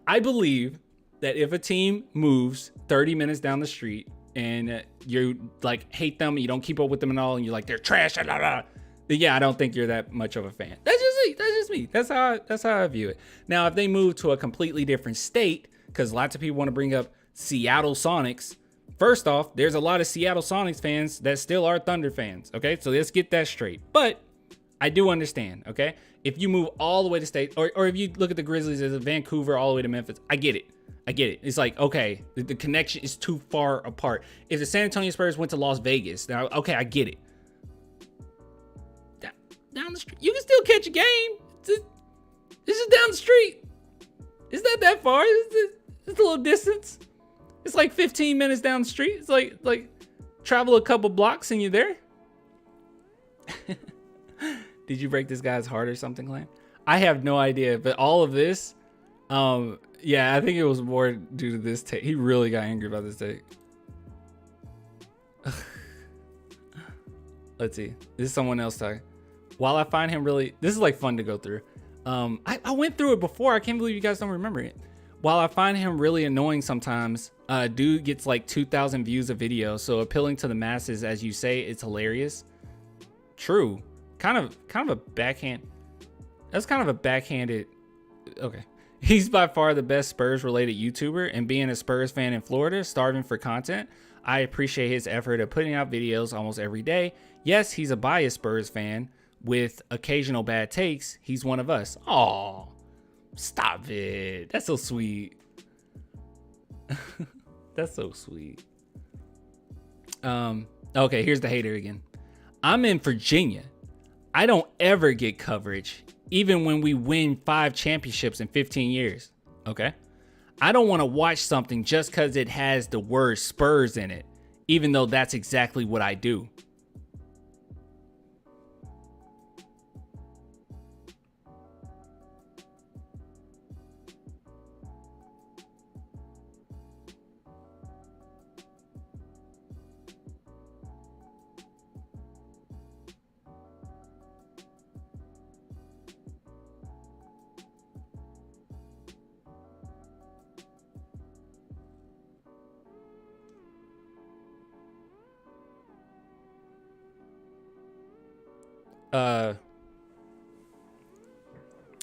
I believe that if a team moves 30 minutes down the street and you like hate them, you don't keep up with them and all, and you're like, they're trash, blah, blah, blah, then yeah, I don't think you're that much of a fan. That's just me. That's how I view it. Now, if they move to a completely different state, because lots of people want to bring up Seattle Sonics. First off, there's a lot of Seattle Sonics fans that still are Thunder fans. Okay, so let's get that straight. But I do understand. Okay, if you move all the way to state, or if you look at the Grizzlies as a Vancouver all the way to Memphis, I get it. It's like, okay, the connection is too far apart. If the San Antonio Spurs went to Las Vegas, now, okay, I get it. Down the street, you can still catch a game. This is down the street. It's not that far. It's a little distance. It's like 15 minutes down the street. It's like travel a couple blocks and you're there. Did you break this guy's heart or something, Clan? I have no idea, but all of this, yeah, I think it was more due to this take. He really got angry about this take. Let's see. This is someone else talking. While I find him really, this is like fun to go through. I went through it before. I can't believe you guys don't remember it. While I find him really annoying sometimes, dude gets like 2,000 views a video. So appealing to the masses, as you say, it's hilarious. True. Kind of a backhand. That's kind of a backhanded. Okay. He's by far the best Spurs related YouTuber, and being a Spurs fan in Florida, starving for content, I appreciate his effort of putting out videos almost every day. Yes, he's a biased Spurs fan with occasional bad takes. He's one of us. Aw, stop it. That's so sweet. That's so sweet. Okay, here's the hater again. I'm in Virginia. I don't ever get coverage, even when we win 5 championships in 15 years. Okay. I don't want to watch something just because it has the word Spurs in it, even though that's exactly what I do.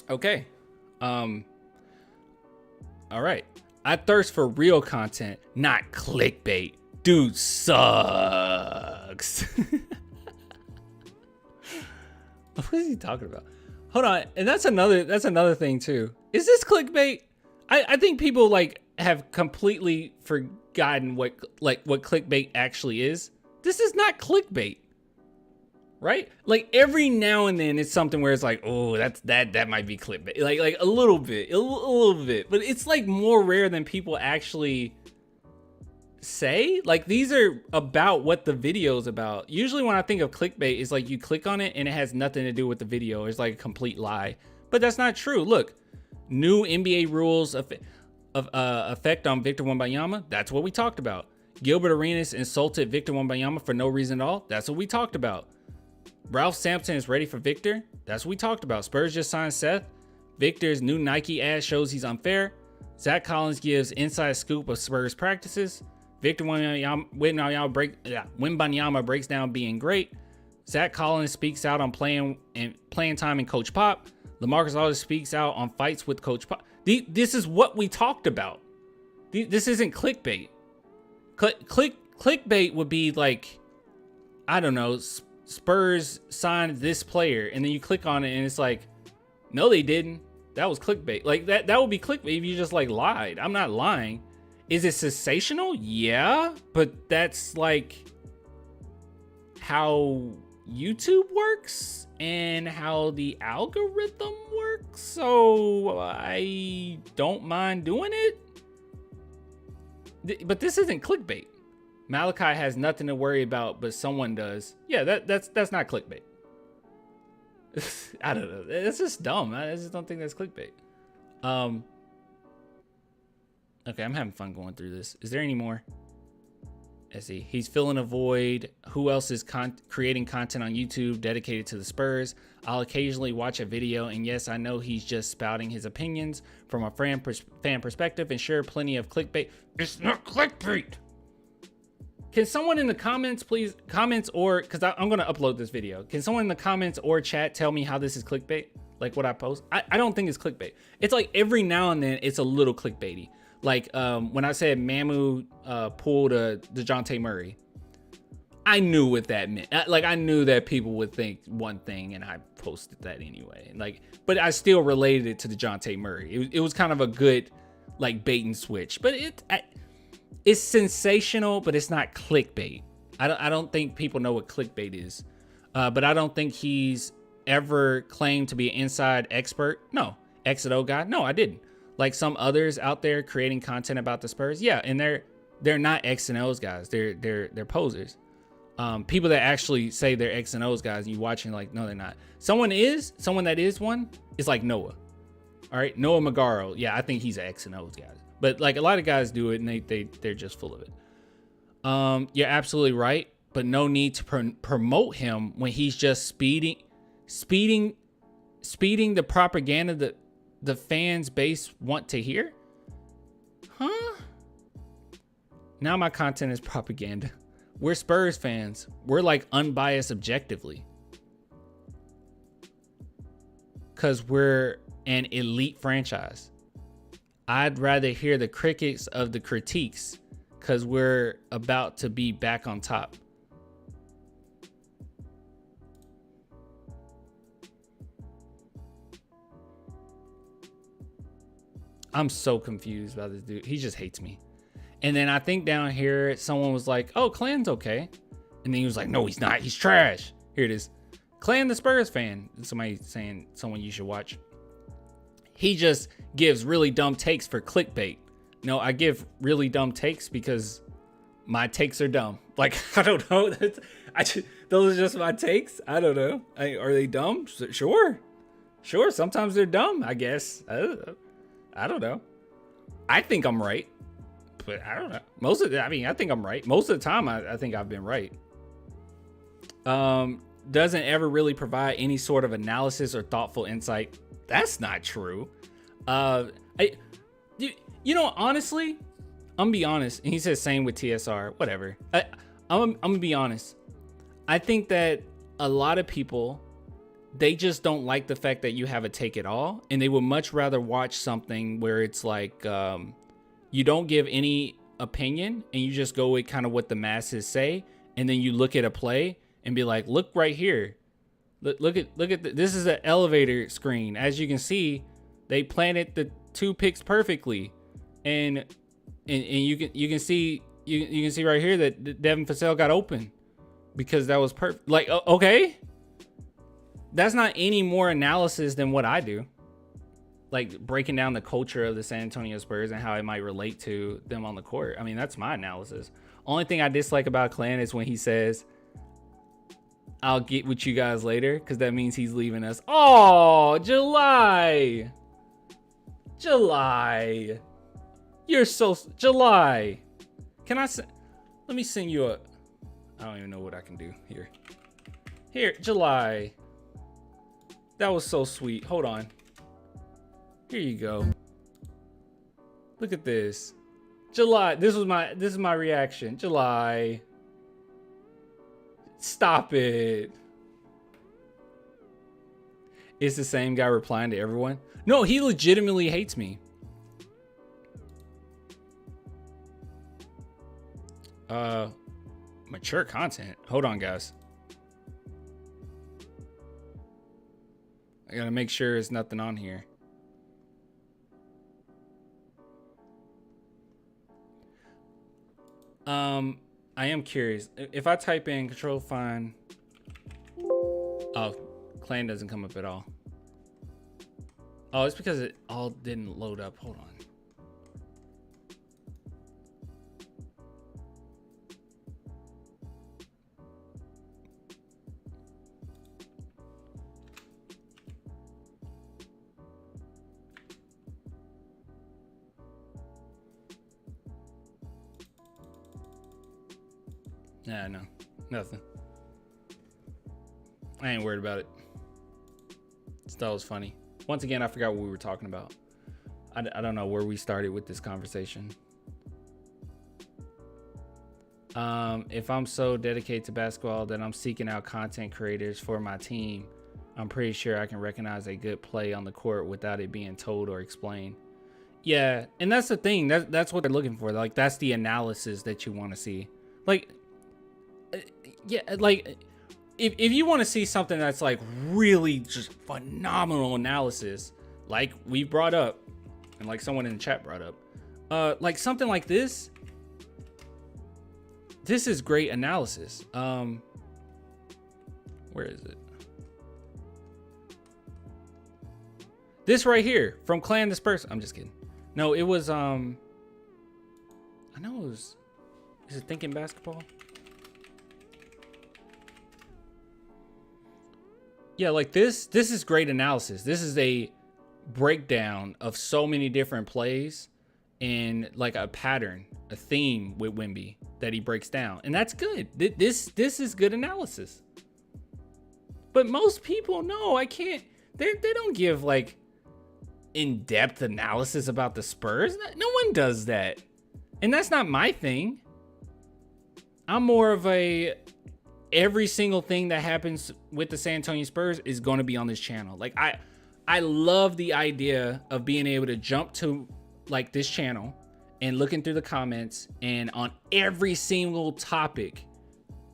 Okay. All right. I thirst for real content, not clickbait. Dude sucks. What is he talking about? Hold on. And that's another thing too. Is this clickbait? I think people like have completely forgotten what clickbait actually is. This is not clickbait. Right? Like every now and then it's something where it's like, oh, that might be clickbait. Like a little bit, but it's like more rare than people actually say. Like these are about what the video is about. Usually when I think of clickbait, it's like you click on it and it has nothing to do with the video. It's like a complete lie, but that's not true. Look, new NBA rules of effect on Victor Wembanyama. That's what we talked about. Gilbert Arenas insulted Victor Wembanyama for no reason at all. That's what we talked about. Ralph Sampson is ready for Victor. That's what we talked about. Spurs just signed Seth. Victor's new Nike ad shows he's unfair. Zach Collins gives inside scoop of Spurs practices. Victor Wembanyama breaks down being great. Zach Collins speaks out on playing time in Coach Pop. LaMarcus Aldridge speaks out on fights with Coach Pop. This is what we talked about. This isn't clickbait. Clickbait would be like, I don't know, Spurs signed this player, and then you click on it and it's like, no, they didn't. That was clickbait. Like that would be clickbait if you just like lied. I'm not lying. Is it sensational? Yeah, but that's like how YouTube works and how the algorithm works. So I don't mind doing it. But this isn't clickbait. Malachi has nothing to worry about, but someone does. Yeah, that's not clickbait. I don't know. It's just dumb. I just don't think that's clickbait. Okay, I'm having fun going through this. Is there any more? Let's see. He's filling a void. Who else is creating content on YouTube dedicated to the Spurs? I'll occasionally watch a video, and yes, I know he's just spouting his opinions from a fan perspective, and sure, plenty of clickbait. It's not clickbait. Can someone in the comments, please, or, because I'm going to upload this video. Can someone in the comments or chat tell me how this is clickbait? Like what I post? I don't think it's clickbait. It's like every now and then it's a little clickbaity. Like when I said Mamu pulled a DeJounte Murray, I knew what that meant. Like I knew that people would think one thing and I posted that anyway. Like, but I still related it to DeJounte Murray. It was kind of a good like bait and switch, but it's sensational, but it's not clickbait. I don't think people know what clickbait is. But I don't think he's ever claimed to be an inside expert. No. X and O guy. No, I didn't. Like some others out there creating content about the Spurs. Yeah, and they're not X and O's guys. They're posers. People that actually say they're X and O's guys, and you watching like, no, they're not. Someone that is one is like Noah. All right, Noah Magaro. Yeah, I think he's an X and O's guy. But like a lot of guys do it, and they're just full of it. You're absolutely right, but no need to promote him when he's just speeding the propaganda that the fans base want to hear. Huh? Now my content is propaganda. We're Spurs fans. We're like unbiased objectively. Because we're an elite franchise. I'd rather hear the crickets of the critiques because we're about to be back on top. I'm so confused by this dude. He just hates me. And then I think down here, someone was like, oh, Clan's okay. And then he was like, no, he's not. He's trash. Here it is. Clan the Spurs fan. Somebody saying someone you should watch. He just gives really dumb takes for clickbait. No, I give really dumb takes because my takes are dumb. Like, I don't know. Those are just my takes. I don't know. Are they dumb? Sure. Sometimes they're dumb, I guess. I don't know. I think I'm right, but I don't know. I think I'm right. Most of the time, I think I've been right. Doesn't ever really provide any sort of analysis or thoughtful insight. That's not true. Honestly, I'm gonna be honest. And he says same with TSR, whatever. I'm gonna be honest. I think that a lot of people, they just don't like the fact that you have a take it all, and they would much rather watch something where it's like you don't give any opinion and you just go with kind of what the masses say, and then you look at a play and be like, look right here. Look at this is an elevator screen. As you can see, they planted the 2 picks perfectly, and you can see right here that Devin Vassell got open because that was perfect. Like, okay, that's not any more analysis than what I do. Like breaking down the culture of the San Antonio Spurs and how it might relate to them on the court. I mean, that's my analysis. Only thing I dislike about Clan is when he says, I'll get with you guys later, because that means he's leaving us. Oh, July. You're so July. Let me send you a, I don't even know what I can do here. Here, July. That was so sweet. Hold on. Here you go. Look at this. July. This is my reaction. July. Stop it. It's the same guy replying to everyone. No, he legitimately hates me. Mature content. Hold on, guys. I gotta make sure there's nothing on here. I am curious. If I type in control find, oh, Clan doesn't come up at all. Oh, it's because it all didn't load up. Hold on. Yeah, no, nothing. I ain't worried about it. That was funny. Once again, I forgot what we were talking about. I don't know where we started with this conversation. If I'm so dedicated to basketball that I'm seeking out content creators for my team, I'm pretty sure I can recognize a good play on the court without it being told or explained. Yeah, and that's the thing. That's what they're looking for. Like, that's the analysis that you want to see. Like, yeah, like if you want to see something that's like really just phenomenal analysis, like we brought up, and like someone in the chat brought up, like something like this. This is great analysis. Where is it? This right here from Clan the Spurs. I'm just kidding. No, it was I know it was. Is it Thinking Basketball? Yeah, like this is great analysis. This is a breakdown of so many different plays and like a pattern, a theme with Wemby that he breaks down. And that's good. This is good analysis. But most people, no, I can't. They don't give like in-depth analysis about the Spurs. No one does that. And that's not my thing. I'm more of a every single thing that happens with the San Antonio Spurs is going to be on this channel. Like I love the idea of being able to jump to like this channel and looking through the comments, and on every single topic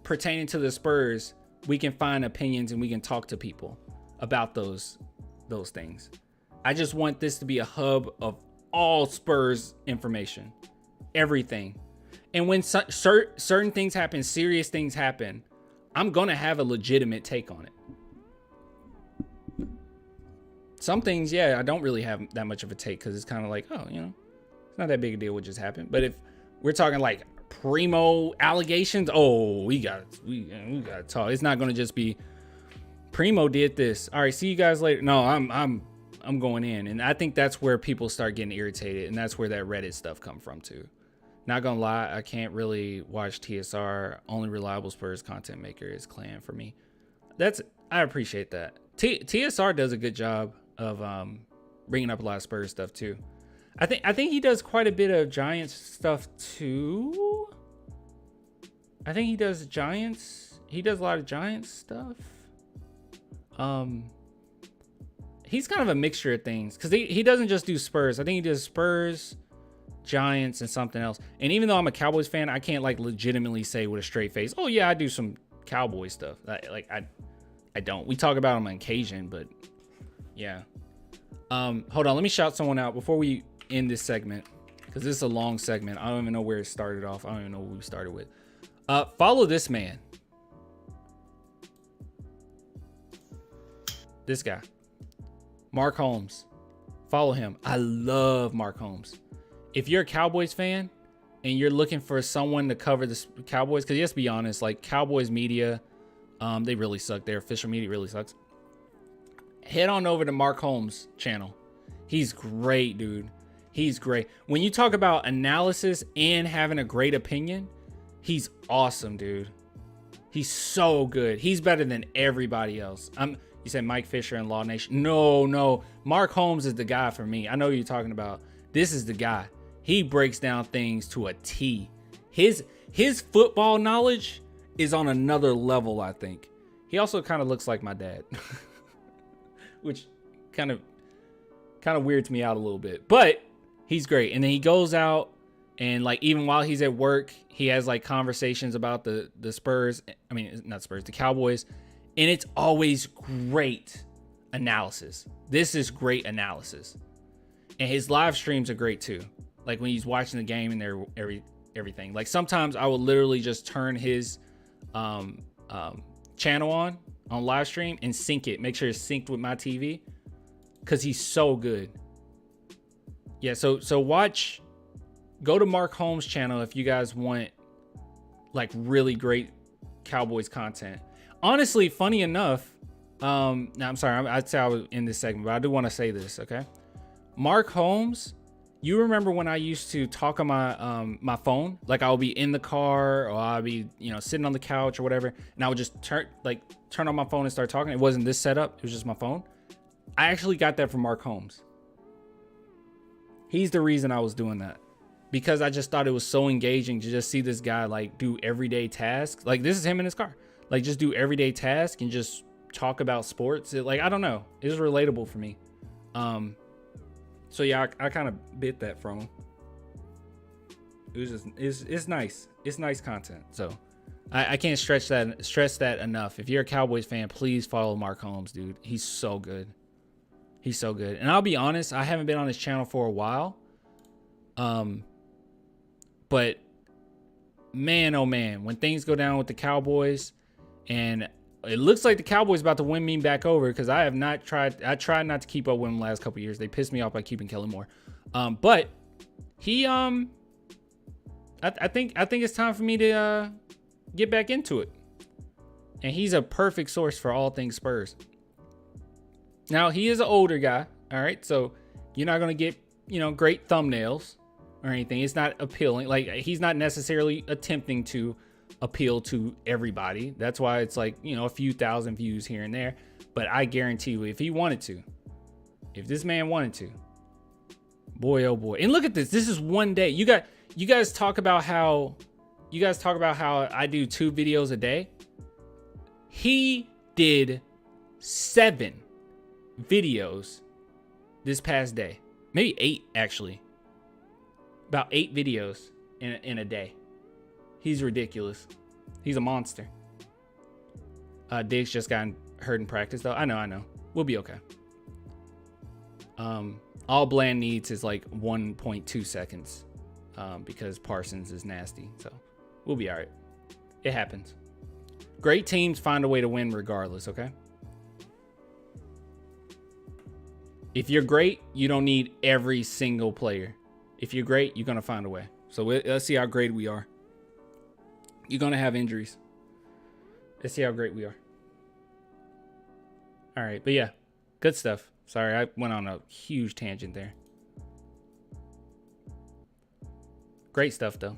pertaining to the Spurs, we can find opinions and we can talk to people about those things. I just want this to be a hub of all Spurs information, everything. And when certain things happen, serious things happen, I'm going to have a legitimate take on it. Some things, yeah, I don't really have that much of a take because it's kind of like, oh, you know, not that big a deal what just happened. But if we're talking like primo allegations, oh, we got to talk. It's not going to just be Primo did this. All right, see you guys later. No, I'm going in. And I think that's where people start getting irritated, and that's where that Reddit stuff come from too. Not gonna lie, I can't really watch TSR. Only reliable Spurs content maker is Clan for me. I appreciate that. TSR does a good job of bringing up a lot of Spurs stuff too. I think he does quite a bit of Giants stuff too. I think he does Giants. He does a lot of Giants stuff. He's kind of a mixture of things because he doesn't just do Spurs. I think he does Spurs, Giants, and something else. And even though I'm a Cowboys fan, I can't like legitimately say with a straight face, oh yeah, I do some Cowboy stuff. I don't. We talk about them on occasion, but yeah. Hold on, let me shout someone out before we end this segment because this is a long segment. I don't even know where it started off. I don't even know what we started with. Follow this man. This guy, Mark Holmes. Follow him. I love Mark Holmes. If you're a Cowboys fan and you're looking for someone to cover the Cowboys, because let's be honest, like Cowboys media, they really suck. Their official media really sucks. Head on over to Mark Holmes' channel. He's great, dude. He's great. When you talk about analysis and having a great opinion, he's awesome, dude. He's so good. He's better than everybody else. You said Mike Fisher and Law Nation. No. Mark Holmes is the guy for me. I know you're talking about. This is the guy. He breaks down things to a T. His football knowledge is on another level, I think. He also kind of looks like my dad, which kind of weirds me out a little bit. But he's great. And then he goes out and like even while he's at work, he has like conversations about the Spurs. I mean, not Spurs, the Cowboys. And it's always great analysis. This is great analysis. And his live streams are great too. Like when he's watching the game and everything. Like sometimes I will literally just turn his channel on live stream and sync it. Make sure it's synced with my TV. Because he's so good. Yeah, so go to Mark Holmes' channel if you guys want like really great Cowboys content. Honestly, funny enough, now I'm sorry, I'd say I was in this segment, but I do want to say this, okay? Mark Holmes, you remember when I used to talk on my phone? Like I would be in the car or I'd be, sitting on the couch or whatever, and I would just turn on my phone and start talking. It wasn't this setup, it was just my phone. I actually got that from Mark Holmes. He's the reason I was doing that. Because I just thought it was so engaging to just see this guy like do everyday tasks. Like this is him in his car. Like just do everyday tasks and just talk about sports. I don't know. It was relatable for me. So yeah, I kind of bit that from him. It was just, it's nice. It's nice content. So I can't stress that enough. If you're a Cowboys fan, please follow Mark Holmes, dude. He's so good. He's so good. And I'll be honest, I haven't been on his channel for a while. But man, oh man, when things go down with the Cowboys, and it looks like the Cowboys about to win me back over because I tried not to keep up with them the last couple of years. They pissed me off by keeping Kellen Moore. But he, I think it's time for me to get back into it. And he's a perfect source for all things Spurs. Now, he is an older guy, all right? So you're not going to get, great thumbnails or anything. It's not appealing. Like, he's not necessarily attempting to appeal to everybody. That's why it's like, a few thousand views here and there. But I guarantee you, if he wanted to, if this man wanted to, boy, oh boy. And look at this. This is one day. You guys talk about how I do 2 videos a day. He did 7 videos this past day. Maybe 8 actually. About 8 videos in a day. He's ridiculous. He's a monster. Diggs just got hurt in practice though. I know. We'll be okay. All Bland needs is like 1.2 seconds. Because Parsons is nasty. So we'll be all right. It happens. Great teams find a way to win regardless, okay? If you're great, you don't need every single player. If you're great, you're gonna find a way. So let's see how great we are. You're gonna have injuries. Let's see how great we are. All right, but yeah, good stuff. Sorry, I went on a huge tangent there. Great stuff though.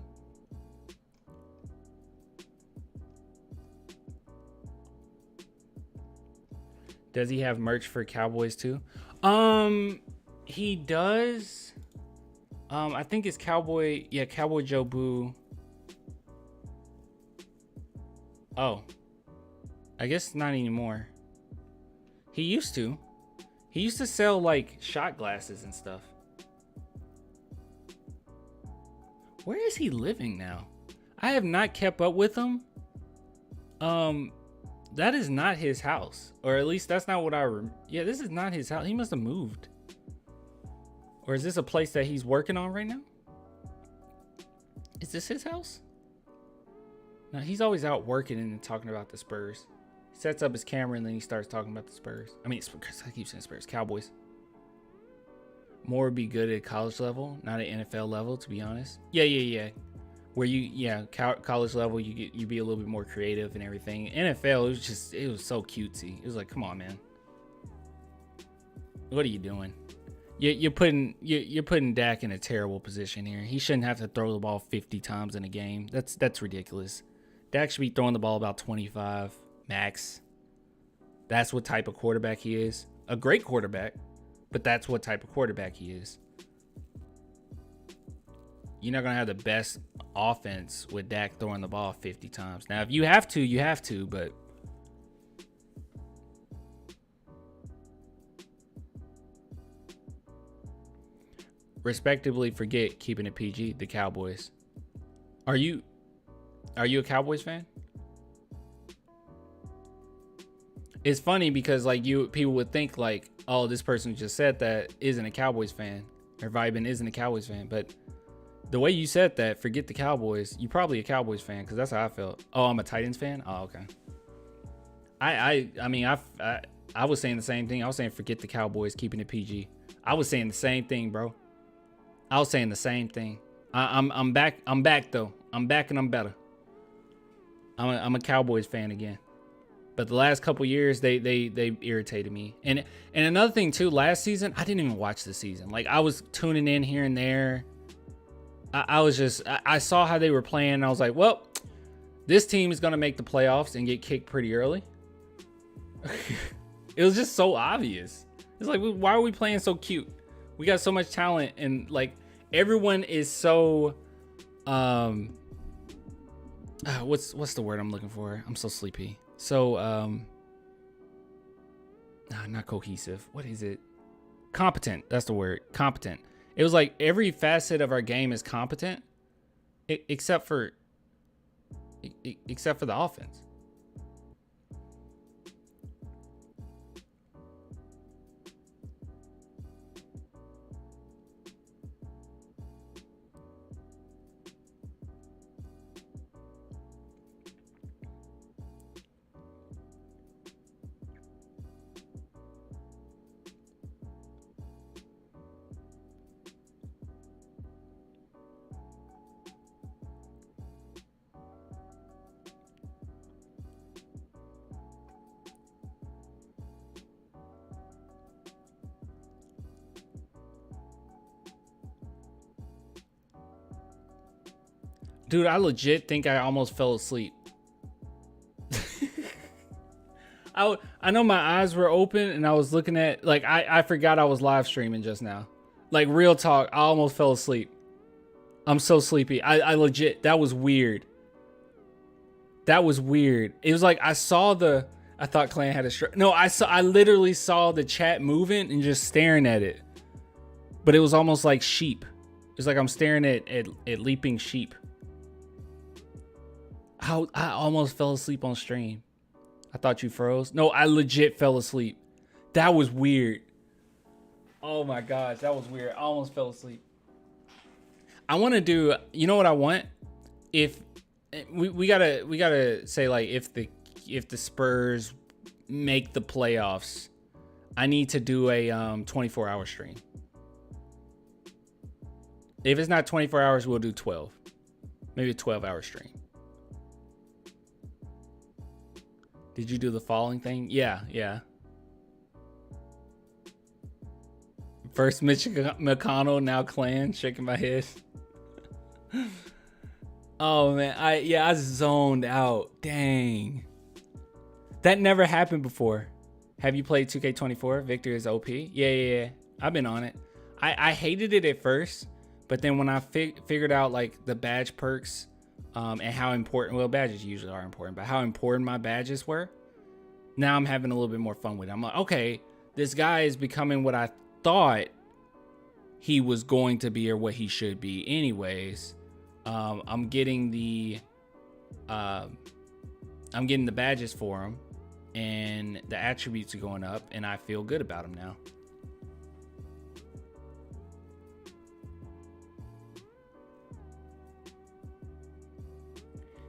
Does he have merch for Cowboys too? He does. I think it's Cowboy Joe Boo. Oh. I guess not anymore. He used to. He used to sell like shot glasses and stuff. Where is he living now? I have not kept up with him. That is not his house, or at least that's not what I remember. Yeah, this is not his house. He must have moved. Or is this a place that he's working on right now? Is this his house? No, he's always out working and talking about the Spurs. He sets up his camera and then he starts talking about the Spurs. I mean, I keep saying Spurs, Cowboys. More would be good at college level, not at NFL level, to be honest. Yeah. Where college level, you be a little bit more creative and everything. NFL, it was so cutesy. It was like, come on, man. What are you doing? You're putting Dak in a terrible position here. He shouldn't have to throw the ball 50 times in a game. That's ridiculous. Dak should be throwing the ball about 25 max. That's what type of quarterback he is. A great quarterback, but that's what type of quarterback he is. You're not going to have the best offense with Dak throwing the ball 50 times. Now, if you have to, you have to, but respectively forget keeping it PG, the Cowboys. Are you a Cowboys fan? It's funny because like people would think like, oh, this person just said that isn't a Cowboys fan, or Vibin isn't a Cowboys fan, but the way you said that, forget the Cowboys, you're probably a Cowboys fan, because that's how I felt. Oh, I'm a Titans fan? Oh, okay. I was saying the same thing. I was saying forget the Cowboys, keeping it PG. I was saying the same thing, bro. I was saying the same thing. I'm back. I'm back though. I'm back and I'm better. I'm a Cowboys fan again. But the last couple years, they irritated me. And another thing too, last season I didn't even watch the season. Like I was tuning in here and there. I saw how they were playing. And I was like, well, this team is gonna make the playoffs and get kicked pretty early. It was just so obvious. It's like, why are we playing so cute? We got so much talent, and like everyone is so what's the word I'm looking for? I'm so sleepy. So not cohesive. What is it? Competent. That's the word. Competent. It was like every facet of our game is competent, except for the offense. Dude, I legit think I almost fell asleep. I know my eyes were open and I was looking at, like, I forgot I was live streaming just now. Like, real talk, I almost fell asleep. I'm so sleepy. I legit, that was weird. That was weird. It was like I thought Clan had a stroke. No, I literally saw the chat moving and just staring at it. But it was almost like sheep. It's like I'm staring at leaping sheep. I almost fell asleep on stream. I thought you froze. No, I legit fell asleep. That was weird. Oh my gosh, that was weird. I almost fell asleep. I want to do, you know what I want? If we gotta say, like, if the Spurs make the playoffs, I need to do a 24-hour stream. If it's not 24 hours, we'll do 12. Maybe a 12-hour stream. Did you do the falling thing? Yeah. First Mitch McConnell, now Clan, shaking my head. Oh man, I zoned out. Dang. That never happened before. Have you played 2K24? Victor is OP. Yeah. I've been on it. I hated it at first, but then when I figured out like the badge perks and how important, well, badges usually are important, but how important my badges were, now I'm having a little bit more fun with it. I'm like, okay, this guy is becoming what I thought he was going to be or what he should be anyways. I'm getting the badges for him, and the attributes are going up, and I feel good about him now.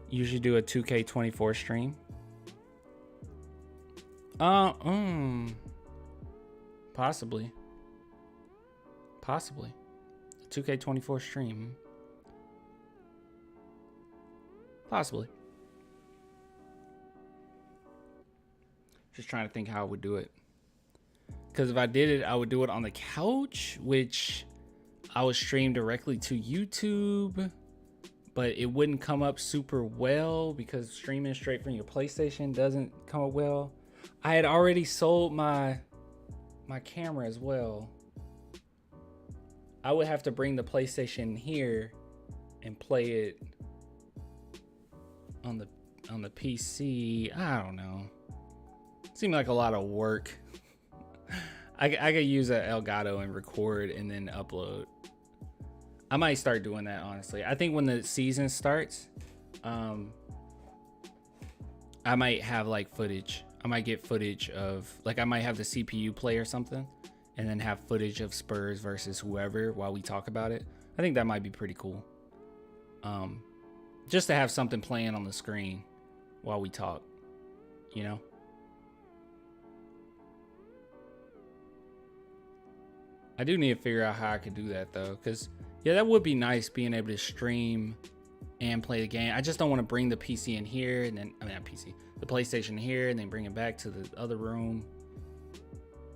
You should do a 2K24 stream. Possibly. A 2K24 stream. Possibly. Just trying to think how I would do it. Because if I did it, I would do it on the couch, which I would stream directly to YouTube, but it wouldn't come up super well because streaming straight from your PlayStation doesn't come up well. I had already sold my camera as well. I would have to bring the PlayStation here and play it on the PC. I don't know. Seemed like a lot of work. I could use an Elgato and record and then upload. I might start doing that, honestly. I think when the season starts, I might have like footage. I might get footage of, like, I might have the CPU play or something, and then have footage of Spurs versus whoever while we talk about it. I think that might be pretty cool. Just to have something playing on the screen while we talk, you know? I do need to figure out how I could do that though, because yeah, that would be nice being able to stream and play the game. I just don't want to bring the PC in here and then, not PC, the PlayStation here and then bring it back to the other room.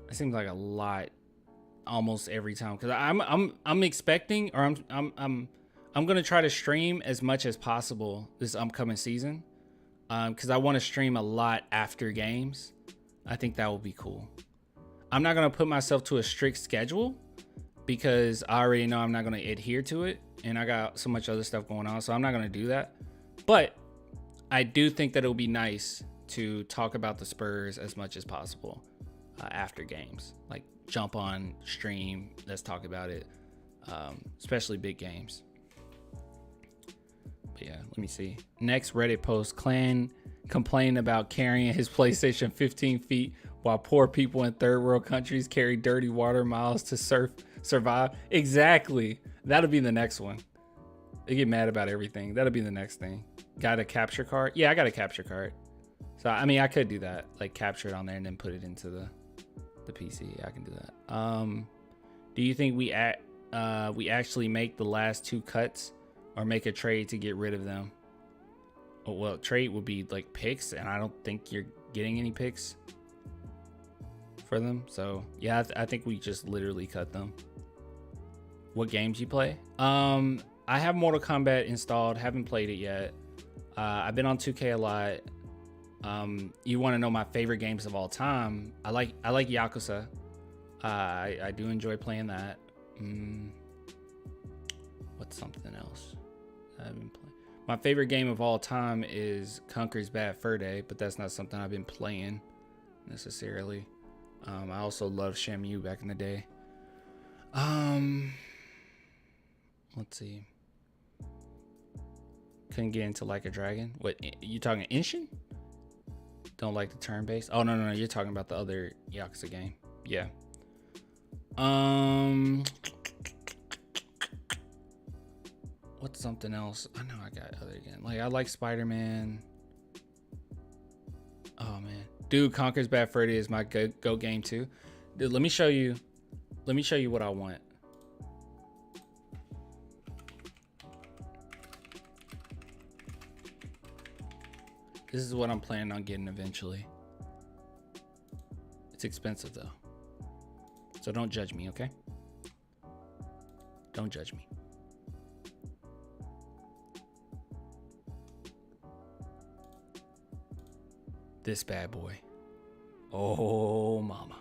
It seems like a lot almost every time, because I'm expecting, or I'm gonna try to stream as much as possible this upcoming season, because I want to stream a lot after games. I think that will be cool. I'm not gonna put myself to a strict schedule because I already know I'm not gonna adhere to it, and I got so much other stuff going on, so I'm not gonna do that. But I do think that it'll be nice to talk about the Spurs as much as possible after games. Like, jump on stream, let's talk about it, especially big games. But yeah, let me see. Next Reddit post: Clan complained about carrying his PlayStation 15 feet while poor people in third world countries carry dirty water miles to survive. Exactly. That'll be the next one. They get mad about everything. That'll be the next thing. Got a capture card? Yeah, I got a capture card. So, I mean, I could do that. Like, capture it on there and then put it into the PC. I can do that. Do you think we actually make the last two cuts or make a trade to get rid of them? Oh, well, trade would be like picks, and I don't think you're getting any picks for them. So yeah, I think we just literally cut them. What games you play? I have Mortal Kombat installed, haven't played it yet. I've been on 2K a lot. You want to know my favorite games of all time? I like Yakuza. I do enjoy playing that. What's something else I've been playing? My favorite game of all time is Conker's Bad Fur Day, but that's not something I've been playing necessarily. I also loved Shamu back in the day. Let's see. Couldn't get into Like a Dragon. What, you talking Inshin? Don't like the turn-based? Oh, no. You're talking about the other Yakuza game. Yeah. What's something else? I know I got other again. Like, I like Spider-Man. Oh man, dude, Conker's Bad Fur Day is my go game too. Dude, let me show you what I want. This is what I'm planning on getting eventually. It's expensive though. So don't judge me, okay? Don't judge me. This bad boy. Oh, mama.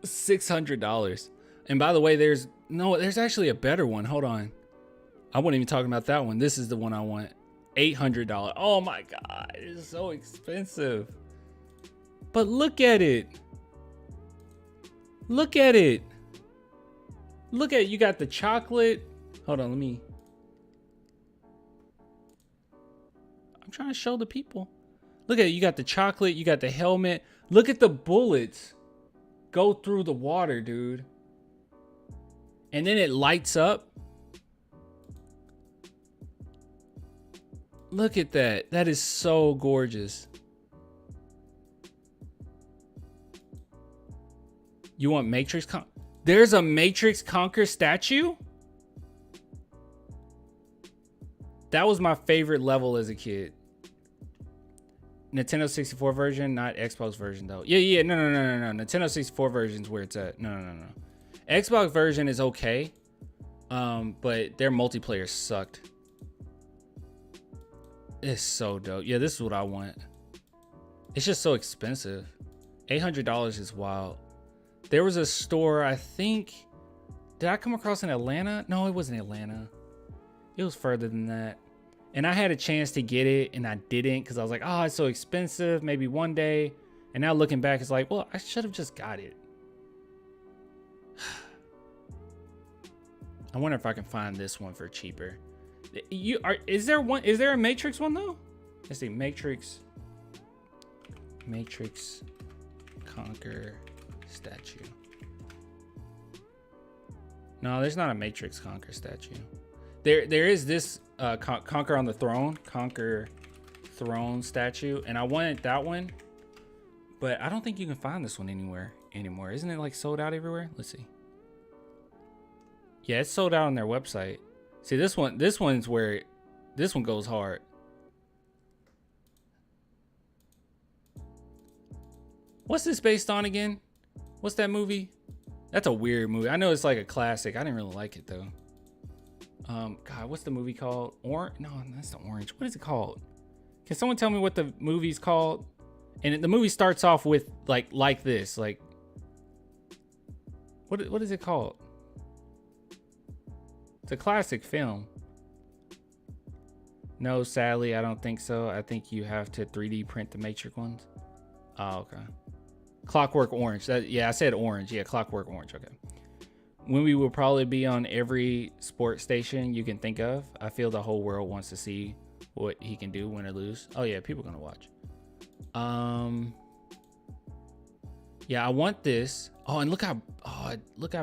$600. And by the way, there's actually a better one. Hold on. I wasn't even talking about that one. This is the one I want. $800. Oh my God. It's so expensive. But look at it. Look at it. Look at it. You got the chocolate. Hold on, I'm trying to show the people. Look at it. You got the chocolate. You got the helmet. Look at the bullets go through the water, dude. And then it lights up. Look at that. That is so gorgeous. You want Matrix There's a Matrix Conquer statue? That was my favorite level as a kid. Nintendo 64 version, not Xbox version though. Yeah, no. Nintendo 64 version's where it's at. No. Xbox version is okay. But their multiplayer sucked. It's so dope. Yeah, this is what I want. It's just so expensive. $800 is wild. There was a store, I think. Did I come across in Atlanta? No, it wasn't Atlanta. It was further than that. And I had a chance to get it and I didn't because I was like, oh, it's so expensive. Maybe one day. And now looking back, it's like, well, I should have just got it. I wonder if I can find this one for cheaper. Is there a Matrix one though? Let's see, Matrix Conquer statue. No, there's not a Matrix Conquer statue. There is this Conquer on the Throne, Conquer Throne statue, and I wanted that one, but I don't think you can find this one anywhere anymore. Isn't it like sold out everywhere? Let's see. Yeah, it's sold out on their website. See, this one's where this one goes hard. What's this based on again? What's that movie? That's a weird movie. I know it's like a classic. I didn't really like it though. God, what's the movie called? No, that's the Orange. What is it called? Can someone tell me what the movie's called? And the movie starts off with like this. Like, what is it called? It's a classic film. No, sadly, I don't think so. I think you have to 3D print the Matrix ones. Oh, okay. Clockwork Orange. Yeah, I said orange. Yeah, Clockwork Orange. Okay. When we will probably be on every sports station you can think of. I feel the whole world wants to see what he can do, win or lose. Oh yeah, people are gonna watch. Yeah, I want this. Oh, and look how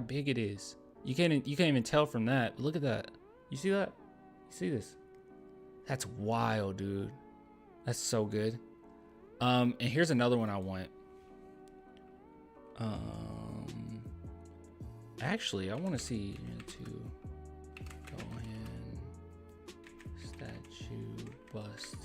big it is. You can't even tell from that. Look at that. You see that? You see this? That's wild, dude. That's so good. And here's another one I want. Actually, I want to see into Gohan statue busts.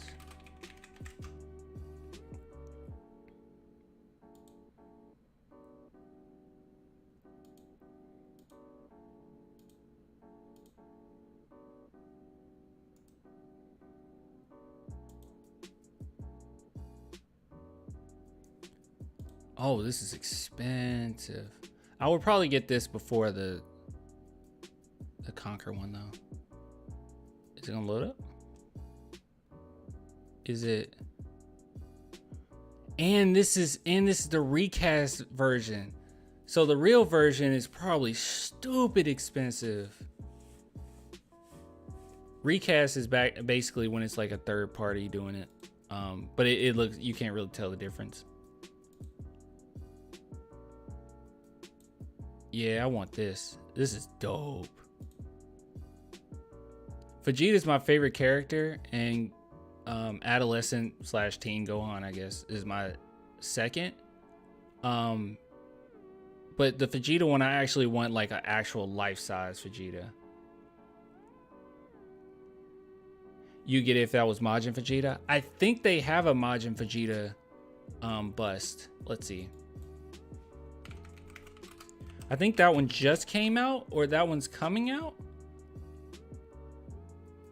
Oh, this is expensive. I would probably get this before the Conquer one though. Is it gonna load up? Is it? And this is the recast version. So the real version is probably stupid expensive. Recast is basically when it's like a third party doing it. But it looks, you can't really tell the difference. Yeah, I want this. This is dope. Vegeta's my favorite character, and adolescent / teen Gohan, I guess, is my second. But the Vegeta one, I actually want like an actual life-size Vegeta. you get it if that was Majin Vegeta. I think they have a Majin Vegeta bust. Let's see. I think that one just came out, or that one's coming out.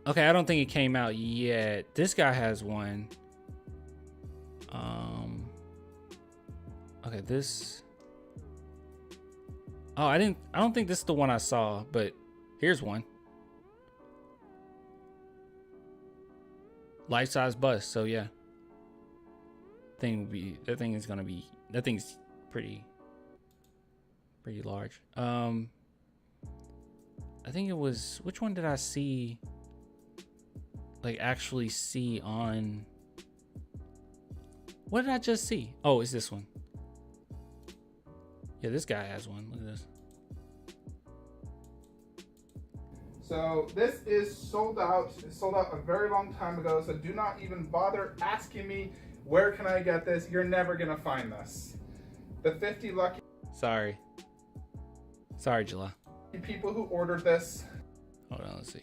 Okay, I don't think it came out yet. This guy has one. Okay, this. Oh, I don't think this is the one I saw, but here's one. Life-size bust, so yeah. That thing's pretty large. I think it was, which one did I see? Like actually see on. What did I just see? Oh, it's this one. Yeah, this guy has one. Look at this. So this is sold out. It sold out a very long time ago, so do not even bother asking me, where can I get this? You're never gonna find this. The 50 lucky Sorry, July. people who ordered this. Hold on, let's see.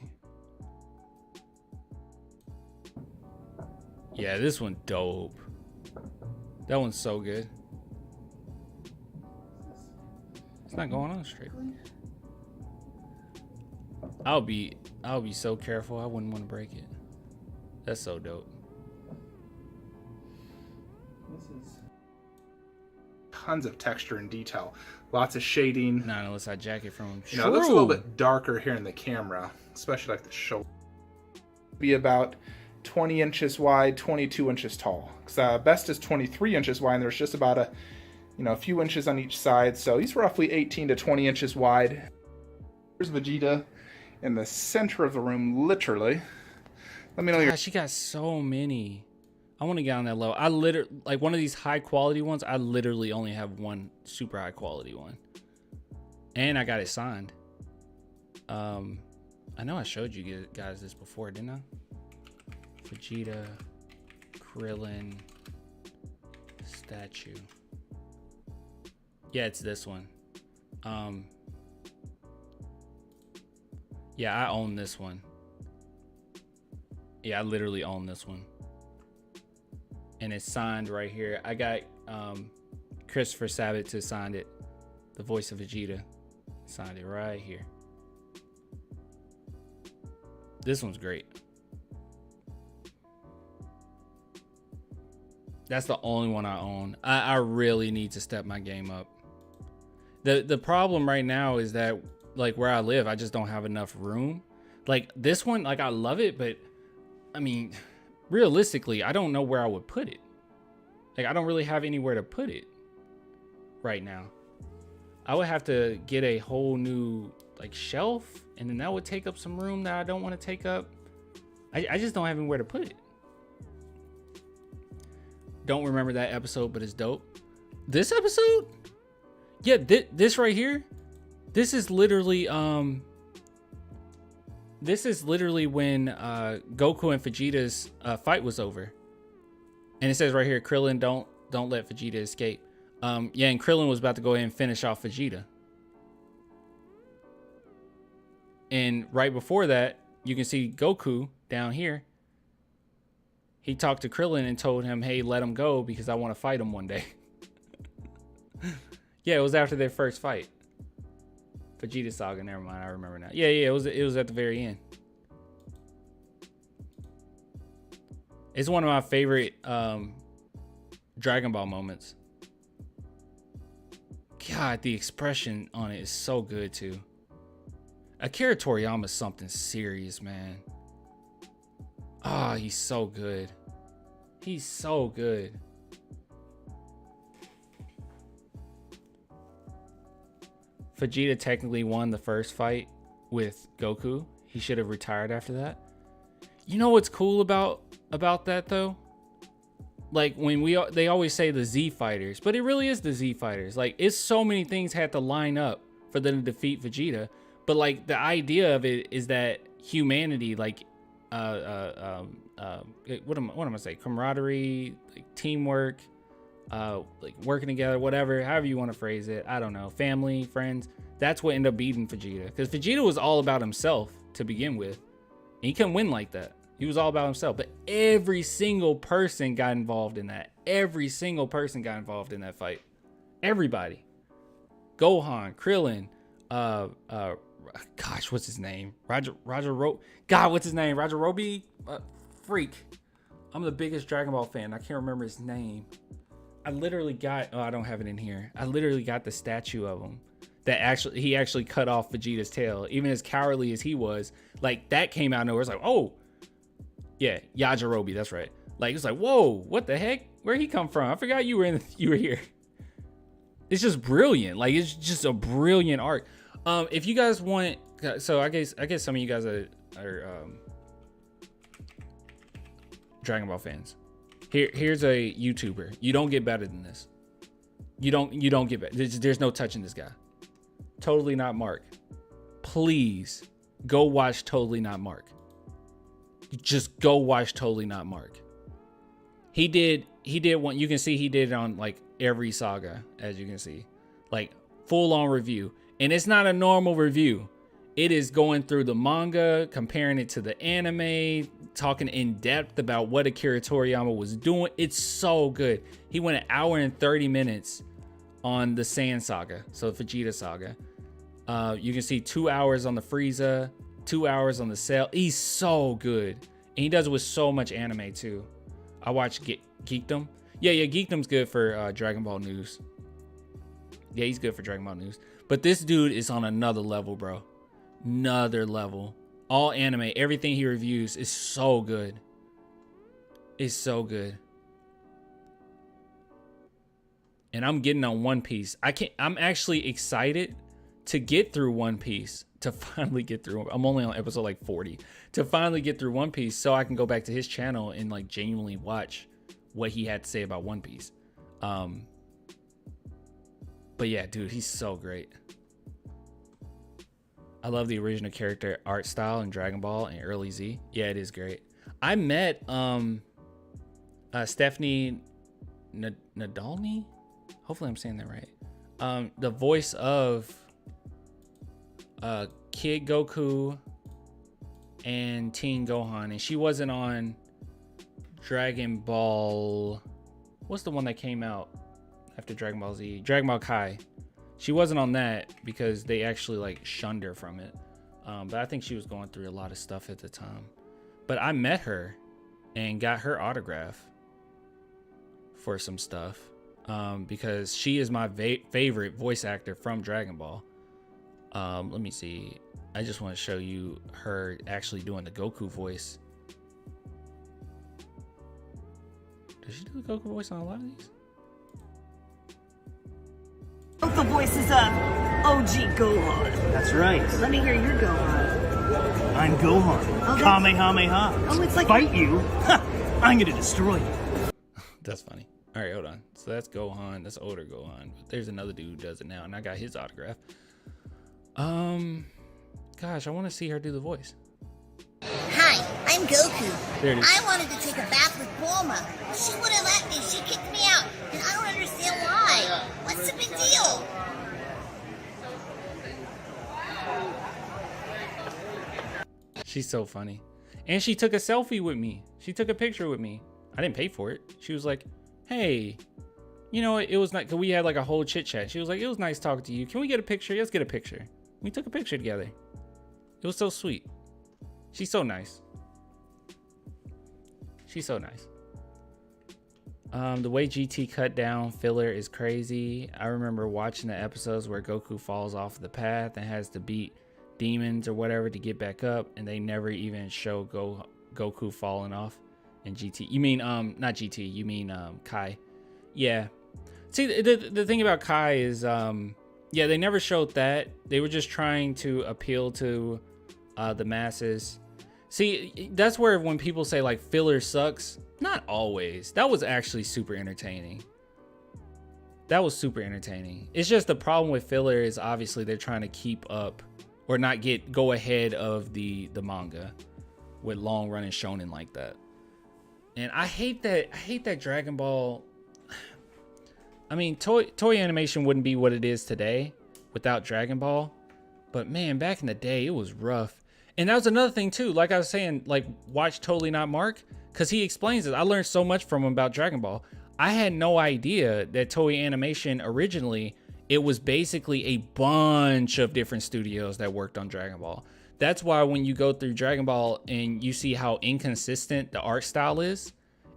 Yeah, this one dope. That one's so good. It's not going on straight. I'll be so careful. I wouldn't want to break it. That's so dope. This is tons of texture and detail. Lots of shading. Not unless I jack it from him. You know, it looks a little bit darker here in the camera, especially like the shoulder. Be about 20 inches wide, 22 inches tall. Because best is 23 inches wide, and there's just about a few inches on each side. So he's roughly 18 to 20 inches wide. Here's Vegeta in the center of the room, literally. Let me know your. She got so many. I want to get on that level. I literally, like one of these high quality ones, I literally only have one super high quality one. And I got it signed. I know I showed you guys this before, didn't I? Vegeta, Krillin, statue. Yeah, it's this one. Yeah, I own this one. Yeah, I literally own this one. And it's signed right here. I got Christopher Sabat to sign it. The voice of Vegeta. Signed it right here. This one's great. That's the only one I own. I really need to step my game up. The problem right now is that, like, where I live, I just don't have enough room. Like, this one, like, I love it, but, I mean, realistically, I don't know where I would put it. Like, I don't really have anywhere to put it right now. I would have to get a whole new, like, shelf, and then that would take up some room that I don't want to take up. I just don't have anywhere to put it. Don't remember that episode, but it's dope. This episode? Yeah, this right here. This is literally when Goku and Vegeta's fight was over. And it says right here, Krillin, don't let Vegeta escape. Yeah, and Krillin was about to go ahead and finish off Vegeta. And right before that, you can see Goku down here. He talked to Krillin and told him, hey, let him go because I want to fight him one day. Yeah, it was after their first fight. Vegeta Saga, never mind, I remember now. Yeah, it was at the very end. It's one of my favorite Dragon Ball moments. God, the expression on it is so good too. Akira Toriyama's something serious, man. Ah, he's so good. He's so good. Vegeta technically won the first fight with Goku. He should have retired after that. You know what's cool about that though? Like when they always say the Z fighters, but it really is the Z fighters. Like it's so many things had to line up for them to defeat Vegeta. But like the idea of it is that humanity, like what am I saying? Camaraderie, like teamwork, like working together, whatever, however you want to phrase it. I don't know. Family, friends. That's what ended up beating Vegeta. Because Vegeta was all about himself to begin with. And he couldn't win like that. He was all about himself. But every single person got involved in that. Every single person got involved in that fight. Everybody. Gohan, Krillin, gosh, what's his name? Roger what's his name? Roger Roby? Freak. I'm the biggest Dragon Ball fan. I can't remember his name. I literally got, I don't have it in here. I literally got the statue of him that he actually cut off Vegeta's tail. Even as cowardly as he was, like, that came out of nowhere. It's like, oh, yeah, Yajirobe, that's right. Like, it's like, whoa, what the heck? Where'd he come from? I forgot you were here. It's just brilliant. Like, it's just a brilliant arc. If you guys want, so I guess some of you guys are Dragon Ball fans. Here's a YouTuber. You don't get better than this. You don't get better. There's no touching this guy. Totally Not Mark. Please go watch Totally Not Mark. Just go watch Totally Not Mark. He did one. You can see he did it on like every saga, as you can see, like full on review. And it's not a normal review. It is going through the manga, comparing it to the anime, talking in depth about what Akira Toriyama was doing. It's so good. He went an hour and 30 minutes on the Sand Saga, so Vegeta Saga. You can see 2 hours on the Frieza, 2 hours on the Cell. He's so good. And he does it with so much anime too. I watch Geekdom. Yeah, Geekdom's good for Dragon Ball news. Yeah, he's good for Dragon Ball news. But this dude is on another level, bro. Another level. All anime, everything he reviews is so good. It's so good. And I'm getting on One Piece. I'm actually excited to get through One Piece. To finally get through. I'm only on episode like 40. To finally get through One Piece so I can go back to his channel and like genuinely watch what he had to say about One Piece. But yeah, dude, he's so great. I love the original character art style in Dragon Ball and early Z. Yeah, it is great. I met Stephanie Nadolny. Hopefully I'm saying that right. The voice of Kid Goku and Teen Gohan, and she wasn't on Dragon Ball. What's the one that came out after Dragon Ball Z? Dragon Ball Kai. She wasn't on that because they actually like shunned her from it. But I think she was going through a lot of stuff at the time. But I met her and got her autograph for some stuff because she is my favorite voice actor from Dragon Ball. Let me see. I just want to show you her actually doing the Goku voice. Does she do the Goku voice on a lot of these? The voices of OG Gohan. That's right. Let me hear your Gohan. I'm Gohan. Oh, Kamehameha. Oh, it's like Fight you. I'm gonna destroy you. That's funny. All right, hold on. So that's Gohan. That's older Gohan. But there's another dude who does it now, and I got his autograph. Gosh, I want to see her do the voice. Hi, I'm Goku. There it is. I wanted to take a bath with Bulma. She wouldn't let me. She kicked me out, and I don't understand why. What's the big deal? She's so funny. And she took a selfie with me. She took a picture with me. I didn't pay for it. She was like, hey, you know, it was nice. Cause we had like a whole chit chat. She was like, it was nice talking to you. Can we get a picture? Let's get a picture. We took a picture together. It was so sweet. She's so nice. She's so nice. The way GT cut down filler is crazy. I remember watching the episodes where Goku falls off the path and has to beat demons or whatever to get back up, and they never even show Goku falling off in GT. You mean not GT, you mean Kai. Yeah. See, the thing about Kai is yeah, they never showed that. They were just trying to appeal to the masses. See, that's where when people say like filler sucks, not always. That was actually super entertaining. That was super entertaining. It's just the problem with filler is obviously they're trying to keep up or not go ahead of the manga with long running shonen like that. And I hate that Dragon Ball. I mean, toy animation wouldn't be what it is today without Dragon Ball. But man, back in the day, it was rough. And that was another thing too. Like I was saying, like watch Totally Not Mark, because he explains it. I learned so much from him about Dragon Ball. I had no idea that Toei Animation originally, it was basically a bunch of different studios that worked on Dragon Ball. That's why when you go through Dragon Ball and you see how inconsistent the art style is,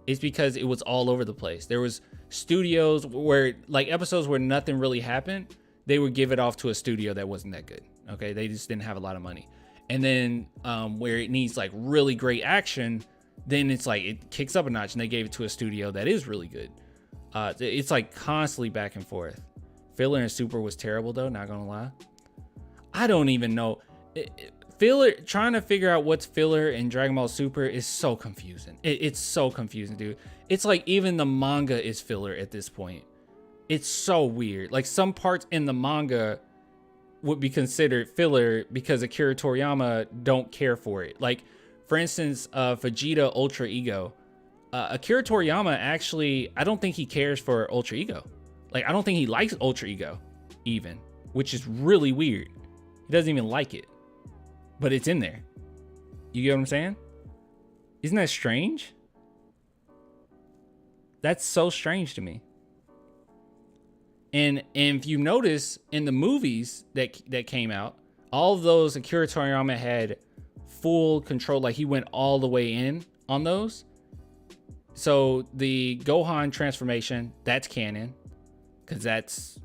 it's because it was all over the place. There was studios where, like episodes where nothing really happened, they would give it off to a studio that wasn't that good. Okay, they just didn't have a lot of money. And then where it needs like really great action, then it's like it kicks up a notch and they gave it to a studio that is really good. It's like constantly back and forth. Filler in Super was terrible though, not gonna lie. I don't even know. Filler, trying to figure out what's filler in Dragon Ball Super is so confusing. It's so confusing, dude. It's like even the manga is filler at this point. It's so weird. Like some parts in the manga would be considered filler because Akira Toriyama don't care for it. Like for instance, Vegeta Ultra Ego. Akira Toriyama actually, I don't think he cares for Ultra Ego. Like I don't think he likes Ultra Ego even, which is really weird. He doesn't even like it. But it's in there. You get what I'm saying? Isn't that strange? That's so strange to me. And if you notice in the movies that came out, all of those Akira Toriyama had full control. Like he went all the way in on those. So the Gohan transformation, that's canon, because that's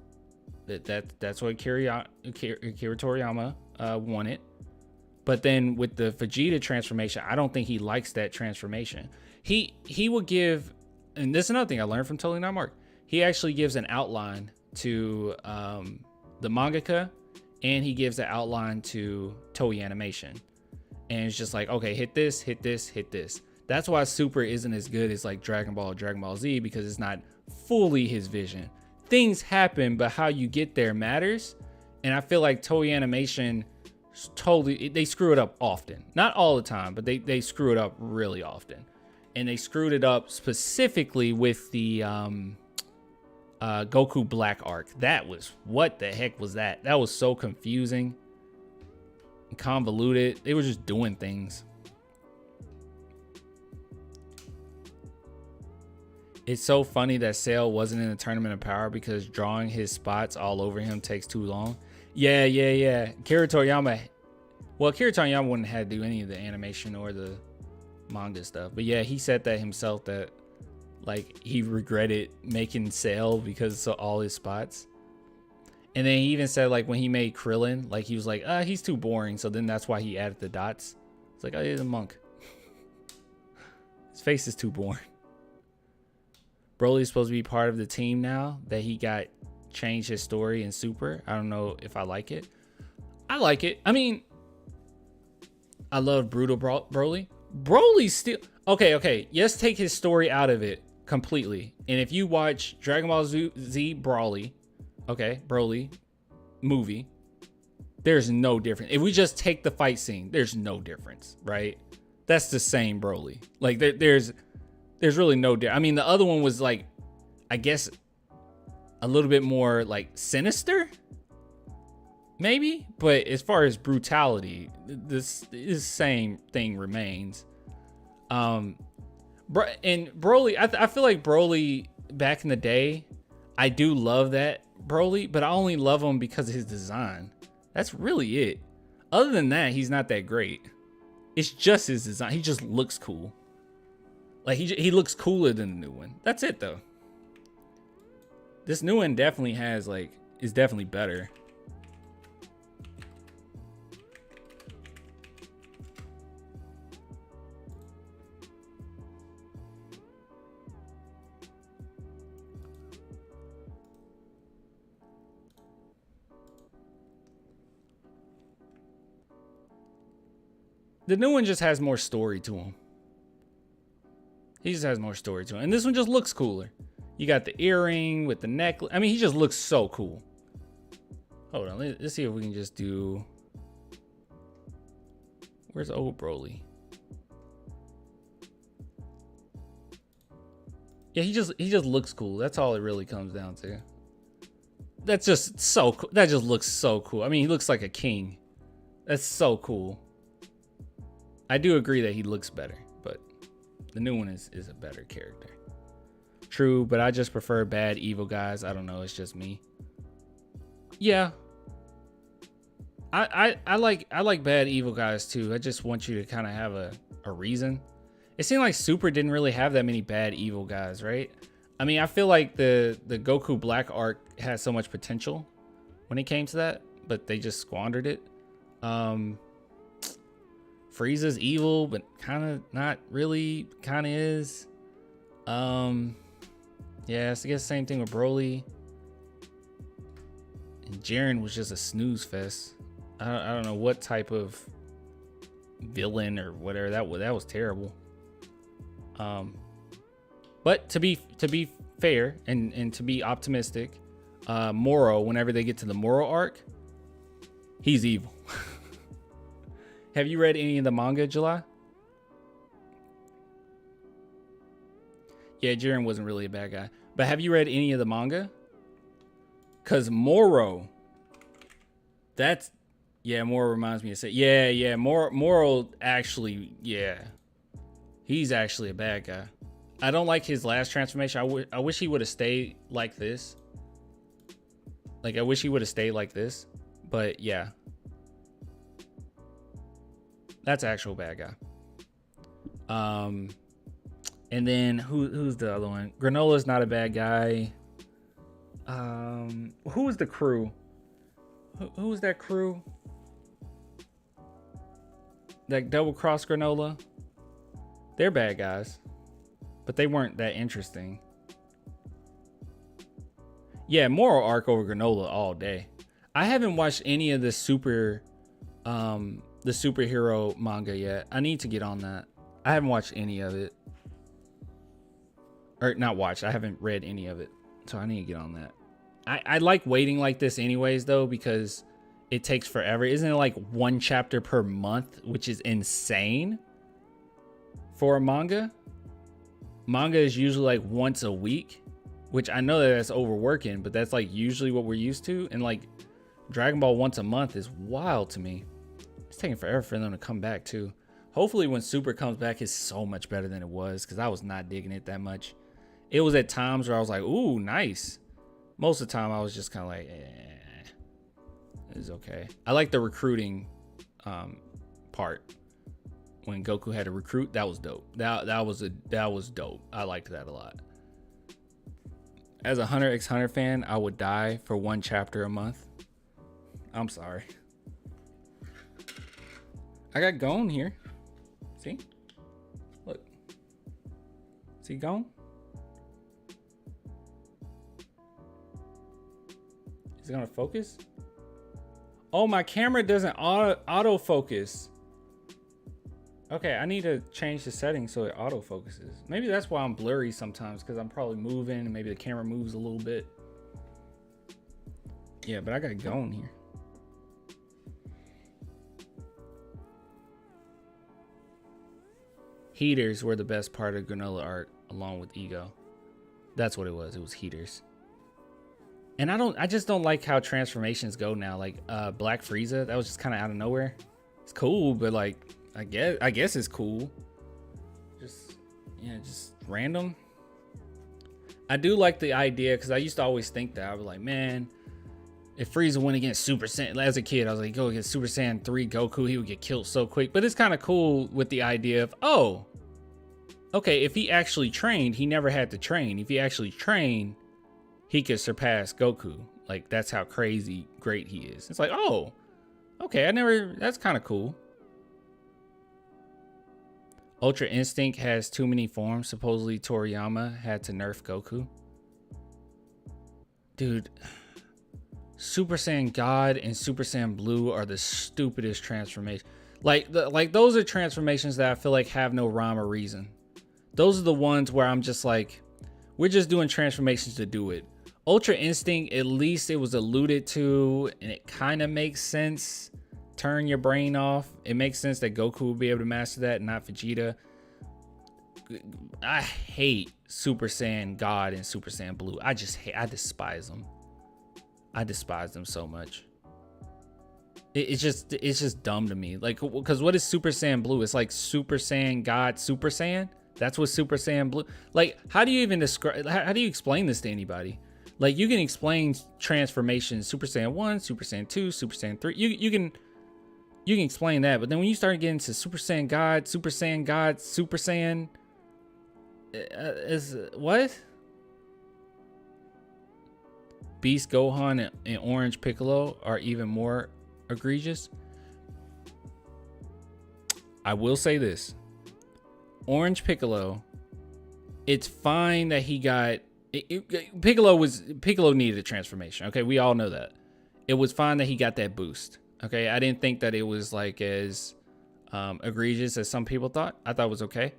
what Akira Toriyama wanted. But then with the Vegeta transformation, I don't think he likes that transformation. He would give, and this is another thing I learned from Totally Not Mark. He actually gives an outline to the mangaka, and he gives an outline to Toei Animation. And it's just like, okay, hit this, hit this, hit this. That's why Super isn't as good as like Dragon Ball or Dragon Ball Z, because it's not fully his vision. Things happen, but how you get there matters. And I feel like Toei Animation totally, they screw it up often. Not all the time, but they screw it up really often. And they screwed it up specifically with the Goku Black arc. That was, what the heck was that? That was so confusing and convoluted. They were just doing things. It's so funny that Cell wasn't in the Tournament of Power because drawing his spots all over him takes too long. Yeah. Akira Toriyama wouldn't have to do any of the animation or the manga stuff. But yeah, he said that himself, that like he regretted making Cell because of all his spots. And then he even said like when he made Krillin, like he was like, he's too boring. So then that's why he added the dots. It's like, oh, he's a monk. His face is too boring. Broly's supposed to be part of the team now that he got changed his story in Super. I don't know if I like it. I like it. I mean, I love Brutal Broly. Broly's still okay. Let's take his story out of it completely. And if you watch Dragon Ball Z Broly, Broly movie, there's no difference. If we just take the fight scene, there's no difference, right? That's the same Broly. Like there's really no difference. I mean, the other one was like, I guess, a little bit more like sinister, maybe. But as far as brutality, this same thing remains. And Broly, I feel like Broly back in the day, I do love that Broly, but I only love him because of his design. That's really it. Other than that, he's not that great. It's just his design. He just looks cool. Like he looks cooler than the new one. That's it though. This new one definitely has like, is definitely better. The new one just has more story to him. He just has more story to him. And this one just looks cooler. You got the earring with the necklace. I mean, he just looks so cool. Hold on. Let's see if we can just do... Where's old Broly? Yeah, he just looks cool. That's all it really comes down to. That's just so cool. That just looks so cool. I mean, he looks like a king. That's so cool. I do agree that he looks better, but the new one is a better character. True, but I just prefer bad evil guys. I don't know, it's just me. Yeah. I like bad evil guys too. I just want you to kind of have a reason. It seemed like Super didn't really have that many bad evil guys, right? I mean, I feel like the Goku Black arc had so much potential when it came to that, but they just squandered it. Frieza's evil, but kind of not really, kind of is. Yeah, I guess same thing with Broly. And Jiren was just a snooze fest. I don't know what type of villain or whatever that was terrible. But to be fair and to be optimistic, Moro, whenever they get to the Moro arc, he's evil. Have you read any of the manga, July? Yeah, Jiren wasn't really a bad guy. But have you read any of the manga? Cause Moro, Moro reminds me of Moro actually, he's actually a bad guy. I don't like his last transformation. I wish he would have stayed like this. Like, I wish he would have stayed like this. But yeah, that's actual bad guy. And then who's the other one? Granola's not a bad guy. Who was the crew? Who was that crew? Like double cross Granola? They're bad guys, but they weren't that interesting. Yeah, moral arc over Granola all day. I haven't watched any of the superhero manga yet. I need to get on that. I haven't watched any of it. Or not watched. I haven't read any of it. So I need to get on that. I like waiting like this anyways, though, because it takes forever. Isn't it like one chapter per month, which is insane for a manga? Manga is usually like once a week, which I know that that's overworking, but that's like usually what we're used to. And like Dragon Ball once a month is wild to me. It's taking forever for them to come back too. Hopefully when Super comes back, it's so much better than it was, because I was not digging it that much. It was at times where I was like, ooh, nice. Most of the time I was just kind of like, it's okay. I like the recruiting part. When Goku had to recruit, that was dope. That was dope. I liked that a lot. As a Hunter x Hunter fan, I would die for one chapter a month. I'm sorry. I got Gon here. See? Look. See Gon? Is it gonna focus? Oh, my camera doesn't autofocus. Okay, I need to change the settings so it autofocuses. Maybe that's why I'm blurry sometimes, because I'm probably moving and maybe the camera moves a little bit. Yeah, but I got Gon here. Heaters were the best part of Granola art, along with Ego. That's what it was. It was heaters. And I just don't like how transformations go now. Like Black Frieza, that was just kind of out of nowhere. It's cool, but like I guess it's cool. Just random. I do like the idea, because I used to always think that. I was like, man, if Frieza went against Super Saiyan, as a kid, I was like, go against Super Saiyan 3 Goku, he would get killed so quick. But it's kind of cool with the idea of, oh, okay, if he actually trained, he never had to train. If he actually trained, he could surpass Goku. Like, that's how crazy great he is. It's like, oh, okay, that's kind of cool. Ultra Instinct has too many forms. Supposedly Toriyama had to nerf Goku. Dude, Super Saiyan God and Super Saiyan Blue are the stupidest transformations. Like those are transformations that I feel like have no rhyme or reason. Those are the ones where I'm just like, we're just doing transformations to do it. Ultra Instinct, at least it was alluded to, and it kind of makes sense. Turn your brain off. It makes sense that Goku would be able to master that, not Vegeta. I hate Super Saiyan God and Super Saiyan Blue. I despise them. I despise them so much. It's just dumb to me. Like, because what is Super Saiyan Blue? It's like Super Saiyan God Super Saiyan. That's what Super Saiyan Blue. Like, how do you even describe? How do you explain this to anybody? Like, you can explain transformations: Super Saiyan 1, Super Saiyan 2, Super Saiyan 3. You can explain that, but then when you start getting to Super Saiyan God, Super Saiyan, is what? Beast Gohan and Orange Piccolo are even more egregious. I will say this: Orange Piccolo, it's fine that he got Piccolo needed a transformation. Okay, we all know that. It was fine that he got that boost. Okay, I didn't think that it was like as egregious as some people thought. I thought it was okay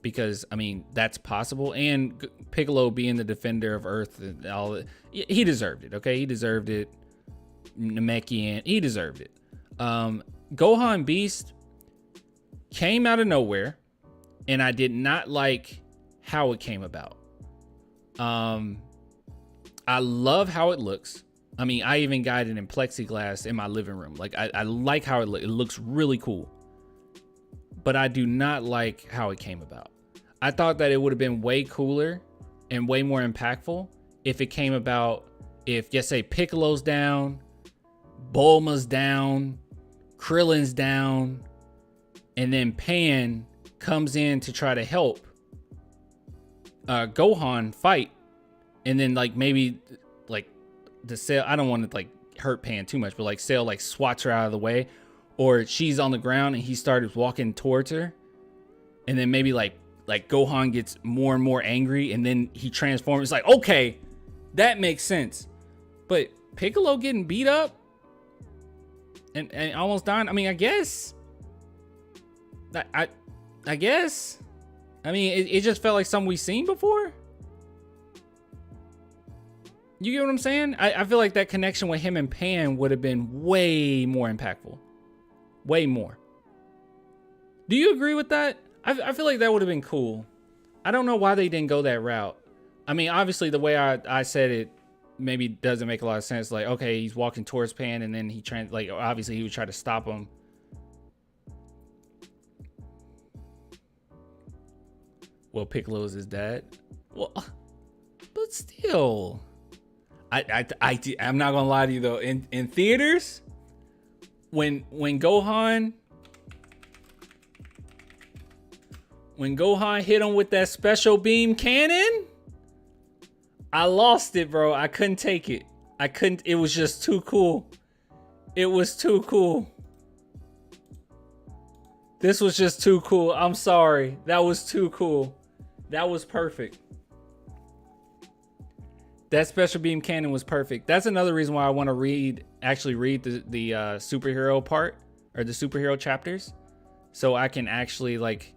because I mean that's possible. And Piccolo being the defender of Earth and all that, he deserved it. Okay, he deserved it. Namekian, he deserved it. Gohan Beast came out of nowhere, and I did not like how it came about. I love how it looks. I mean, I even got it in plexiglass in my living room. Like, I like how it looks. It looks really cool. But I do not like how it came about. I thought that it would have been way cooler and way more impactful if it came about if, just say, Piccolo's down, Bulma's down, Krillin's down, and then Pan comes in to try to help Gohan fight, and then like maybe like the Cell, I don't want to like hurt Pan too much, but like Cell like swats her out of the way, or she's on the ground and he started walking towards her, and then maybe like Gohan gets more and more angry and then he transforms. It's like, okay, that makes sense. But Piccolo getting beat up and almost dying, I mean, I guess I guess. I mean, it just felt like something we've seen before. You get what I'm saying? I feel like that connection with him and Pan would have been way more impactful. Way more. Do you agree with that? I feel like that would have been cool. I don't know why they didn't go that route. I mean, obviously, the way I said it maybe doesn't make a lot of sense. Like, okay, he's walking towards Pan, and then he obviously he would try to stop him. Well, Piccolo is his dad. Well, but still, I'm not gonna lie to you though. In theaters, when Gohan hit him with that special beam cannon, I lost it, bro. I couldn't take it. I couldn't. It was just too cool. It was too cool. This was just too cool. I'm sorry. That was too cool. That was perfect. That special beam cannon was perfect. That's another reason why I want to actually read the superhero part or the superhero chapters, so I can actually like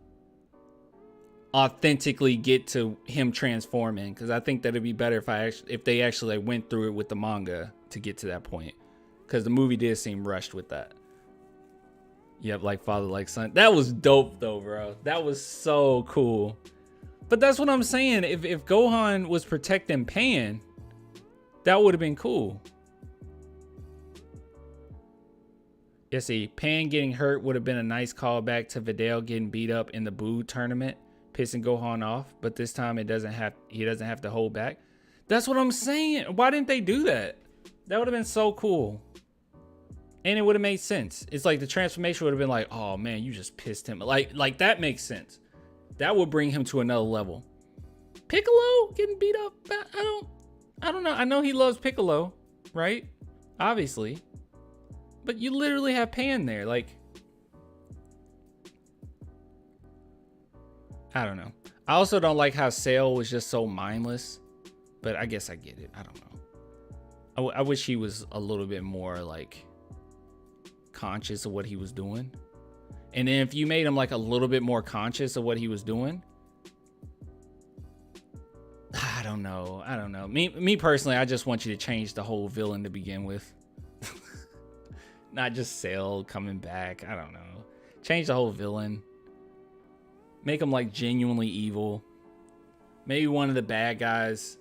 authentically get to him transforming. Because I think that it'd be better if they actually like, went through it with the manga to get to that point. Because the movie did seem rushed with that. Yep, like father, like son. That was dope though, bro. That was so cool. But that's what I'm saying. If Gohan was protecting Pan, that would have been cool. Yeah, see, Pan getting hurt would have been a nice callback to Videl getting beat up in the Boo tournament, pissing Gohan off. But this time he doesn't have to hold back. That's what I'm saying. Why didn't they do that? That would have been so cool. And it would have made sense. It's like the transformation would have been like, oh man, you just pissed him. Like that makes sense. That would bring him to another level. Piccolo getting beat up. I don't know. I know he loves Piccolo, right? Obviously. But you literally have Pan there. Like, I don't know. I also don't like how Cell was just so mindless. But I guess I get it. I don't know. I wish he was a little bit more like conscious of what he was doing. And then if you made him like a little bit more conscious of what he was doing, I don't know. Me personally, I just want you to change the whole villain to begin with. Not just Cell coming back. I don't know. Change the whole villain. Make him like genuinely evil. Maybe one of the bad guys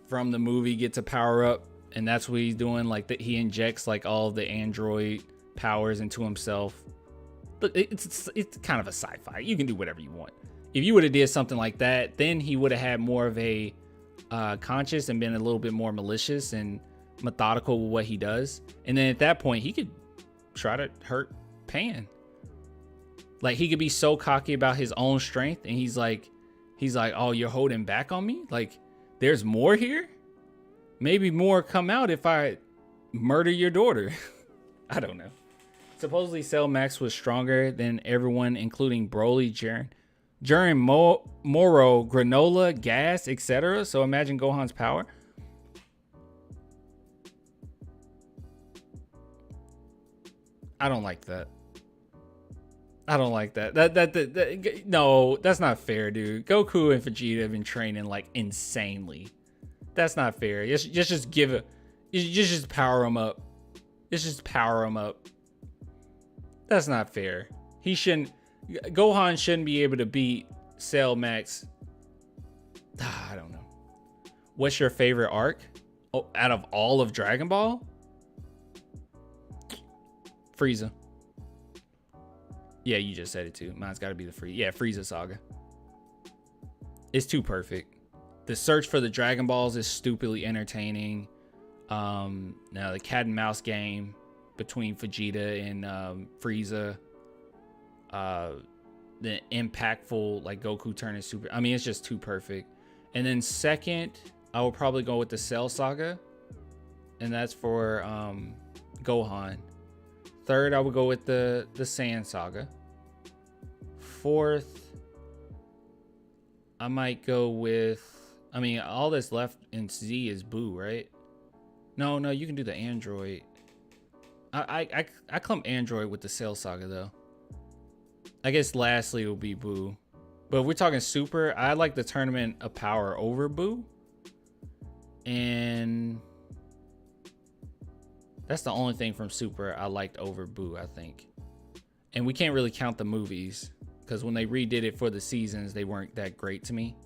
from the movie get to power up and that's what he's doing. Like that, he injects like all the android powers into himself. But it's kind of a sci-fi. You can do whatever you want. If you would have did something like that, then he would have had more of a conscious and been a little bit more malicious and methodical with what he does. And then at that point, he could try to hurt Pan. Like he could be so cocky about his own strength, and he's like, oh, you're holding back on me? Like there's more here? Maybe more come out if I murder your daughter. I don't know. Supposedly Cell Max was stronger than everyone, including Broly, Jiren, Moro, Granola, Gas, etc. So imagine Gohan's power. I don't like that. I don't like that. No, that's not fair, dude. Goku and Vegeta have been training like insanely. That's not fair. Just give it. Just power them up. Just power them up. That's not fair. Gohan shouldn't be able to beat Cell Max. I don't know. What's your favorite arc out of all of Dragon Ball? Frieza. Yeah, you just said it too. Mine's got to be the Frieza Saga. It's too perfect. The search for the Dragon Balls is stupidly entertaining. Now the cat and mouse game between Vegeta and Frieza. The impactful like Goku turning super. I mean, it's just too perfect. And then second, I will probably go with the Cell Saga, and that's for Gohan. Third, I would go with the Saiyan Saga. Fourth, I might go with. I mean, all that's left in Z is Boo, right? No, you can do the Android. I clump Android with the Cell Saga though. I guess lastly it will be Boo. But if we're talking Super, I like the Tournament of Power over Boo. And that's the only thing from Super I liked over Boo, I think. And we can't really count the movies, because when they redid it for the seasons, they weren't that great to me.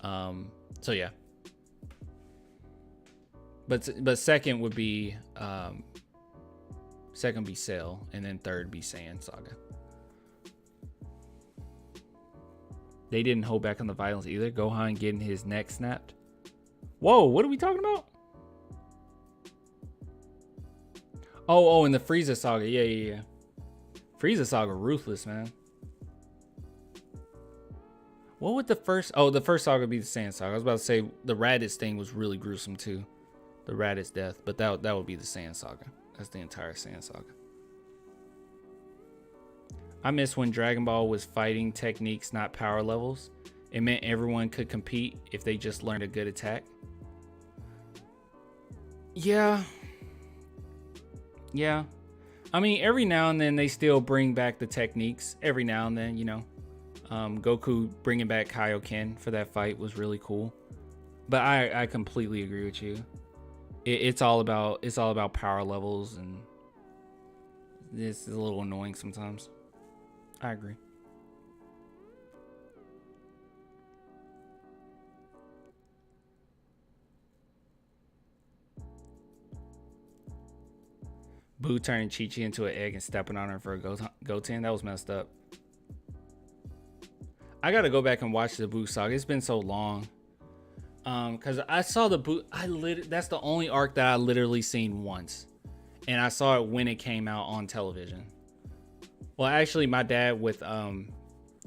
So yeah. But second would be Cell, and then third be Saiyan Saga. They didn't hold back on the violence either. Gohan getting his neck snapped. Whoa, what are we talking about? Oh, in the Frieza Saga. Yeah. Frieza Saga ruthless, man. What would the first... Oh, the first saga would be the Saiyan Saga. I was about to say the Raditz thing was really gruesome too. The Raditz death. But that would be the Saiyan Saga. That's the entire Saiyan Saga. I miss when Dragon Ball was fighting techniques, not power levels. It meant everyone could compete if they just learned a good attack. Yeah. I mean, every now and then they still bring back the techniques. Every now and then, you know. Goku bringing back Kaioken for that fight was really cool. But I completely agree with you. It's all about power levels, and it's a little annoying sometimes. I agree. Boo turning Chi-Chi into an egg and stepping on her for a Goten. That was messed up. I gotta go back and watch the Boo saga. It's been so long. Cause I saw the Boo. That's the only arc that I literally seen once, and I saw it when it came out on television. Well, actually, my dad with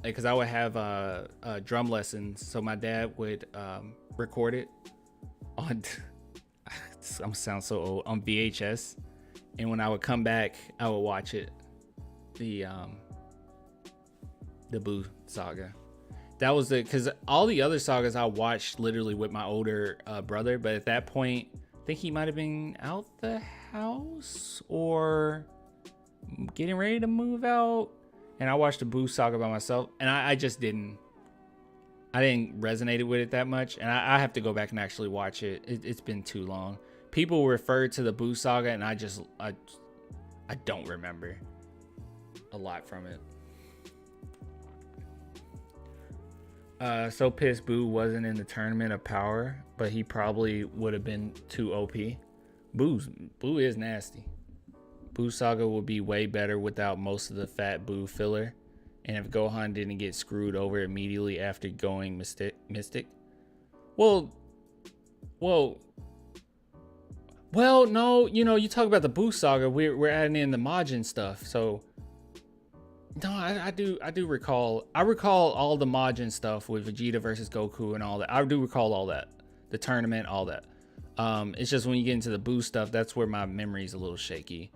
because I would have drum lessons, so my dad would record it on. I'm gonna sound so old, on VHS, and when I would come back, I would watch it. The Boo saga. That was because all the other sagas I watched literally with my older brother, but at that point, I think he might have been out the house or getting ready to move out, and I watched the Boo saga by myself, and I just didn't resonate with it that much, and I have to go back and actually watch it. It's been too long. People refer to the Boo saga, and I don't remember a lot from it. So pissed Boo wasn't in the Tournament of Power, but he probably would have been too OP. Boo is nasty. Boo Saga would be way better without most of the fat Boo filler. And if Gohan didn't get screwed over immediately after going Mystic. Well, no, you know, you talk about the Boo Saga, we're adding in the Majin stuff. So no, I do recall. I recall all the Majin stuff with Vegeta versus Goku and all that. I do recall all that. The tournament, all that. It's just when you get into the Boo stuff, that's where my memory is a little shaky.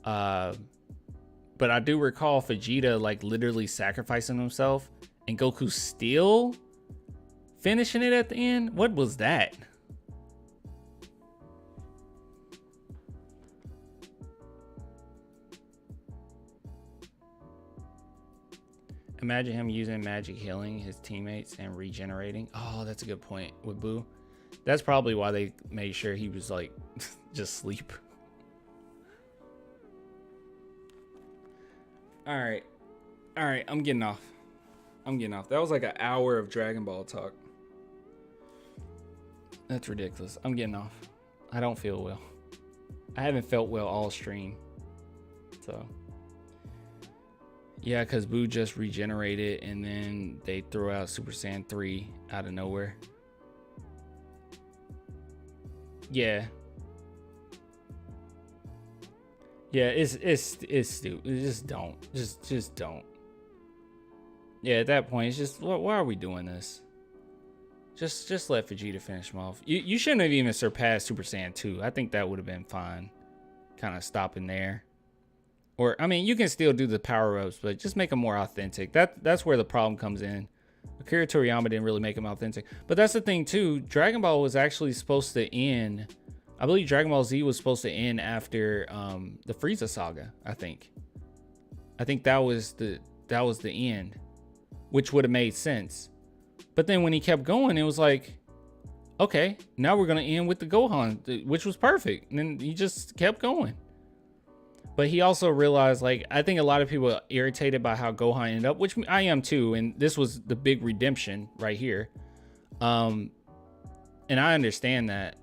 But I do recall Vegeta like literally sacrificing himself and Goku still finishing it at the end. What was that? Imagine him using magic healing his teammates and regenerating. Oh, that's a good point with Boo. That's probably why they made sure he was like just sleep. All right, I'm getting off. That was like an hour of Dragon Ball talk. That's ridiculous. I'm getting off. I don't feel well. I haven't felt well all stream. So yeah, because Boo just regenerated and then they threw out Super Saiyan 3 out of nowhere. Yeah. Yeah, it's stupid. Just don't. Yeah, at that point, it's just why are we doing this? Just let Vegeta finish him off. You shouldn't have even surpassed Super Saiyan 2. I think that would have been fine. Kind of stopping there. Or I mean, you can still do the power-ups, but just make them more authentic. That's where the problem comes in. Akira Toriyama didn't really make them authentic. But that's the thing too. Dragon Ball was actually supposed to end. I believe Dragon Ball Z was supposed to end after the Frieza saga. I think that was the end, which would have made sense. But then when he kept going, it was like, okay, now we're gonna end with the Gohan, which was perfect. And then he just kept going. But he also realized, like, I think a lot of people are irritated by how Gohan ended up, which I am too. And this was the big redemption right here. And I understand that.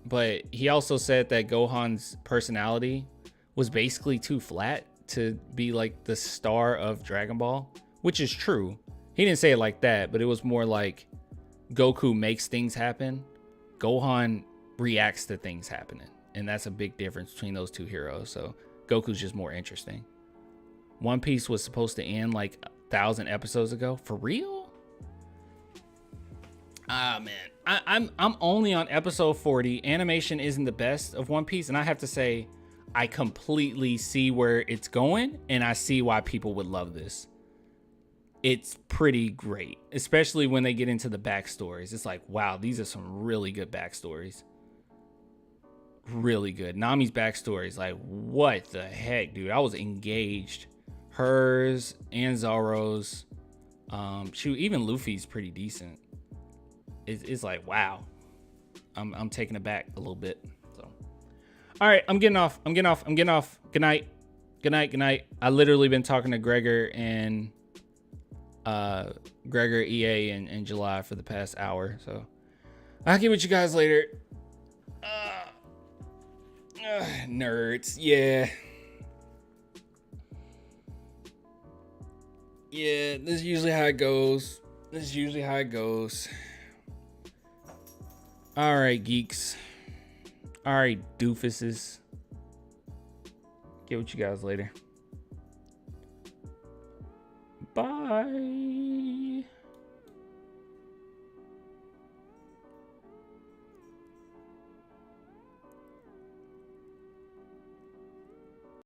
But he also said that Gohan's personality was basically too flat to be like the star of Dragon Ball, which is true. He didn't say it like that, but it was more like Goku makes things happen. Gohan reacts to things happening. And that's a big difference between those two heroes. So Goku's just more interesting. One Piece was supposed to end like 1,000 episodes ago. For real? Ah, man. I'm only on episode 40. Animation isn't the best of One Piece. And I have to say, I completely see where it's going. And I see why people would love this. It's pretty great. Especially when they get into the backstories. It's like, wow, these are some really good backstories. Really good. Nami's backstory is like, what the heck, dude? I was engaged. Hers and Zoro's. Shoot, even Luffy's pretty decent. It's like, wow. I'm taking it back a little bit. So, all right, I'm getting off. Good night. I literally been talking to Gregor and Gregor EA in July for the past hour. So I'll get with you guys later. Nerds, yeah. Yeah, this is usually how it goes. All right, geeks. All right, doofuses. Get with you guys later. Bye.